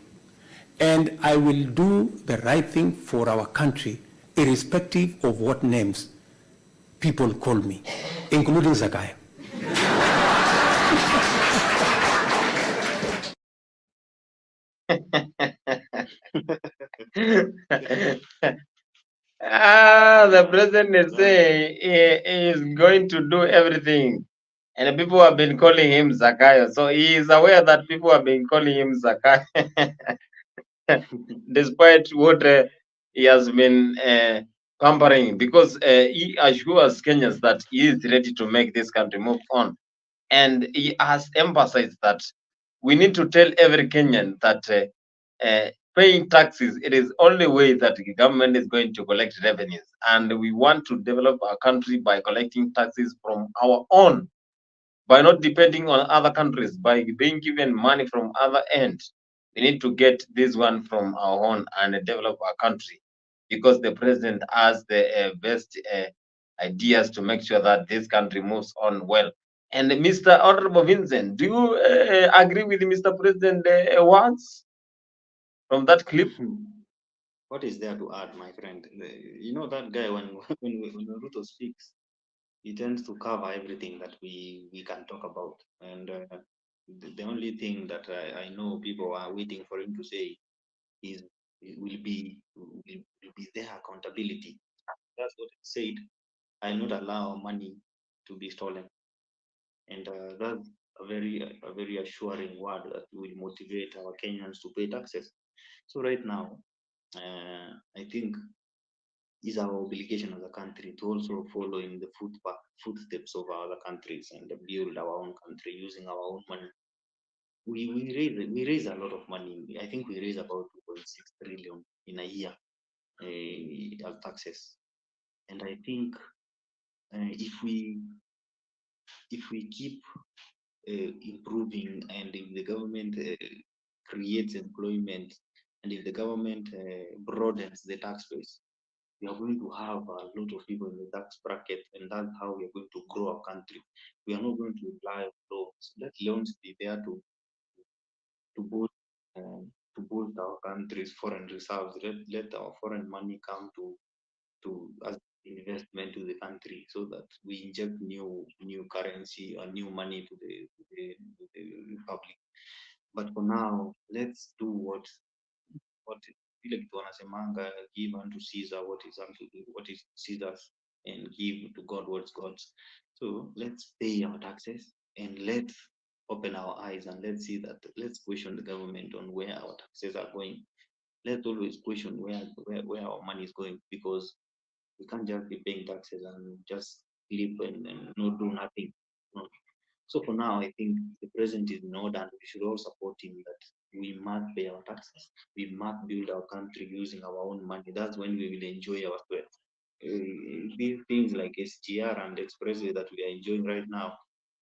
And I will do the right thing for our country, irrespective of what names people call me, including Zakayo. The president is saying he is going to do everything. And people have been calling him Zakayo. So he is aware that people have been calling him Zakayo. Despite what he has been pampering, because he assures Kenyans that he is ready to make this country move on. And he has emphasized that we need to tell every Kenyan that paying taxes, it is only way that the government is going to collect revenues. And we want to develop our country by collecting taxes from our own, by not depending on other countries, by being given money from other ends. We need to get this one from our own and develop our country, because the president has the best ideas to make sure that this country moves on well. And Mr. Honorable Vincent, do you agree with Mr. President words from that clip? What is there to add, my friend? You know that guy, when Ruto speaks, he tends to cover everything that we can talk about. And the only thing that I know people are waiting for him to say is will be their accountability. That's what he said. I not allow money to be stolen, and that's a very assuring word that will motivate our Kenyans to pay taxes. So right now, I think is our obligation as a country to also follow in the footsteps of other countries and build our own country using our own money. We raise a lot of money. I think we raise about 2.6 trillion in a year as taxes, and I think if we keep improving, and if the government creates employment, and if the government broadens the tax base, we are going to have a lot of people in the tax bracket, and that's how we are going to grow our country. We are not going to rely on loans. Let loans be there to boost our country's foreign reserves. Let our foreign money come to as investment to the country, so that we inject new currency or new money to the republic. But for now, let's do what vile kitu wanasemanga, give unto Caesar what is Caesar's, and give to God what's God's. So let's pay our taxes, and let's open our eyes, and let's question the government on where our taxes are going. Let's always question where our money is going, because we can't just be paying taxes and just sleep and not do nothing. No. So for now, I think the president is in order, and we should all support him that we must pay our taxes. We must build our country using our own money. That's when we will enjoy our sweat. These things like SGR and Expressway that we are enjoying right now,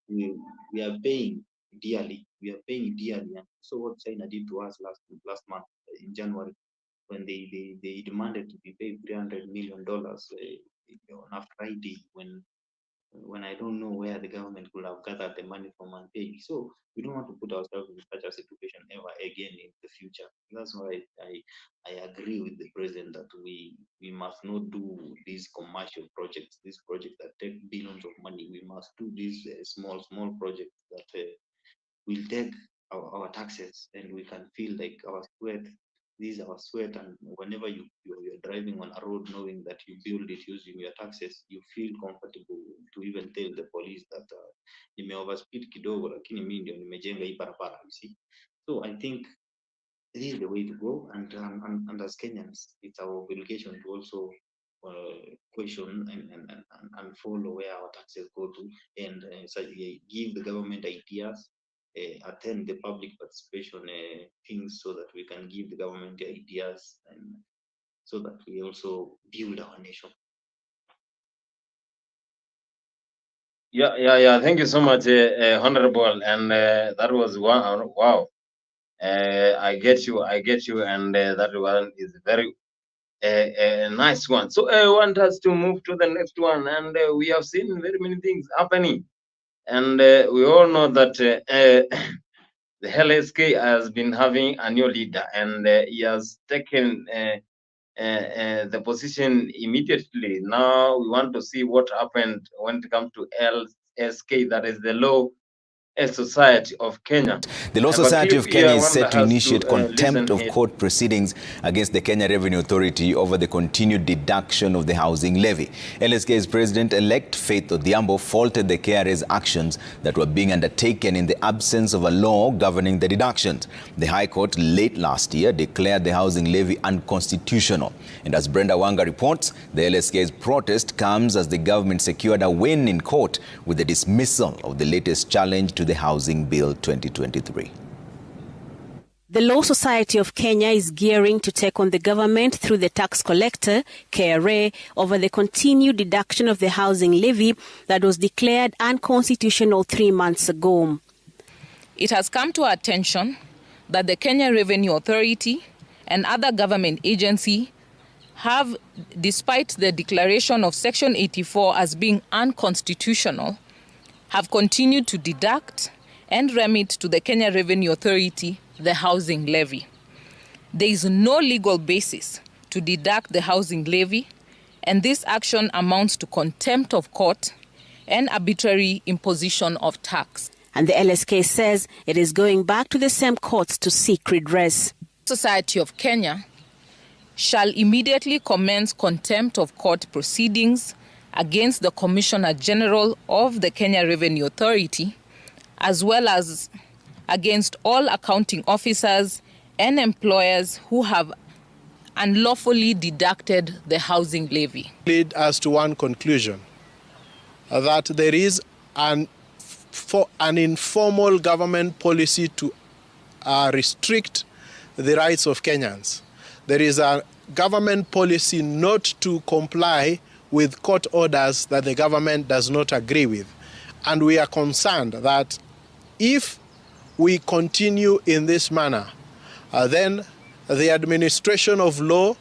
we are paying dearly. We are paying dearly. And so what China did to us last month in January, when they demanded to be paid $300 million on a Friday, when I don't know where the government could have gathered the money from and paid. So we don't want to put ourselves in such a situation ever again in the future. That's why I agree with the president that we must not do these commercial projects, these projects that take billions of money. We must do these small projects that will take our taxes, and we can feel like our sweat. These are our sweat, and whenever you're driving on a road, knowing that you build it using your taxes, you feel comfortable to even tell the police that nime overspeed kidogo, lakini mimi ndio nimejenga hii barabara. You see, so I think this is the way to go, and as Kenyans, it's our obligation to also question and follow where our taxes go to, and so give the government ideas, attend the public participation things so that we can give the government ideas, and so that we also build our nation. Yeah. Thank you so much, Honorable. And that was wow. I get you, and that one is very a nice one. So I want us to move to the next one, and we have seen very many things happening, and we all know that the LSK has been having a new leader, and he has taken the position immediately. Now we want to see what happened when it comes to LSK, that is the Law Society of Kenya. The Law Society of Kenya is set to initiate contempt of court proceedings against the Kenya Revenue Authority over the continued deduction of the housing levy. LSK's President-elect Faith Odhiambo faulted the KRA's actions that were being undertaken in the absence of a law governing the deductions. The High Court late last year declared the housing levy unconstitutional. And as Brenda Wanga reports, the LSK's protest comes as the government secured a win in court with the dismissal of the latest challenge to the Housing Bill 2023. The Law Society of Kenya is gearing to take on the government through the tax collector, KRA, over the continued deduction of the housing levy that was declared unconstitutional 3 months ago. It has come to our attention that the Kenya Revenue Authority and other government agencies have, despite the declaration of Section 84 as being unconstitutional, have continued to deduct and remit to the Kenya Revenue Authority the housing levy. There is no legal basis to deduct the housing levy, and this action amounts to contempt of court and arbitrary imposition of tax. And the LSK says it is going back to the same courts to seek redress. The Society of Kenya shall immediately commence contempt of court proceedings against the Commissioner General of the Kenya Revenue Authority, as well as against all accounting officers and employers who have unlawfully deducted the housing levy. Lead us to one conclusion, that there is an informal government policy to restrict the rights of Kenyans. There is a government policy not to comply with court orders that the government does not agree with. And we are concerned that if we continue in this manner, then the administration of law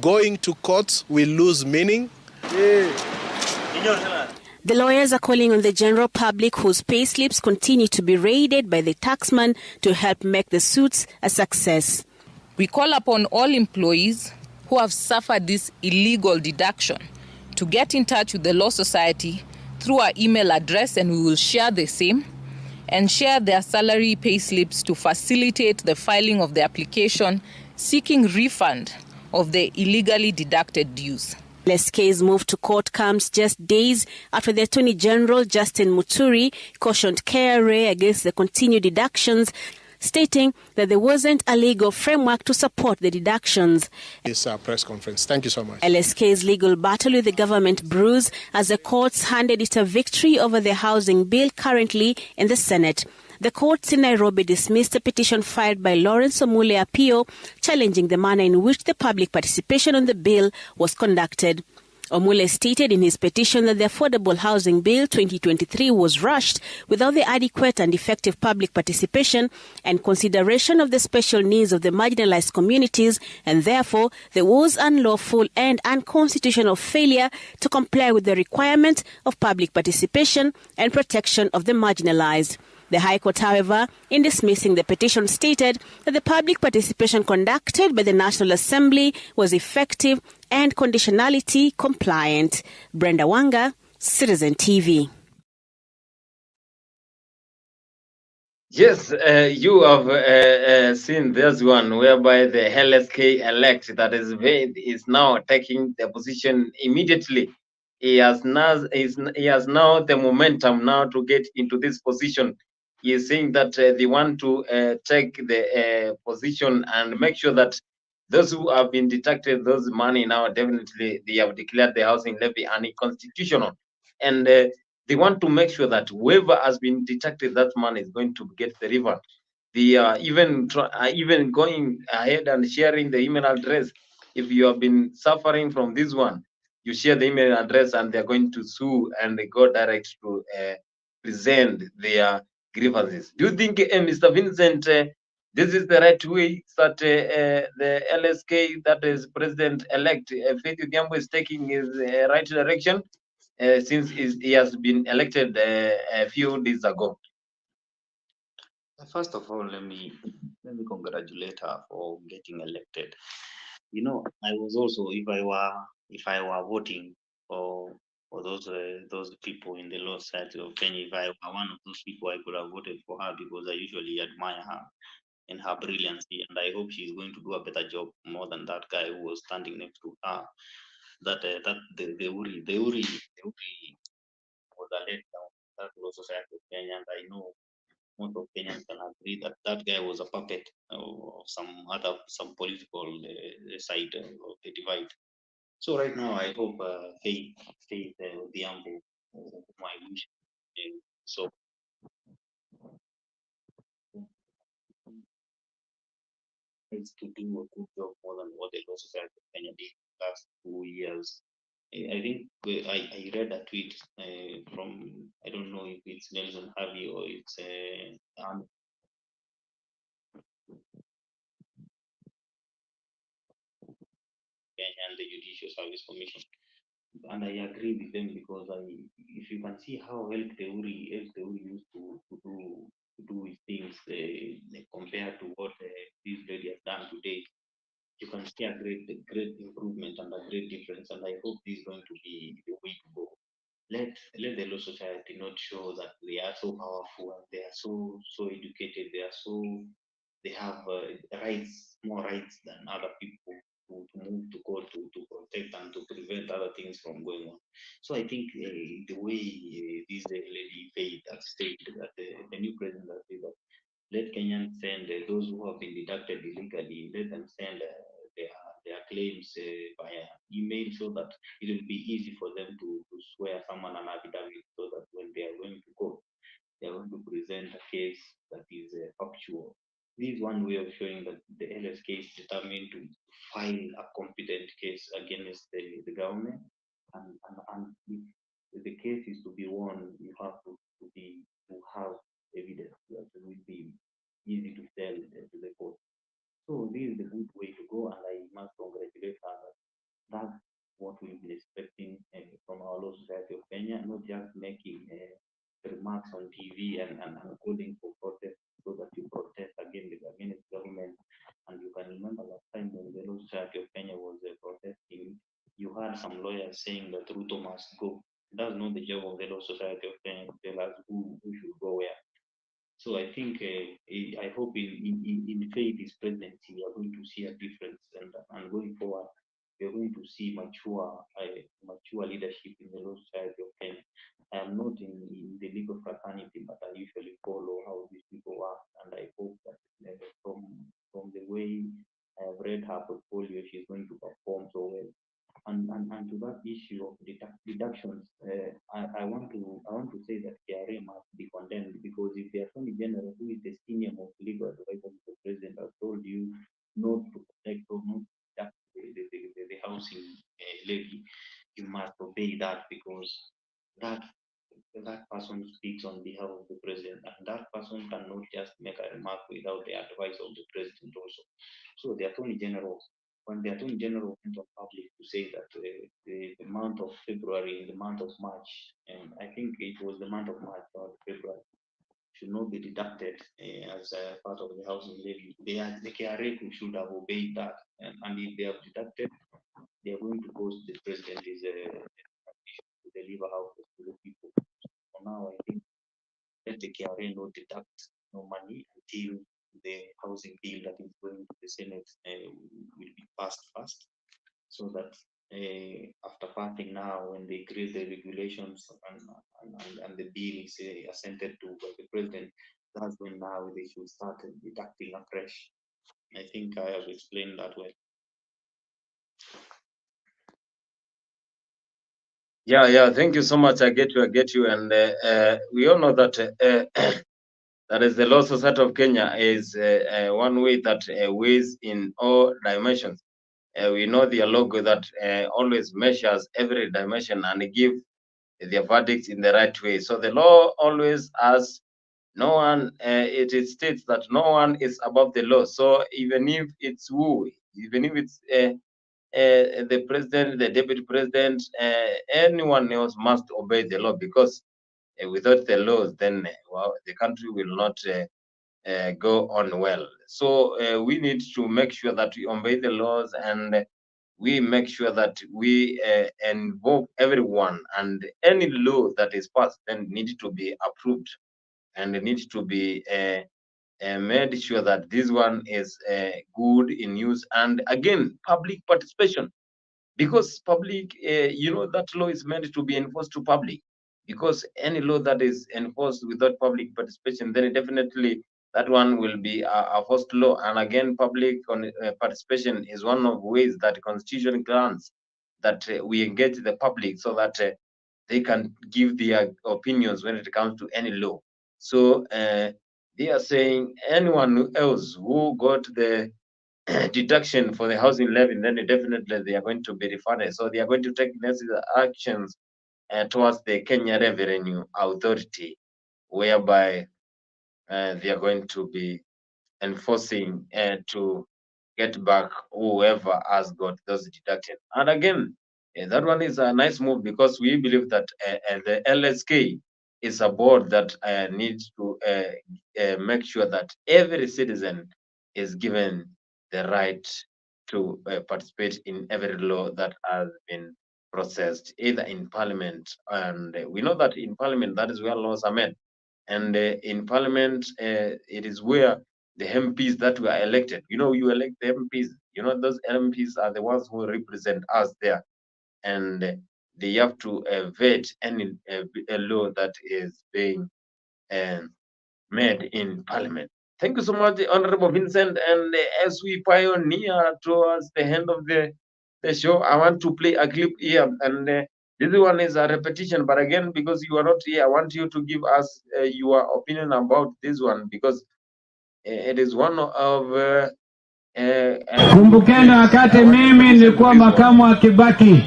going to courts will lose meaning. The lawyers are calling on the general public whose payslips continue to be raided by the taxman to help make the suits a success. We call upon all employees who have suffered this illegal deduction to get in touch with the Law Society through our email address, and we will share the same and share their salary payslips to facilitate the filing of the application seeking refund of the illegally deducted dues. LSK's move to court comes just days after the Attorney General, Justin Muturi, cautioned KRA against the continued deductions, stating that there wasn't a legal framework to support the deductions. This press conference. Thank you so much. LSK's legal battle with the government brews as the courts handed it a victory over the housing bill currently in the Senate. The courts in Nairobi dismissed a petition filed by Lawrence Omule Apio challenging the manner in which the public participation on the bill was conducted. Omule stated in his petition that the Affordable Housing Bill 2023 was rushed without the adequate and effective public participation and consideration of the special needs of the marginalized communities, and therefore there was unlawful and unconstitutional failure to comply with the requirement of public participation and protection of the marginalized. The High Court, however, in dismissing the petition, stated that the public participation conducted by the National Assembly was effective and conditionality compliant. Brenda Wanga, Citizen TV. Yes, you have seen this one whereby the LSK elect that is now taking the position immediately. He has now the momentum now to get into this position. He is saying that they want to take the position and make sure that those who have been deducted those money now, definitely they have declared the housing levy unconstitutional, and they want to make sure that whoever has been deducted that money is going to get the refund. They are even going ahead and sharing the email address. If you have been suffering from this one, you share the email address, and they're going to sue and they go direct to present their grievances. Do you think, Mr. Vincent, this is the right way that the LSK, that is President-elect Faith Odhiambo, is taking his right direction since he has been elected a few days ago? First of all, let me congratulate her for getting elected. You know, I was also, if I were voting for those people in the Law Society of Kenya, if I were one of those people, I could have voted for her because I usually admire her and her brilliancy, and I hope she's going to do a better job more than that guy who was standing next to her. The Uri was a letdown. That Law Society of Kenya, and I know most of Kenyans can agree that that guy was a puppet of some political side of the divide. So right now, I hope Faith Odhiambo, my wish, so is to do a good job more than what the Law Society of Kenya did last 2 years. I think I read a tweet from, I don't know if it's Nelson Harvey or it's Kenya and the Judicial Service Commission. And I agree with them because if you can see how El Teuri used to do his things compared to what this lady has done today, you can see a great improvement and a great difference. And I hope this is going to be the way to go. Let the Law Society not show that they are so powerful and they are so educated. They have rights, more rights than other people to move to court to protect and to prevent other things from going on. So I think the way this lady Faith has stated that the new president has said that let Kenyans send those who have been deducted illegally, let them send their claims via email so that it will be easy for them to swear someone an affidavit so that when they are going to court, they are going to present a case that is factual. This is one way of showing that the LSK is determined to file a competent case against the government. And if the case is to be won, you have to have evidence that will be easy to tell to the court. So this is the good way to go, and I must congratulate her. That's what we've been expecting from our Law Society of Kenya, not just making remarks on TV and calling for protest so that you protest against government. And you can remember last time when the Law Society of Kenya was protesting, you heard some lawyers saying that Ruto must go. That's not the job of the Law Society of Kenya to tell us who should go where. So I think I hope in Faith's presidency we are going to see a difference, and going forward we are going to see mature leadership in the Law Society of Kenya. I am not in the legal fraternity, but I usually follow how these people work, and I hope that from the way I have read her portfolio, she's going to perform so well. And to that issue of deductions, I want to say that KRA must be condemned, because if the Attorney General, who is the senior most legal advisor to the President, has told you not to protect or not to deduct the housing levy, you must obey that, because that person speaks on behalf of the President, and that person cannot just make a remark without the advice of the President also. So the Attorney General, when the Attorney General went on public to say that the month of February, the month of March, and I think it was the month of March or February, should not be deducted as a part of the housing levy. The KRA should have obeyed that, and if they have deducted, they are going to post the President is to deliver houses to the people. For now, I think let the KRA not deduct no money until the housing bill that is going to the Senate will be passed first, so that after passing now, when they create the regulations and the bill is assented to by the President, that's when now they should start deducting afresh. I think I have explained that well. Yeah. Thank you so much. I get you. And we all know that that is the Law Society of Kenya is one way that weighs in all dimensions. We know their logo that always measures every dimension and give their verdicts in the right way. So the law always has no one. It states that no one is above the law. So even if it's even if it's the president, the deputy president, anyone else must obey the law, because without the laws, then the country will not go on well. So we need to make sure that we obey the laws, and we make sure that we involve everyone, and any law that is passed then needs to be approved and needs to be made sure that this one is good in use. And again, public participation, because public, that law is meant to be enforced to public, because any law that is enforced without public participation, then definitely that one will be a forced law. And again, public participation is one of ways that Constitution grants that we engage the public so that they can give their opinions when it comes to any law. So they are saying anyone else who got the deduction for the housing levy, then definitely they are going to be refunded. So they are going to take necessary actions towards the Kenya Revenue Authority, whereby they are going to be enforcing to get back whoever has got those deductions. And again, that one is a nice move, because we believe that the LSK is a board that needs to make sure that every citizen is given the right to participate in every law that has been processed, either in parliament. And we know that in parliament, that is where laws are made. And in parliament, it is where the MPs that were elected, you elect the MPs, those MPs are the ones who represent us there. And they have to vet any law that is being made in parliament. Thank you so much, Honorable Vincent. And as we pioneer towards the end of the show, I want to play a clip here. And this one is a repetition, but again, because you are not here, I want you to give us your opinion about this one, because it is one of kumbukeni wakati mimi nilikuwa makamu wa Kibaki,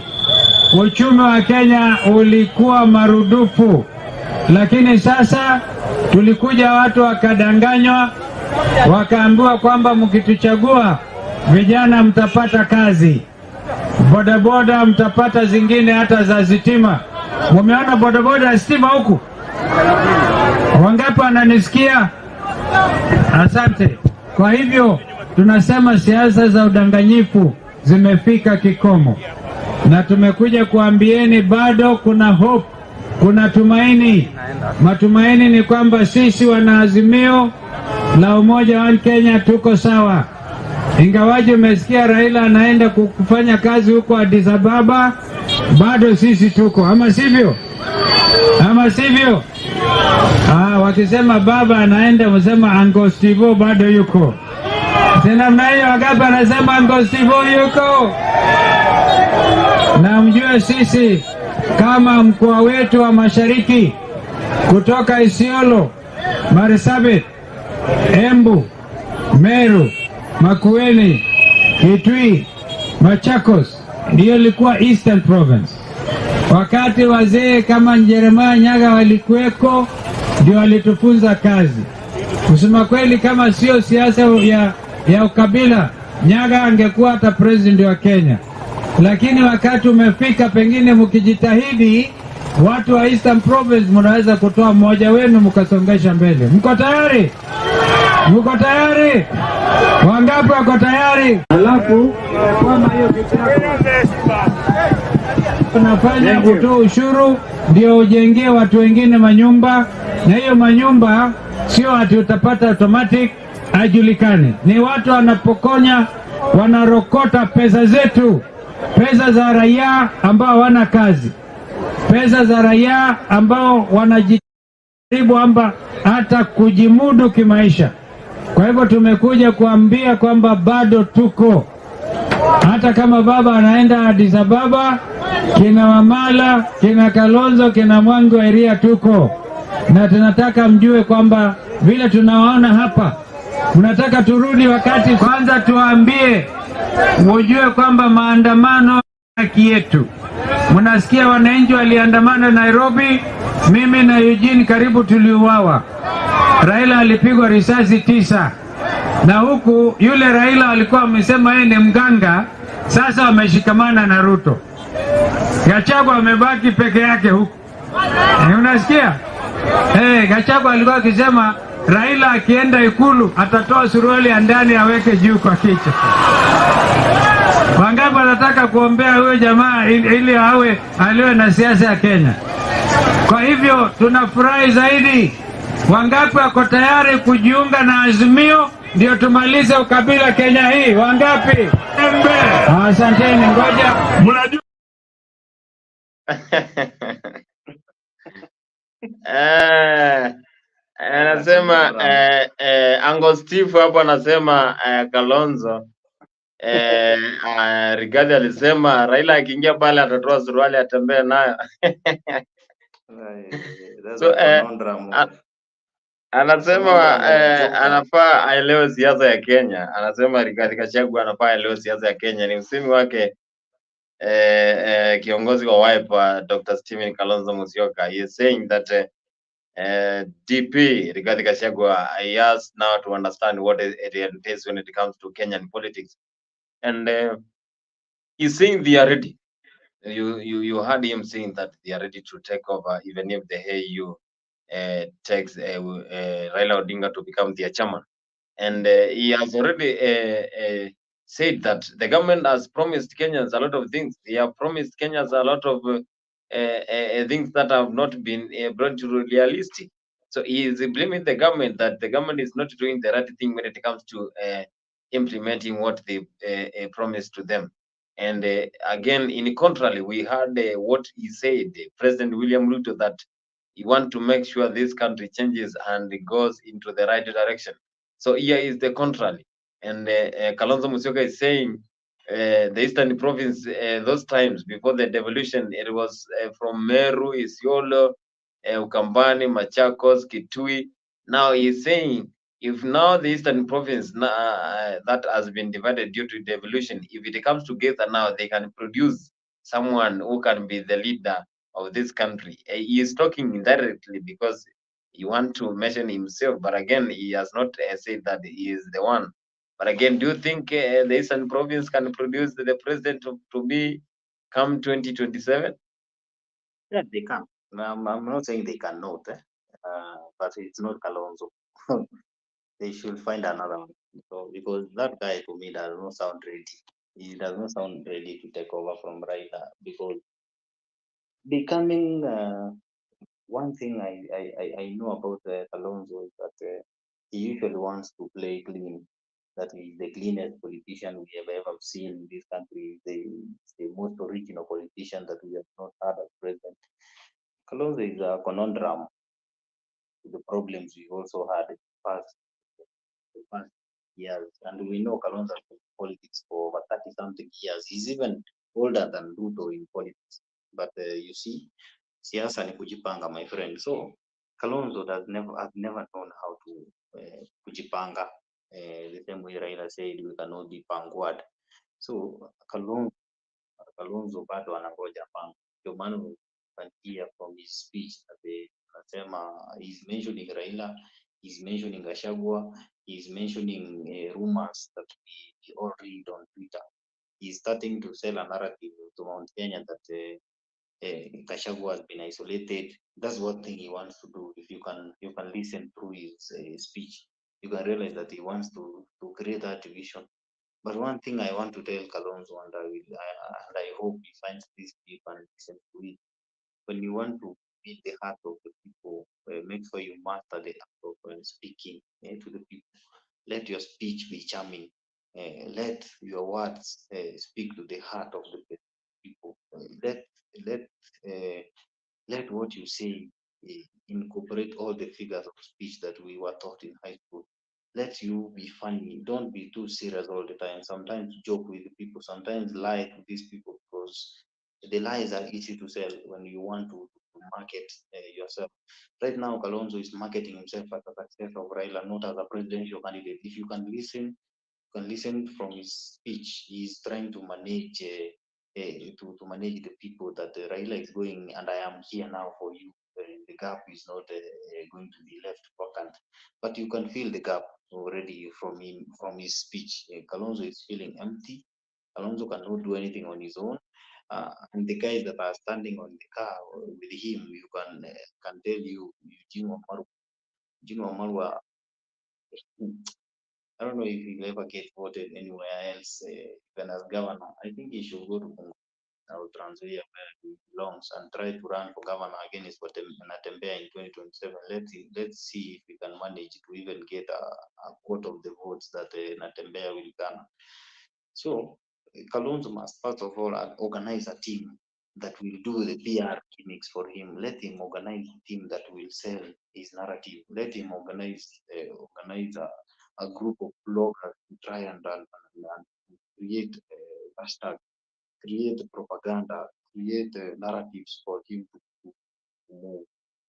uchumi wa Kenya ulikuwa marudufu, lakini sasa tulikuja watu wakadanganywa, wakaambiwa kwamba mkituchagua vijana mtapata kazi, bodaboda mtapata zingine hata za stima. Mumeona bodaboda ya stima huku? Wangapi wananisikia? Asante. Kwa hivyo tunasema siasa za udanganyifu zimefika kikomo, na tumekuja kuambieni bado kuna hope, kuna tumaini. Matumaini ni kwamba sisi wanaazimio la umoja wa Kenya tuko sawa. Ingawaje umesikia Raila anaenda kufanya kazi huko Addis Ababa, bado sisi tuko, ama sivyo? Ama sivyo? Wakisema baba anaenda, msema Angostivo bado yuko. Tena mnayo wakati anasema Angostivo yuko. Na mjue sisi kama mkoa wetu wa Mashariki, kutoka Isiolo, Marsabit, Embu, Meru, Makueni, Kitui, Machakos, ndiyo ilikuwa Eastern Province. Wakati wazee kama Jeremiah Nyaga walikuweko, ndio walitufunza kazi. Kusema kweli, kama sio siasa ya ukabila, Nyaga angekuwa hata president wa Kenya. Lakini wakati umefika, pengine mkijitahidi, watu wa Eastern Province mnaweza kutoa mmoja wenu mkasongesha mbele. Mko tayari? Mko tayari? Wangapi wako tayari? Alafu kama hiyo tunafanya kutoa ushuru ndio ujengee watu wengine manyumba, na hiyo manyumba sio ati utapata automatic, hajulikani. Ni watu wanapokonya, wanarokota pesa zetu, pesa za raia ambao hawana kazi, pesa za raia ambao wanajaribu amba hata kujimudu kimaisha. Kwa hivyo tumekuja kuambia kwamba bado tuko hata kama baba anaenda Addis Ababa, kina Wamala, kina Kalonzo, kina Mwangi wa Iria tuko na tunataka mjue kwamba vile tunawaona hapa, mnataka turudi wakati kwanza tuambie, mjue kwamba maandamano haki yetu. Mnasikia wananchi waliandamana Nairobi, mimi na Eugene karibu tuliuawa. Raila alipigwa risasi 9. Na huku yule Raila alikuwa amesema yeye ni mganga, sasa wameshikamana na Ruto. Gachagua amebaki peke yake huku. Unasikia? Gachagua alikuwa akisema Raila akienda Ikulu atatoa suruali ya ndani aweke juu kwa kichwa. Wangapi wanataka kuombea huyo jamaa ili aliwe na siasa ya Kenya? Kwa hivyo tunafurahi zaidi. Wangapi wako tayari kujiunga na Azimio ndio tumalize ukabila Kenya hii? Wangapi? Asanteni, ngoja mnajua anasema Uncle Steve hapo anasema Kalonzo Rigathi alisema Raila akiingia pale atatoa suruali atembee nayo. So anasema anafaa aelewe siasa ya Kenya. Anasema Rigathi Gachagua anafaa aelewe siasa ya Kenya. Ni usemi wake kiongozi wa Wiper Dr. Stephen Kalonzo Musyoka. He is saying that DP Rigathi Gachagua has now to understand what it entails when it comes to Kenyan politics, and he's saying they are ready. You heard him saying that they are ready to take over, even if the AU takes Raila Odinga to become their chairman. And he has already said that the government has promised Kenyans a lot of things. They have promised Kenyans a lot of things that have not been brought to realistic. So he is blaming the government that the government is not doing the right thing when it comes to implementing what they promised to them. And again, in contrary, we heard what he said, President William Ruto, that he wants to make sure this country changes and goes into the right direction. So here is the contrary. And Kalonzo Musyoka is saying the Eastern Province, those times before the devolution, it was from Meru, Isiolo, Ukambani, Machakos, Kitui. Now he's saying if now the Eastern Province that has been divided due to devolution, if it comes together now, they can produce someone who can be the leader of this country. He is talking indirectly because he wants to mention himself, but again, he has not said that he is the one. But again, do you think the Eastern Province can produce the president to be come 2027? Yeah, they can. I'm not saying they cannot, but it's not Kalonzo. They should find another one. So, because that guy to me does not sound ready. He does not sound ready to take over from Raila, because becoming one thing I know about Kalonzo is that he usually wants to play clean. That is the cleanest politician we have ever seen in this country. The most original politician that we have not had as president. Kalonzo is a conundrum to the problems we also had in the past years. And we know Kalonzo has been in politics for over 30-something years. He's even older than Ruto in politics. But you see, siasa ni kujipanga, my friend. So Kalonzo has never known how to kujipanga. The same way Raila said, we cannot be pangward. So Kalonzo bado anangoja panga. Ndio maana you can hear from his speech that anasema he's mentioning Raila, he's mentioning Gachagua, he's mentioning rumors that we all read on Twitter. He's starting to sell a narrative to Mount Kenya that Gachagua has been isolated. That's one thing he wants to do. If you can listen through his speech, you can realize that he wants to create that division. But one thing I want to tell Kalonzo, and I hope he finds this deep and listen to it. When you want to meet the heart of the people, make sure you master the art of speaking to the people. Let your speech be charming. Let your words speak to the heart of the people. Let what you say incorporate all the figures of speech that we were taught in high school. let you be funny. Don't be too serious all the time. Sometimes joke with the people, sometimes lie to these people, because the lies are easy to sell when you want to market yourself. Right now, Kalonzo is marketing himself as a successor of Raila, not as a presidential candidate. If you can listen from his speech, he's trying to manage to manage the people that Raila is going, and I am here now for you. The gap is not going to be left vacant, but you can feel the gap already from him, from his speech. Kalonzo is feeling empty. Kalonzo cannot do anything on his own. And the guys that are standing on the car with him, you can tell you, Eugene Wamalwa, I don't know if he'll ever get voted anywhere else, even as governor. I think he should go to Trans Nzoia where he belongs and try to run for governor against Natembeya in 2027. Let's see if we can manage to even get a quote of the votes that Natembeya will garner. So Kalonzo must first of all organize a team that will do the PR gimmicks for him. Let him organize a team that will sell his narrative. Let him organize a group of bloggers to try and create hashtag, create propaganda, create narratives for him to move.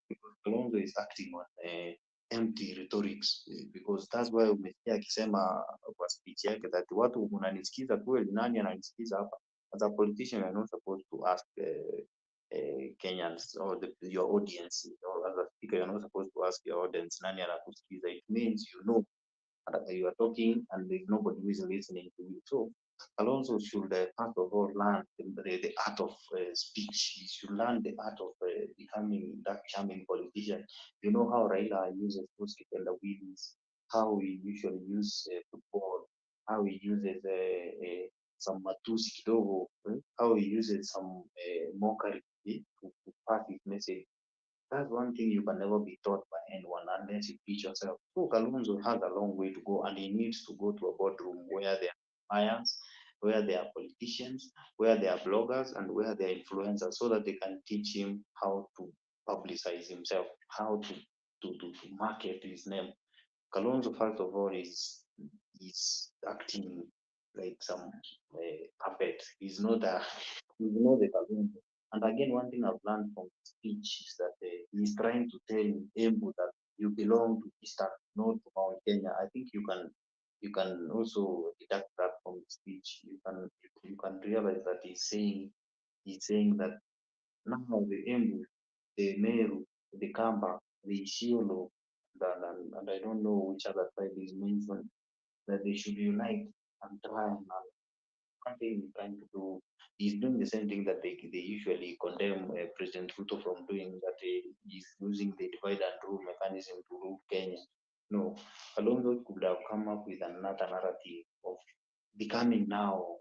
Because Kalonzo is acting on empty rhetorics, because that's why umesikia akisema kwa speech yake that watu mnanisikiza kweli, nani ananisikiza hapa? As a politician, you're not supposed to ask Kenyans or your audience, or as a speaker, you're not supposed to ask your audience nani anakusikiza. It means you know that you are talking and there's nobody who is listening to you. So Kalonzo should first of all learn the art of speech. He should learn the art of becoming that charming politician. You know how Raila uses those kipenda wheels, how we usually use football, how he uses some matusi kidogo, how he uses some mockery to pass his message. That's one thing you can never be taught by anyone unless you teach yourself. So Kalonzo has a long way to go, and he needs to go to a boardroom where there are clients, where there are politicians, where there are bloggers, and where there are influencers, so that they can teach him how to publicize himself, how to market his name. Kalonzo, first of all, is acting like some puppet. He's not a Kalonzo. And again, one thing I've learned from his speech is that he's trying to tell Embu that you belong to Eastern, not to Mount Kenya. I think you can also deduct that from his speech. You can realize that he's saying that now the Embu, the Meru, the Kamba, the Isiolo, and I don't know which other tribe is mentioned, that they should unite and try and one thing he's trying to do. He's doing the same thing that they usually condemn President Ruto from doing, that he's using the divide and rule mechanism to rule Kenya. No, Kalonzo could have come up with another narrative of becoming now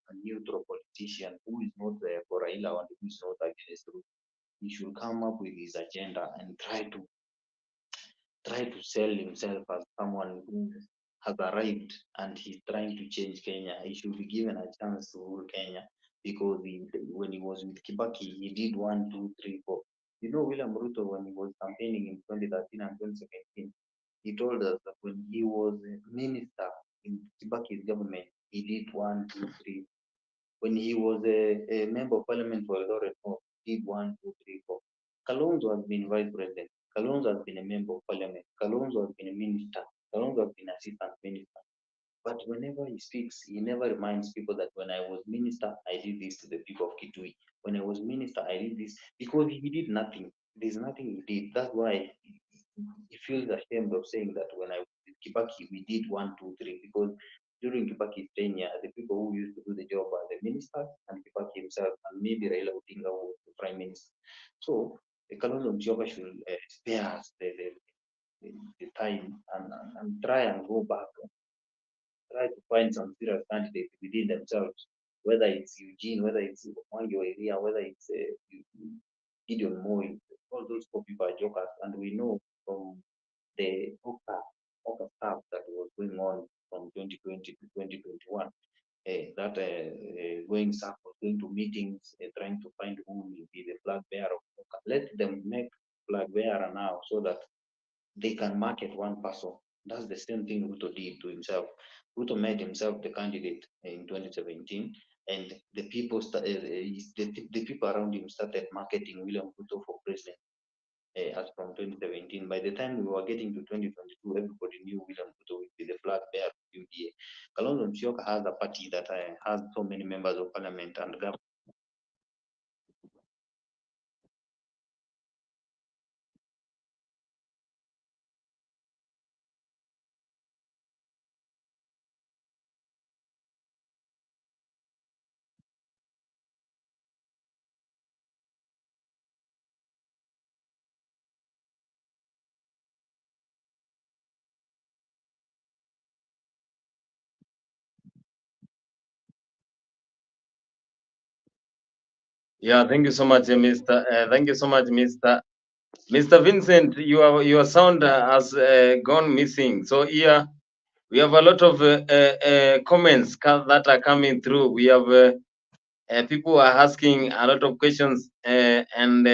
a neutral politician who is not there for Raila and who is not against Ruto. He should come up with his agenda and try to sell himself as someone who has arrived and he's trying to change Kenya. He should be given a chance to rule Kenya, because when he was with Kibaki, he did 1, 2, 3, 4. You know, William Ruto, when he was campaigning in 2013 and 2017, he told us that when he was a minister in Kibaki's government, he did 1, 2, 3. When he was a member of parliament for Eldoret North, he did 1, 2, 3, 4. Kalonzo has been vice president. Kalonzo has been a member of parliament. Kalonzo has been a minister. Kalonzo has been assistant minister. But whenever he speaks, he never reminds people that when I was minister, I did this to the people of Kitui. When I was minister, I did this, because he did nothing. There's nothing he did. That's why he feels ashamed of saying that when I was with Kibaki, we did 1, 2, 3, because during Kibaki's tenure, the people who used to do the job are the ministers and Kibaki himself, and maybe Raila Odinga, who was the prime minister. So Kalonzo Musyoka should spare us the time and try and go back, try to find some serious candidates within themselves, whether it's Eugene, whether it's Mwangi area, whether it's Gideon Moi. All those four people are jokers, and we know from the Oka stuff that was going on from 2020 to 2021, that going circles, going to meetings, trying to find who will be the flag bearer of Oka. Let them make flag bearer now, so that they can market one person. That's the same thing Ruto did to himself. Ruto made himself the candidate in 2017, and the people the people around him started marketing William Ruto for president as from 2017. By the time we were getting to 2022, everybody knew William Ruto would be the flag bearer of UDA. Kalonzo Musyoka has a party that has so many members of parliament and government. Yeah, thank you so much, Mr. Thank you so much, Mr. Vincent. Your sound has gone missing. So here we have a lot of comments that are coming through. We have people are asking a lot of questions, and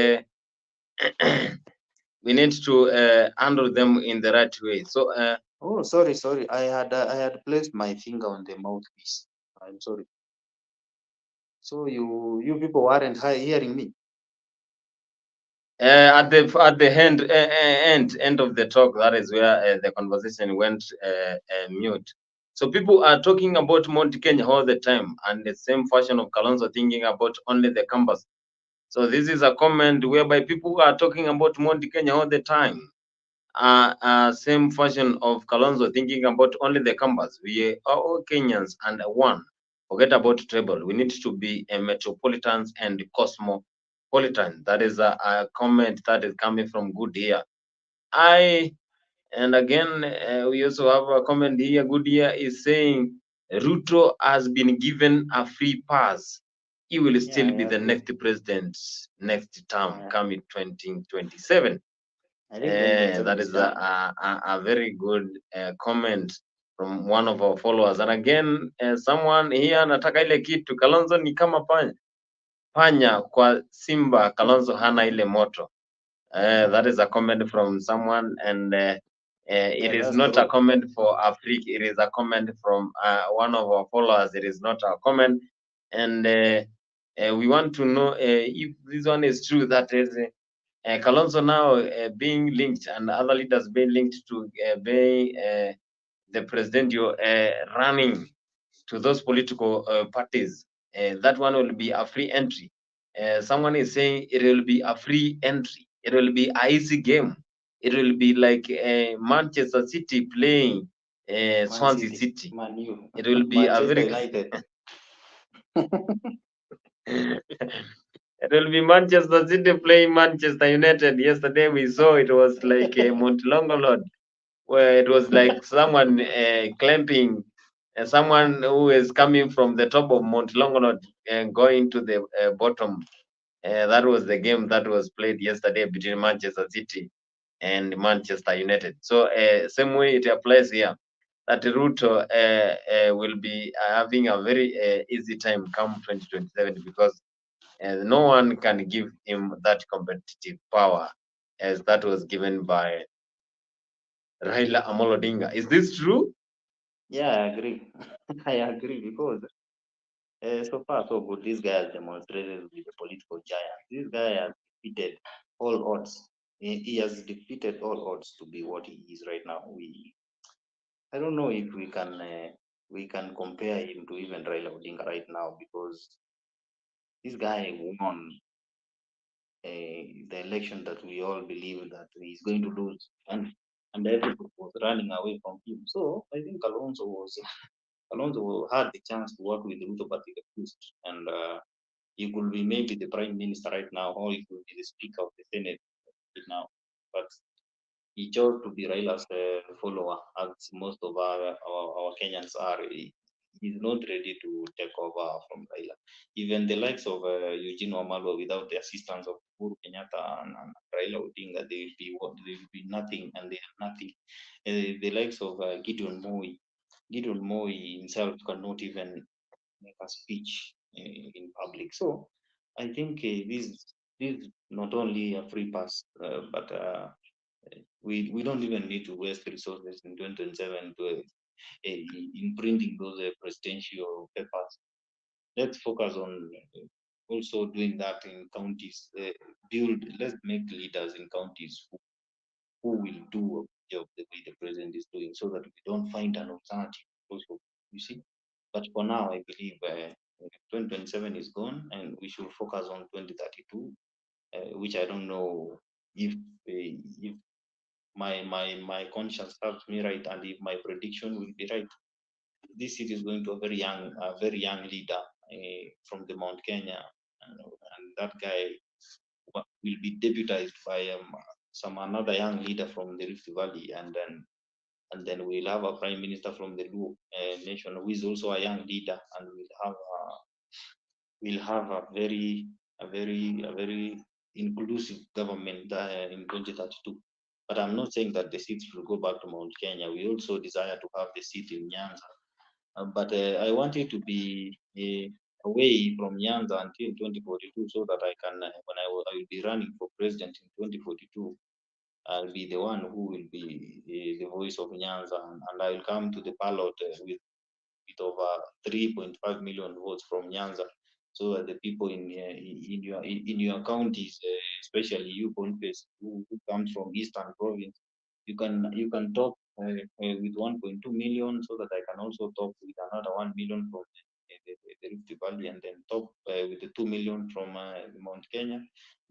we need to handle them in the right way. So. Oh, sorry. I had placed my finger on the mouthpiece. I'm sorry. So you people weren't hearing me. At the end of the talk, that is where the conversation went mute. So people are talking about Mount Kenya all the time, and the same fashion of Kalonzo thinking about only the campus. So this is a comment whereby people are talking about Mount Kenya all the time. Same fashion of Kalonzo thinking about only the campus. We are all Kenyans and one. Forget about tribal. We need to be a metropolitans and cosmopolitan. That is a comment that is coming from Good here. And again, we also have a comment here. Good here is saying Ruto has been given a free pass. He will still be the next president next term, coming 2027. That is a very good comment from one of our followers. And again, someone here anataka ile kitu. Kalonzo ni kama panya kwa simba, Kalonzo hana ile moto. That is a comment from someone, and it is not a comment for Afrique. It is a comment from one of our followers. It is not a comment, and we want to know if this one is true. That is. Kalonzo now being linked and other leaders being linked to the president running to those political parties. That one will be a free entry. Someone is saying it will be a free entry. It will be an easy game. It will be like Manchester City playing Swansea City. It will be a very It will be Manchester City playing Manchester United. Yesterday we saw it was like Montelongolod, where it was like someone clamping someone who is coming from the top of Montelongolod and going to the bottom. That was the game that was played yesterday between Manchester City and Manchester United. So same way it applies here. That Ruto will be having a very easy time come 2027 because no one can give him that competitive power as that was given by Raila Amolo Odinga. Is this true? Yeah, I agree. I agree because so far so good. This guy has demonstrated with the political giant. This guy has defeated all odds. He has defeated all odds to be what he is right now. I don't know if we can compare him to even Raila Odinga right now because this guy won the election that we all believe that he's going to lose, and everybody was running away from him. So I think Alonso had the chance to work with Ruto, but he refused, and he could be maybe the prime minister right now, or he could be the speaker of the Senate right now, but he chose to be Raila's follower, as most of our Kenyans are. He's not ready to take over from Raila. Even the likes of Eugene Wamalwa, without the assistance of Uhuru Kenyatta and Raila Odinga, they will be nothing, and they are nothing. The likes of Gideon Moi himself cannot even make a speech in public. So I think this is not only a free pass, but We don't even need to waste resources in 2027 to in printing those presidential papers. Let's focus on also doing that in counties. Let's make leaders in counties who will do a job the way the president is doing, so that we don't find an alternative. Also, you see. But for now, I believe 2027 is gone, and we should focus on 2032, which I don't know if my conscience serves me right, and if my prediction will be right. This city is going to a very young leader from the Mount Kenya, and that guy will be deputized by another young leader from the Rift Valley, and then we'll have a prime minister from the Luo nation who is also a young leader, and we'll have a very inclusive government in 2032. But I'm not saying that the seats will go back to Mount Kenya. We also desire to have the seat in Nyanza. But I want it to be away from Nyanza until 2042, so that I can, when I will be running for president in 2042, I'll be the one who will be the voice of Nyanza, and I will come to the ballot with over 3.5 million votes from Nyanza, so that the people in your counties, especially you, Boniface, who comes from Eastern Province, you can talk with 1.2 million, so that I can also talk with another 1 million from the Rift Valley, and then talk with the 2 million from Mount Kenya.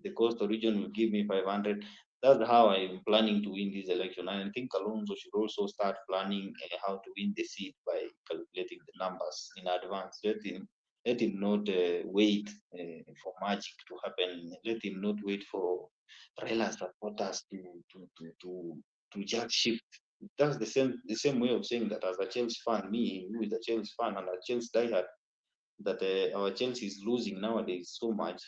The coastal region will give me 500. That's how I'm planning to win this election. And I think Kalonzo should also start planning how to win the seat by calculating the numbers in advance. Let him not wait for magic to happen. Let him not wait for Raila supporters to just shift. That's the same way of saying that as a Chelsea fan, me who is a Chelsea fan and a Chelsea diehard, that our Chelsea is losing nowadays so much.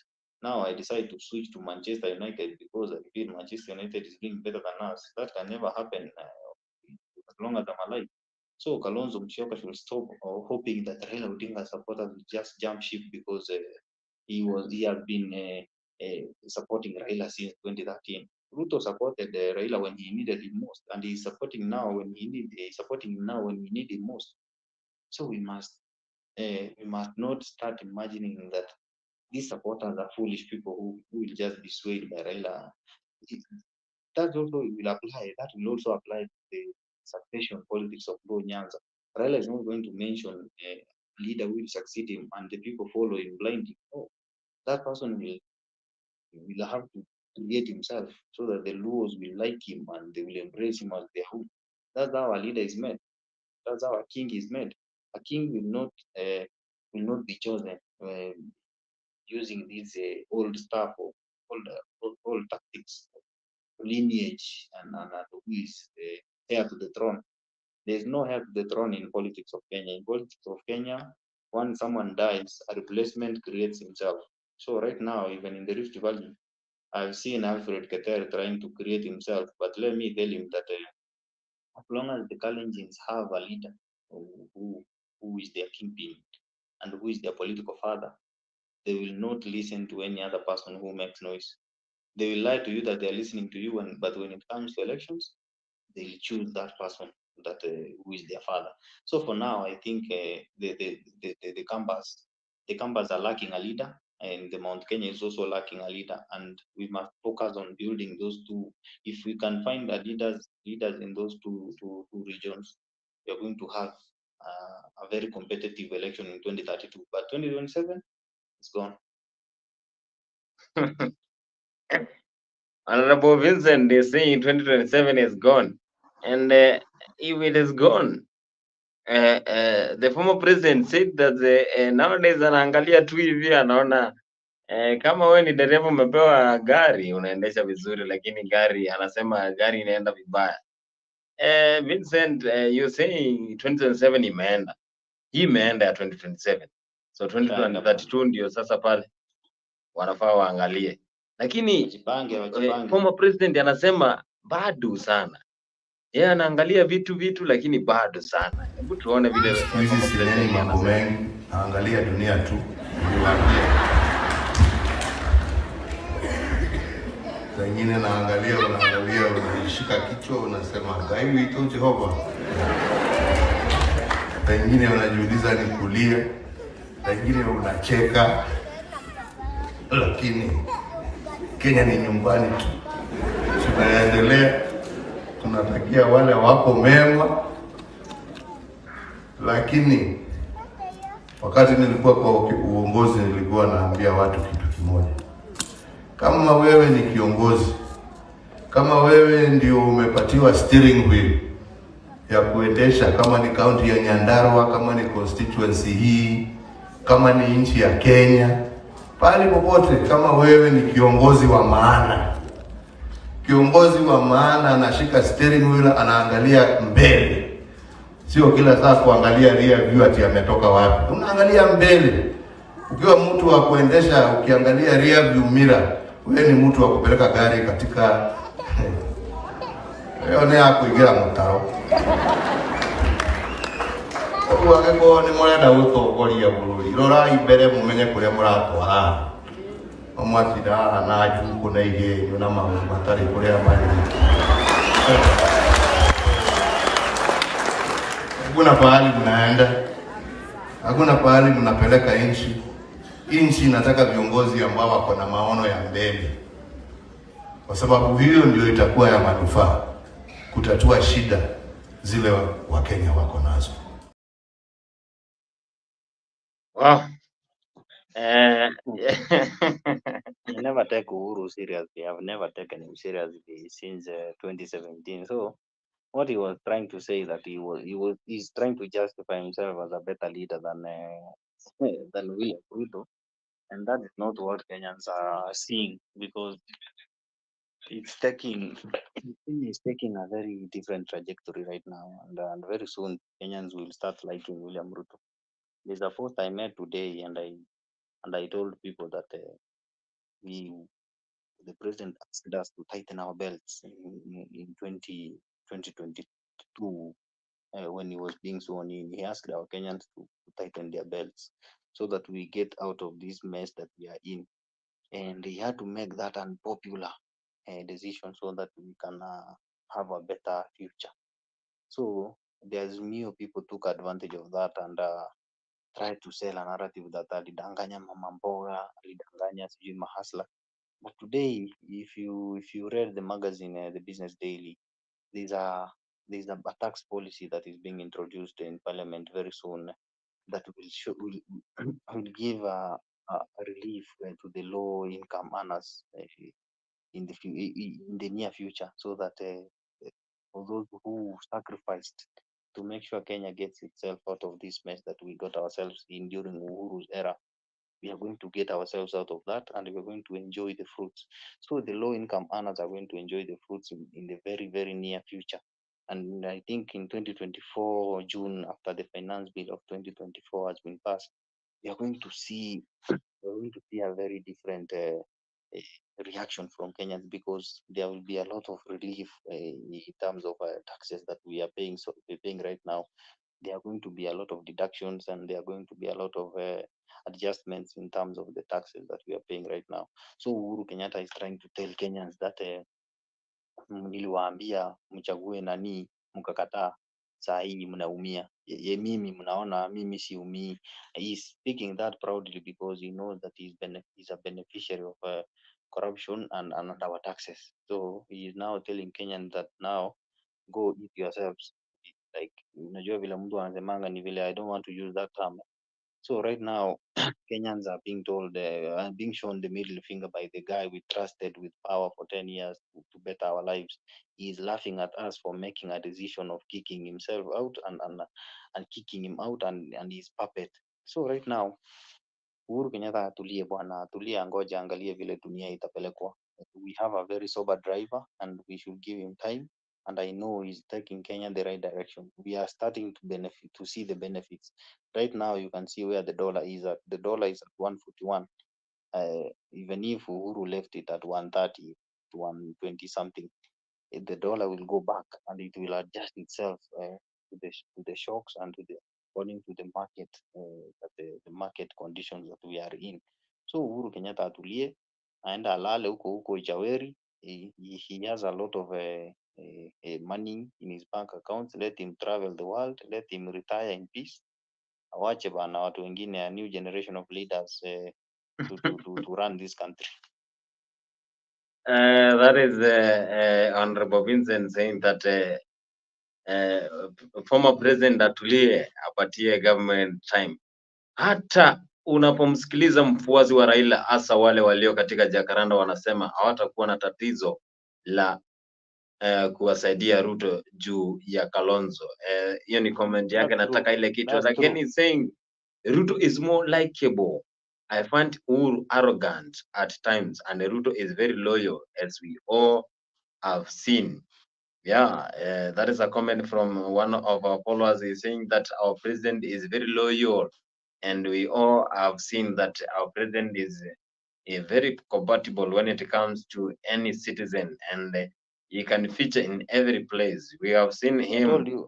Now I decide to switch to Manchester United because I feel Manchester United is doing better than us. That can never happen as long as I'm alive. So Kalonzo Musyoka should stop hoping that Raila Odinga supporters will just jump ship, because he has been supporting Raila since 2013. Ruto supported Raila when he needed him most, and he's supporting him now when we need him most. So we must not start imagining that these supporters are foolish people who will just be swayed by Raila. That also will apply. That will also apply to the succession politics of Luo Nyanza. Raila is not going to mention a leader who will succeed him and the people follow him blindly. No, that person will have to create himself, so that the Luos will like him and they will embrace him as their own. That's how a leader is made. That's how a king is made. A king will not be chosen using these old stuff or old tactics, lineage, and who is heir to the throne. There's no heir to the throne in politics of Kenya. In politics of Kenya, when someone dies, a replacement creates himself. So right now, even in the Rift Valley, I've seen Alfred Keter trying to create himself, but let me tell him that as long as the Kalenjins have a leader who is their kingpin and who is their political father, they will not listen to any other person who makes noise. They will lie to you that they are listening to you, but when it comes to elections, they will choose that person that who is their father. So for now, I think the Kambas are lacking a leader, and the Mount Kenya is also lacking a leader, and we must focus on building those two. If we can find the leaders in those two regions, we are going to have a very competitive election in 2032. But 2027 is gone. Honorable Vincent is saying 2027 is gone, and if it is gone, the former president said that nowadays anaangalia tu hivi anaona kama wewe ni dereva umepewa gari unaendesha vizuri, lakini anasema gari inaenda vibaya. Vincent, you saying 2027 imeenda, hii imeenda ya 2027, so 2032 ndio sasa pale wanafaa waangalie, lakini former president anasema bado sana. Yeye anaangalia vitu lakini bado sana. Hebu tuone vile former president anasema. Angalia dunia tu. Wengine unaangalia unashika kichwa unasema gaibu ito Jehova. Wengine unajiuliza ni kulia, wengine unacheka. Lakini Kenya ni nyumbani tu. Tunaendelea, tunatakia wale wako mema. Lakini wakati nilikuwa kwa uongozi nilikuwa naambia watu kitu kimoja. Kama wewe ni kiongozi, kama wewe ndio umepatiwa steering wheel ya kuendesha, kama ni kaunti ya Nyandarua, kama ni constituency hii, kama ni nchi ya Kenya, pale popote, kama wewe ni kiongozi wa maana, kiongozi wa maana anashika steering wheel, anaangalia mbele. Sio kila saa kuangalia rear view ati ametoka wapi. Unaangalia mbele. Ukiwa mtu wa kuendesha ukiangalia rear view mirror, wewe ni mtu wa kupeleka gari katika yone yako igira mutaro. Wageko ni murenda gutongoria bururi. Rora imbere mumenye kuria muratwara. Omwatira na juku na igenyo na maundu matari kuria mari. Hakuna pahali mnaenda, hakuna pahali mnapeleka nchi. Nchi inataka viongozi ambao wako na maono ya mbele, kwa sababu hiyo ndio itakuwa ya manufaa kutatua shida zile Wakenya wako nazo. Wow. I never take Uhuru seriously. I've never taken him seriously since 2017. So what he was trying to say that he's trying to justify himself as a better leader than William Ruto, and that is not what Kenyans are seeing, because it's taking a very different trajectory right now, and very soon Kenyans will start liking William Ruto. There's a post I made today, and I told people that the president asked us to tighten our belts in 2022 when he was being sworn in. He asked our Kenyans to tighten their belts so that we get out of this mess that we are in. And he had to make that unpopular decision so that we can have a better future. So there's new people took advantage of that and tried to sell a narrative that alidanganya mama mboga, alidanganya sijui mahasla. But today, if you read the magazine, the Business Daily, there's a tax policy that is being introduced in Parliament very soon that will give a relief to the low income earners in the near future, so that for those who sacrificed to make sure Kenya gets itself out of this mess that we got ourselves in during Uhuru's era, we are going to get ourselves out of that, and we are going to enjoy the fruits. So the low income earners are going to enjoy the fruits in the very, very near future. And I think in 2024, June, after the finance bill of 2024 has been passed, we are going to see a very different reaction from Kenyans, because there will be a lot of relief in terms of taxes that we are paying. So we're paying right now. There are going to be a lot of deductions, and there are going to be a lot of adjustments in terms of the taxes that we are paying right now. So Uhuru Kenyatta is trying to tell Kenyans that niliwaambia mchague nani, mkakataa, saa hii mnaumia. Mimi mnaona mimi siumii. He is speaking that proudly because he knows that he's a beneficiary of corruption and our taxes. So he is now telling Kenyans that now go eat yourselves. Like, unajua vile mtu anasemanga ni vile, I don't want to use that term. So right now, Kenyans are being told, being shown the middle finger by the guy we trusted with power for 10 years to better our lives. He is laughing at us for making a decision of kicking himself out and kicking him out and his puppet. So right now, Uhuru Kenyatta atulie bwana, atulie angoja angalie vile dunia itapelekwa. We have a very sober driver and we should give him time. And I know he's taking Kenya the right direction. We are starting to see the benefits. Right now, you can see where the dollar is at. The dollar is at 141. Even if Uhuru left it at 130 to 120 something, the dollar will go back and it will adjust itself to the shocks and according to the market, the market conditions that we are in. So Uhuru Kenyatta atulie, aenda alale huko Ijaweri, he has a lot of money in his bank accounts. Let him travel the world. Let him retire in peace. Awache bana watu wengine, a new generation of leaders to run this country. That is Honorable Vincent saying that former president atulie, apatie government time. Hata unapomsikiliza mfuasi wa Raila, hasa wale walio katika Jakaranda, wanasema hawatakuwa na tatizo la kuwasaidia Ruto juu ya Kalonzo. Hiyo ni comment yake, nataka ile kitu. Again he's saying Ruto is more likable. I find Uhuru arrogant at times and Ruto is very loyal, as we all have seen. Yeah, that is a comment from one of our followers. He's saying that our president is very loyal, and we all have seen that our president is very compatible when it comes to any citizen, and he can feature in every place. We have seen him.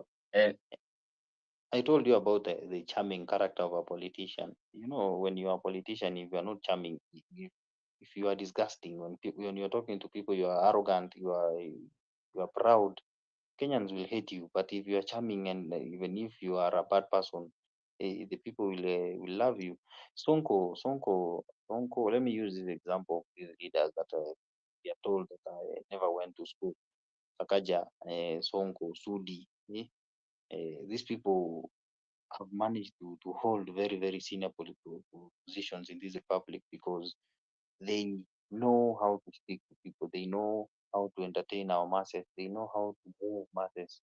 I told you about the charming character of a politician. You know, when you are a politician, if you are not charming, if you are disgusting, when you're talking to people, you are arrogant, you are proud, Kenyans will hate you. But if you are charming, and even if you are a bad person, the people will love you. Sonko. Let me use this example of these leaders that we are told that I never went to school. Sakaja, Sonko, Sudi. These people have managed to hold very, very senior political positions in this republic because they know how to speak to people. They know how to entertain our masses. They know how to move masses.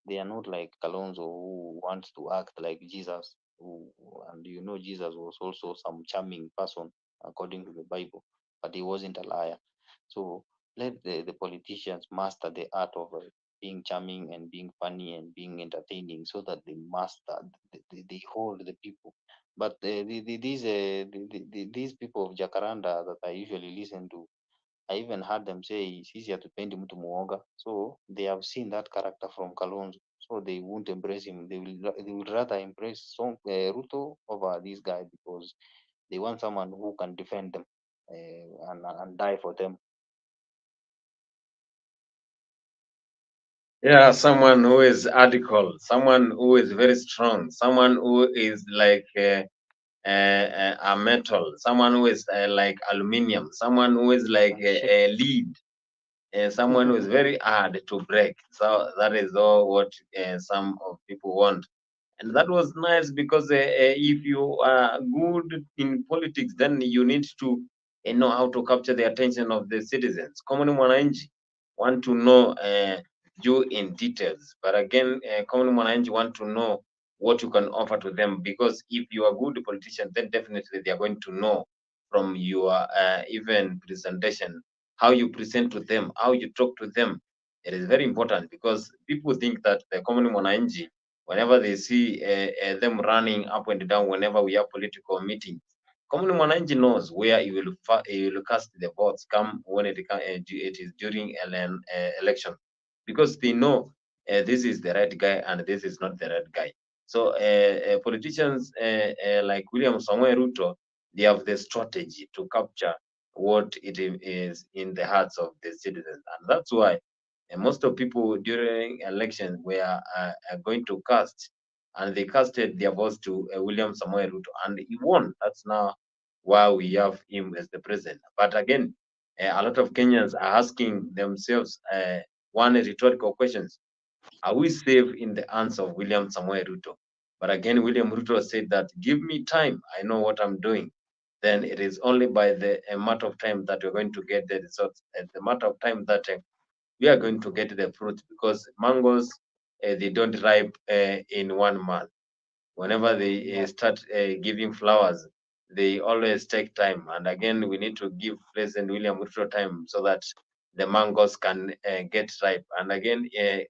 They are not like Kalonzo, who wants to act like Jesus. And you know, Jesus was also some charming person according to the Bible, but he wasn't a liar. So let the politicians master the art of being charming and being funny and being entertaining, so that they master, they hold the people. But these people of Jacaranda that I usually listen to, I even heard them say sisi hatupendi mtu muoga. So they have seen that character from Kalonzo, so they won't embrace him. They will rather embrace Ruto over this guy because they want someone who can defend them and die for them. Yeah, someone who is radical, someone who is very strong, someone who is like a metal, someone who is like aluminium, someone who is like a lead, someone who is very hard to break. So that is all what some of people want. And that was nice because if you are good in politics, then you need to know how to capture the attention of the citizens. Common mwananchi want to know you in details, but again, common mwananchi want to know what you can offer to them, because if you are good politician, then definitely they are going to know from your even presentation, how you present to them, how you talk to them. It is very important because people think that the common mwananchi, whenever they see them running up and down whenever we have political meetings, common mwananchi knows where he will cast the votes come when it is during an election, because they know this is the right guy and this is not the right guy. So politicians like William Samoei Ruto, they have the strategy to capture what it is in the hearts of the citizens, and that's why most of people during elections were going to cast, and they casted their votes to William Samoei Ruto, and he won. That's now why we have him as the president. But again, a lot of Kenyans are asking themselves one rhetorical questions: are we safe in the hands of William Samoei Ruto? But again, William Ruto said that give me time, I know what I'm doing. Then it is only by the matter of time that we're going to get the results. At the matter of time that we are going to get the fruit, because mangoes they don't ripe in 1 month. Whenever they start giving flowers, they always take time. And again, we need to give President William Ruto time so that the mangoes can get ripe. And again,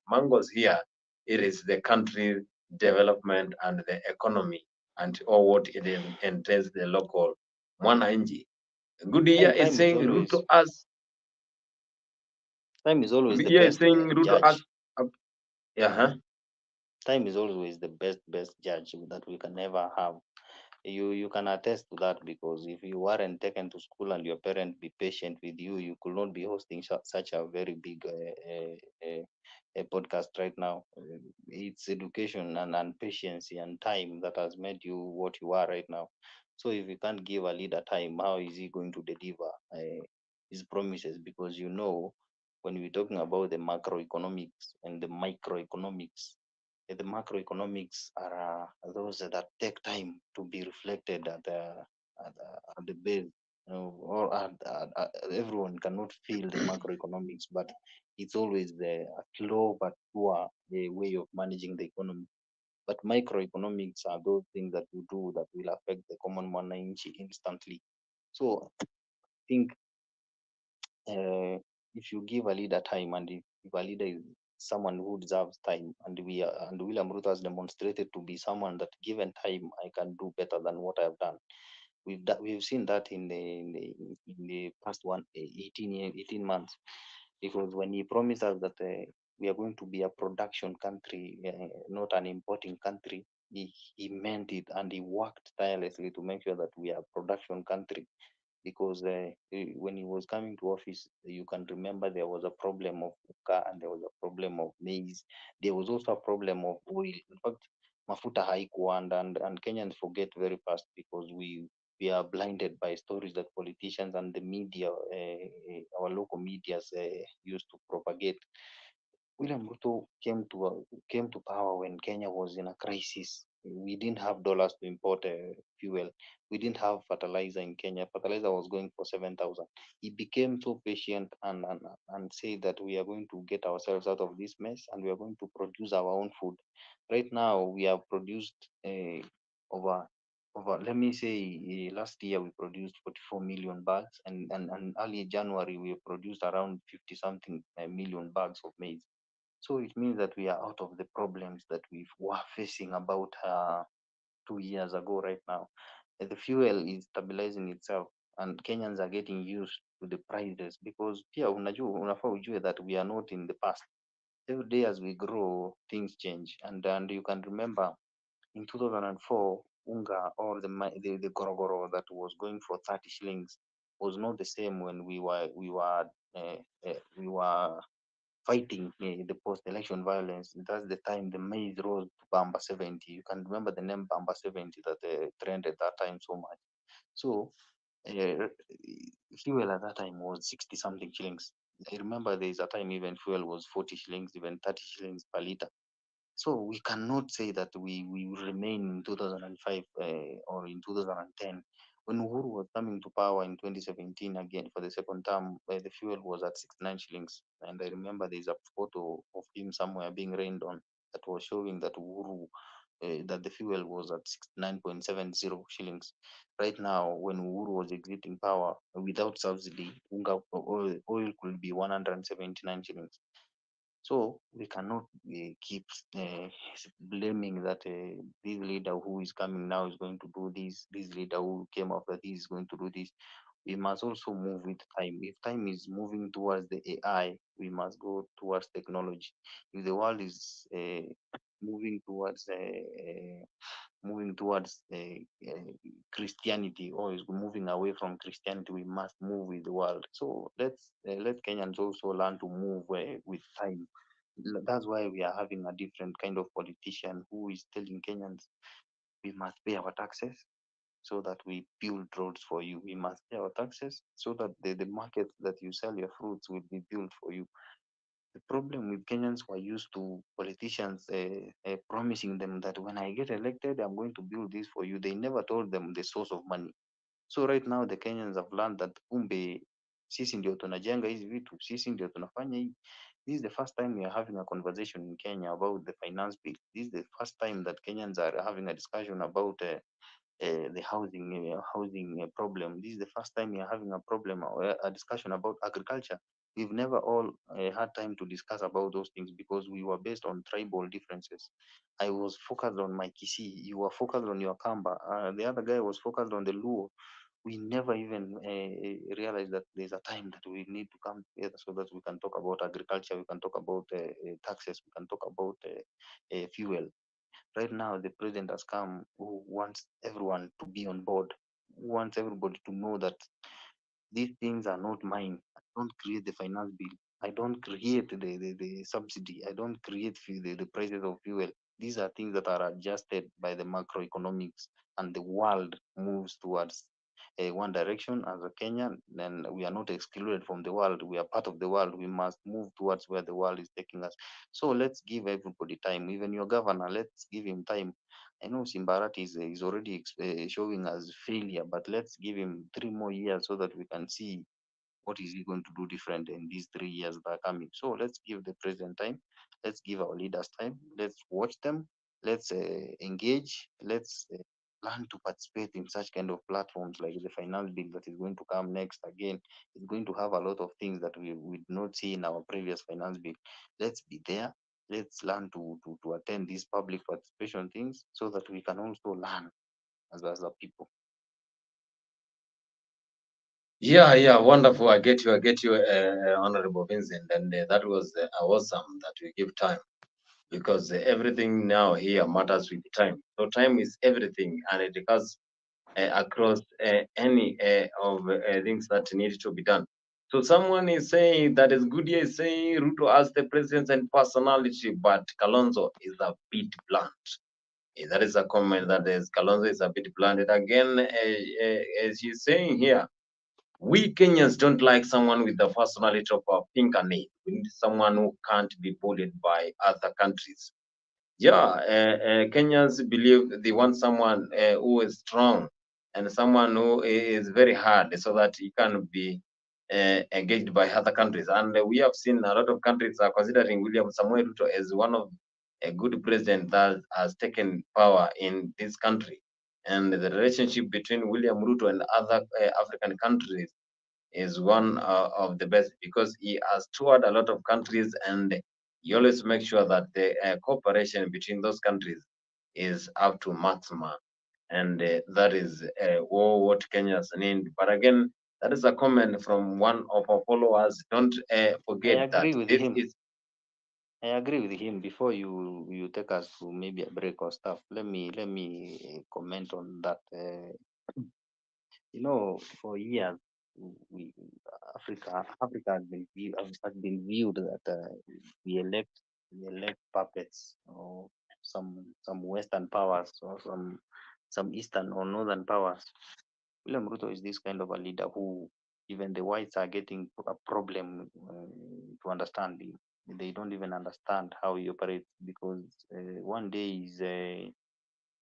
mangoes here, it is the country development and the economy and all what it entails the local mwananchi. Good year is saying Ruto as time is always the best judge. Yeah, Time is always the best judge that we can ever have. You can attest to that, because if you weren't taken to school and your parent be patient with you, you could not be hosting such a very big podcast right now. It's education and patience and time that has made you what you are right now. So if you can't give a leader time, how is he going to deliver his promises? Because when we're talking about the macroeconomics and the microeconomics, the macroeconomics are those that take time to be reflected at the base. Everyone cannot feel the macroeconomics, but it's always a slow but sure way of managing the economy. But microeconomics are those things that you do that will affect the common man instantly. So I think if you give a leader time, and if a leader is someone who deserves time, and William Ruto has demonstrated to be someone that given time, I can do better than what I've done. We've seen that in the past 18 months, because when he promised us that we are going to be a production country, not an importing country, he meant it, and he worked tirelessly to make sure that we are a production country. Because when he was coming to office, you can remember there was a problem of uka, and there was a problem of maize. There was also a problem of oil. In fact, mafuta haikuwa, and Kenyans forget very fast, because we are blinded by stories that politicians and the media, our local medias, used to propagate. William Ruto came to power when Kenya was in a crisis. We didn't have dollars to import fuel. We didn't have fertilizer in Kenya. Fertilizer was going for 7,000. He became so patient and said that we are going to get ourselves out of this mess, and we are going to produce our own food. Right now, we have produced over let me say, last year we produced 44 million bags, and early January we produced around 50 something million bags of maize. So it means that we are out of the problems that we were facing about 2 years ago right now. The fuel is stabilizing itself, and Kenyans are getting used to the prices, because pia unafaa ujue that we are not in the past. Every day as we grow, things change. And you can remember in 2004, unga, or the gorogoro that was going for 30 shillings was not the same when we were fighting the post-election violence. That's the time the maize rose to Bamba 70. You can remember the name Bamba 70 that trended that time so much. So fuel at that time was 60 something shillings. I remember there's a time even fuel was 40 shillings, even 30 shillings per liter. So we cannot say that we will remain in 2005 or in 2010. When Uhuru was coming to power in 2017 again for the second term, the fuel was at 69 shillings. And I remember there's a photo of him somewhere being rained on that was showing that Uhuru, that the fuel was at 69.70 shillings. Right now, when Uhuru was exiting power, without subsidy, oil could be 179 shillings. So we cannot keep blaming that this leader who is coming now is going to do this leader who came after this is going to do this. We must also move with time. If time is moving towards the AI, we must go towards technology. If the world is moving towards Christianity, or is moving away from Christianity, we must move with the world. So let Kenyans also learn to move with time. That's why we are having a different kind of politician who is telling Kenyans we must pay our taxes so that we build roads for you. We must pay our taxes so that the market that you sell your fruits will be built for you. The problem with Kenyans who are used to politicians promising them that when I get elected, I'm going to build this for you. They never told them the source of money. So right now the Kenyans have learned that kumbe sisi ndio tunajenga hizi vitu, sisi ndio tunafanya hii. This is the first time we are having a conversation in Kenya about the finance bill. This is the first time that Kenyans are having a discussion about the housing problem. This is the first time we are having a discussion about agriculture. We've never all had time to discuss about those things because we were based on tribal differences. I was focused on my Kisii, you were focused on your Kamba, the other guy was focused on the Luo. We never even realized that there's a time that we need to come together so that we can talk about agriculture, we can talk about taxes, we can talk about fuel. Right now, the president has come who wants everyone to be on board, who wants everybody to know that these things are not mine. I don't create the finance bill. I don't create the subsidy. I don't create the prices of fuel. These are things that are adjusted by the macroeconomics, and the world moves towards one direction. As a Kenyan, then we are not excluded from the world. We are part of the world. We must move towards where the world is taking us. So let's give everybody time. Even your governor, let's give him time. I know Simbarat is already showing us failure, but let's give him 3 more years so that we can see what is he going to do different in these 3 years that are coming. So let's give the president time. Let's give our leaders time. Let's watch them. Let's engage. Let's learn to participate in such kind of platforms like the finance bill that is going to come next. Again, it's going to have a lot of things that we did not see in our previous finance bill. Let's be there. Let's learn to attend these public participation things so that we can also learn as a people. Yeah, wonderful. I get you, Honorable Vincent, and that was awesome that we give time, because everything now here matters with time. So time is everything, and it goes across any of things that need to be done. So someone is saying that is good. Is saying Ruto has the presence and personality, but Kalonzo is a bit blunt. That is a comment that is Kalonzo is a bit blunt. And again, as he's saying here, we Kenyans don't like someone with the personality of a pinker-nail. We need someone who can't be bullied by other countries. Yeah, Kenyans believe they want someone who is strong and someone who is very hard so that he can be engaged by other countries. And we have seen a lot of countries are considering William Samoei Ruto as one of a good president that has taken power in this country. And the relationship between William Ruto and other African countries is one of the best, because he has toured a lot of countries, and he always makes sure that the cooperation between those countries is up to maximum. And that is what Kenyans need. But again, that is a comment from one of our followers. Don't forget that this is. I agree with him. Before you take us to maybe a break or stuff, let me comment on that. For years, we Africa has been viewed that we elect puppets, or some Western powers, or some Eastern or Northern powers. William Ruto is this kind of a leader who even the whites are getting a problem to understand him. They don't even understand how he operates, because one day he's in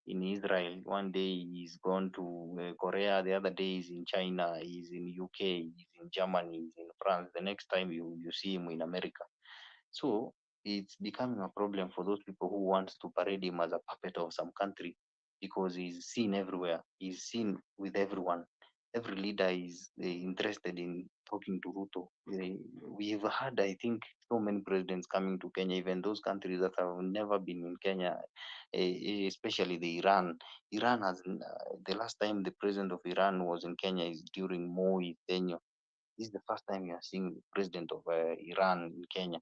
Israel, one day he's gone to Korea, the other day he's in China, he's in UK, he's in Germany, he's in France. The next time you see him in America. So it's becoming a problem for those people who want to parade him as a puppet of some country, because he's seen everywhere. He's seen with everyone. Every leader is interested in talking to Ruto. We've had, I think, so many presidents coming to Kenya, even those countries that have never been in Kenya, especially the Iran. Iran has, the last time the president of Iran was in Kenya is during Moi's tenure. This is the first time you are seeing the president of Iran in Kenya.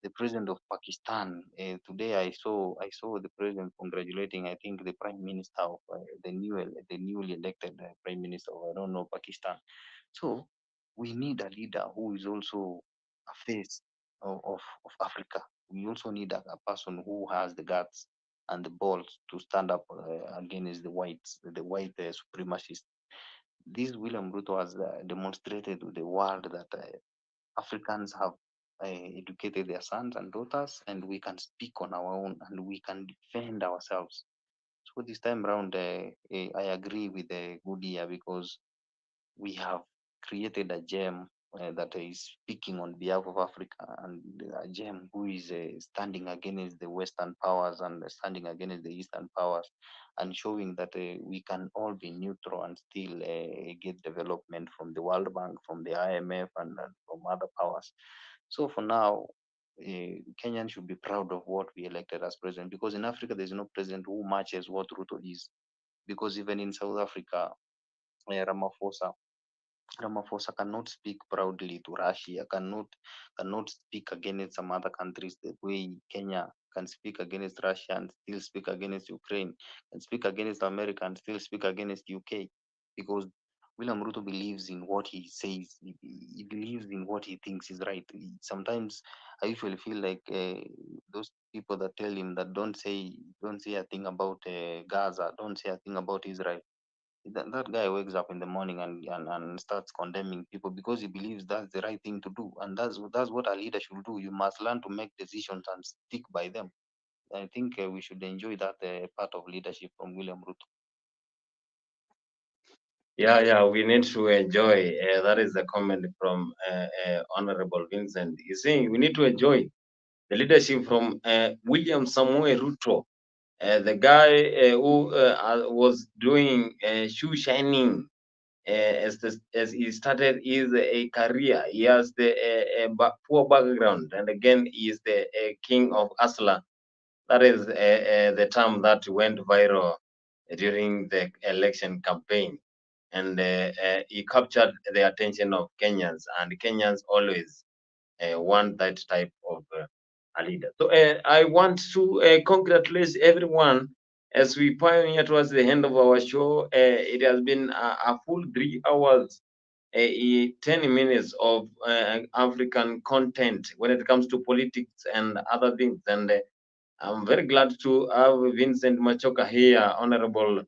The president of Pakistan. Today I saw the president congratulating, I think, the prime minister of the newly elected prime minister of, I don't know, Pakistan. So we need a leader who is also a face of Africa. We also need a person who has the guts and the balls to stand up against the white supremacists. This William Ruto has demonstrated to the world that Africans have educated their sons and daughters, and we can speak on our own, and we can defend ourselves. So this time around, I agree with Goodia, because we have created a gem that is speaking on behalf of Africa, and a gem who is standing against the Western powers and standing against the Eastern powers, and showing that we can all be neutral and still get development from the World Bank, from the IMF, and from other powers. So for now, Kenyans should be proud of what we elected as president, because in Africa there's no president who matches what Ruto is. Because even in South Africa, Ramaphosa cannot speak proudly to Russia, cannot speak against some other countries the way Kenya can speak against Russia and still speak against Ukraine, can speak against America and still speak against UK, because William Ruto believes in what he says. He believes in what he thinks is right. Sometimes I usually feel like those people that tell him that don't say a thing about Gaza, don't say a thing about Israel. That guy wakes up in the morning and starts condemning people because he believes that's the right thing to do, and that's what a leader should do. You must learn to make decisions and stick by them. I think we should enjoy that part of leadership from William Ruto. Yeah, we need to enjoy. That is the comment from Honorable Vincent. He's saying we need to enjoy the leadership from William Samuel Ruto, the guy who was doing shoe shining as he started his career. He has the poor background, and again, he is the king of Asla. That is the term that went viral during the election campaign, and he captured the attention of Kenyans, and Kenyans always want that type of a leader. So I want to congratulate everyone as we pioneer towards the end of our show. It has been a full 3 hours, 10 minutes of African content when it comes to politics and other things. And I'm very glad to have Vincent Machoka here, Honorable,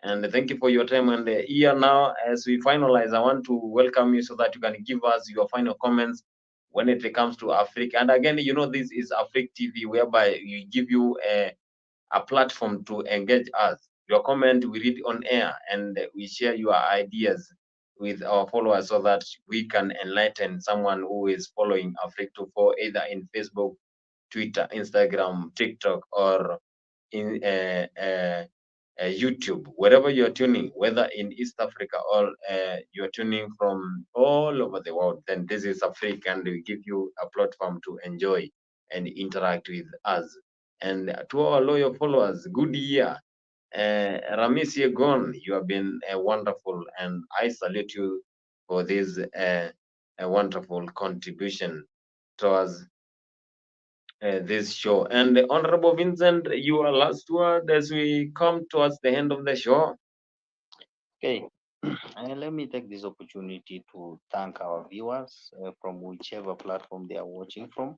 and thank you for your time. And here now, as we finalize, I want to welcome you so that you can give us your final comments when it comes to Africa. And again, you know, this is Africa TV, whereby we give you a platform to engage us. Your comment we read on air, and we share your ideas with our followers so that we can enlighten someone who is following Africa for either in Facebook, Twitter, Instagram, TikTok, or in YouTube, wherever you're tuning, whether in East Africa or you're tuning from all over the world, then this is Africa, and we give you a platform to enjoy and interact with us. And to our loyal followers, good year. Ramis Yegon, you have been wonderful, and I salute you for this a wonderful contribution towards this show. And Honorable Vincent, your last word as we come towards the end of the show. Okay, let me take this opportunity to thank our viewers from whichever platform they are watching from.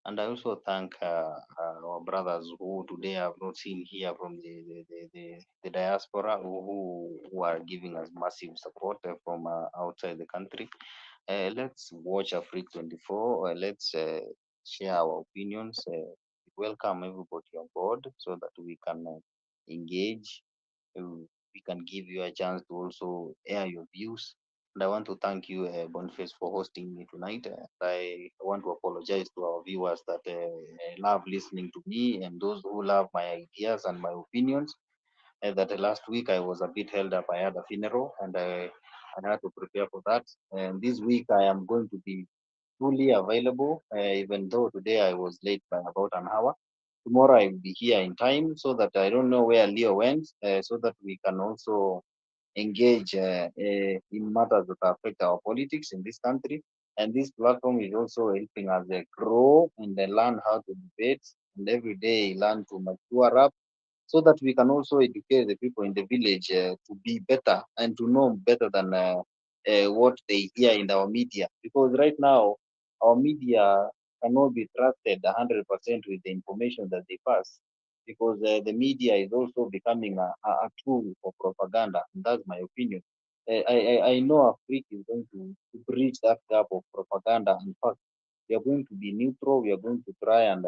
And I also thank our brothers who today I have not seen here from the diaspora who are giving us massive support from outside the country. Let's watch Africa 24. Let's share our opinions. Welcome everybody on board so that we can engage. We can give you a chance to also air your views. And I want to thank you, Boniface, for hosting me tonight. I want to apologize to our viewers that love listening to me and those who love my ideas and my opinions. That last week I was a bit held up. I had a funeral and I had to prepare for that. And this week I am going to be fully available, even though today I was late by about an hour. Tomorrow I will be here in time, so that I don't know where Leo went, so that we can also engage in matters that affect our politics in this country. And this platform is also helping us grow and learn how to debate, and every day learn to mature up, so that we can also educate the people in the village to be better and to know better than what they hear in our media. Because right now, our media cannot be trusted 100% with the information that they pass, because the media is also becoming a tool for propaganda. And that's my opinion. I know Africa is going to bridge that gap of propaganda and fact. We are going to be neutral. We are going to try and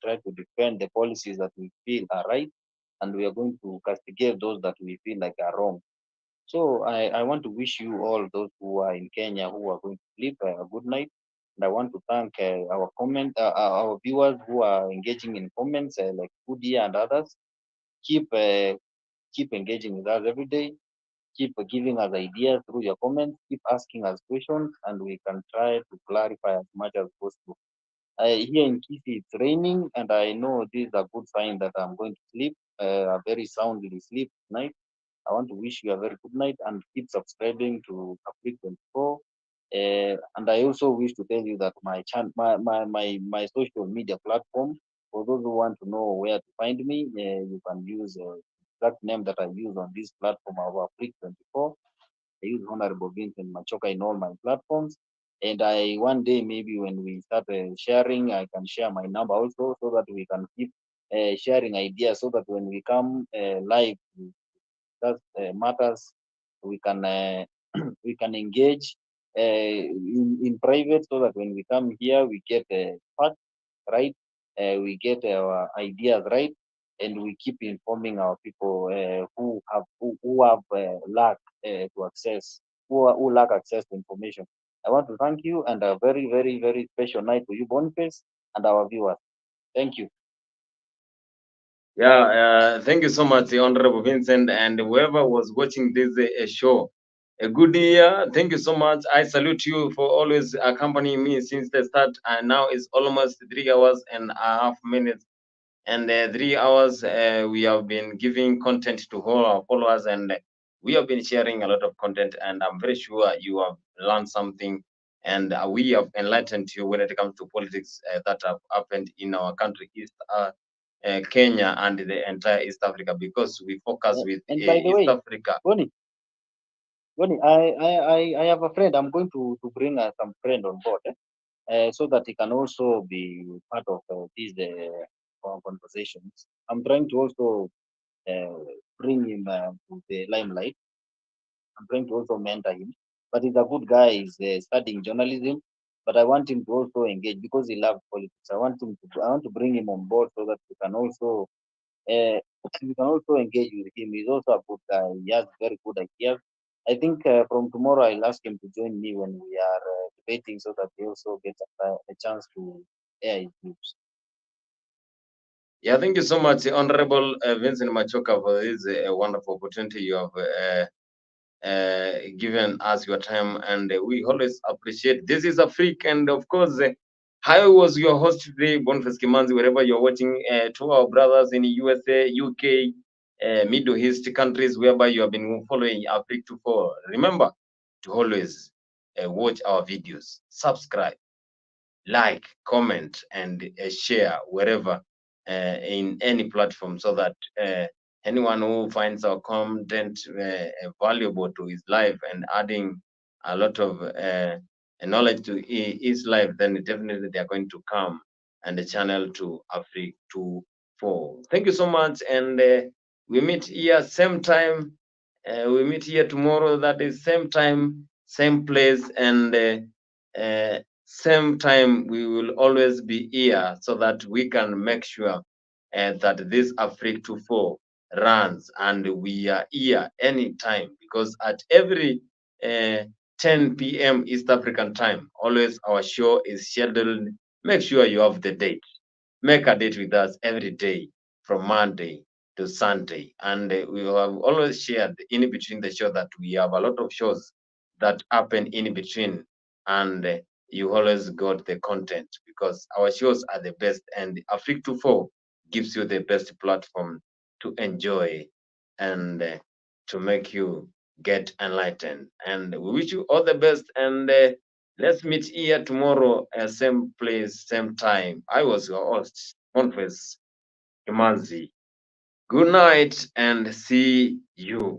try to defend the policies that we feel are right, and we are going to castigate those that we feel like are wrong. So I want to wish you all, those who are in Kenya who are going to sleep, a good night. And I want to thank our viewers who are engaging in comments like Foodie and others. Keep engaging with us every day. Keep giving us ideas through your comments. Keep asking us questions, and we can try to clarify as much as possible. Here in Kisi, it's raining, and I know this is a good sign that I'm going to sleep, a very soundly sleep tonight. I want to wish you a very good night, and keep subscribing to Africa 24. And I also wish to tell you that my social media platform For those who want to know where to find me, you can use that name that I use on this platform of Africa 24. I use Honorable Vincent Machoka in all my platforms. And I one day, maybe when we start sharing, I can share my number also, so that we can keep sharing ideas, so that when we come live, that matters, we can we can engage in private, so that when we come here, we get facts right, we get our ideas right, and we keep informing our people who have lack to access, who lack access to information. I want to thank you, and a very, very, very special night to you, Boniface, and our viewers. Thank you. Yeah, thank you so much, Honorable Vincent, and whoever was watching this show. A good year. Thank you so much. I salute you for always accompanying me since the start. And now it's almost 3 hours and a half minutes. And 3 hours, we have been giving content to all our followers, and we have been sharing a lot of content. And I'm very sure you have learned something, and we have enlightened you when it comes to politics that have happened in our country, Kenya, and the entire East Africa, because we focus with And by the East way, Africa. Bonnie, I have a friend. I'm going to bring some friend on board, so that he can also be part of these conversations. I'm trying to also bring him to the limelight. I'm trying to also mentor him. But he's a good guy. He's studying journalism. But I want him to also engage because he loves politics. I want to bring him on board, so that we can also engage with him. He's also a good guy. He has very good ideas. I think from tomorrow I'll ask him to join me when we are debating, so that he also gets a chance to air his views. Yeah, thank you so much, Honorable Vincent Machoka, for this wonderful opportunity you have given us your time, and we always appreciate. This is Afrique, and of course, I was your host today, Boniface Kimanzi, wherever you're watching, to our brothers in USA, UK, Middle East countries, whereby you have been following Afrique 24. Remember to always watch our videos, subscribe, like, comment, and share wherever in any platform, so that anyone who finds our content valuable to his life and adding a lot of knowledge to his life, then definitely they are going to come and the channel to Afrique 24. Thank you so much, and we meet here same time. We meet here tomorrow. That is same time, same place, and same time. We will always be here, so that we can make sure that this Afrique 24 runs, and we are here anytime, because at every 10 p.m. East African time, always our show is scheduled. Make sure you have the date. Make a date with us every day from Monday to Sunday. And we have always shared in between the show that we have a lot of shows that happen in between, and you always got the content, because our shows are the best, and Afrique 24 gives you the best platform to enjoy and to make you get enlightened. And we wish you all the best, and let's meet here tomorrow, same place, same time. I was your host, Boniface Kimanzi. Good night and see you.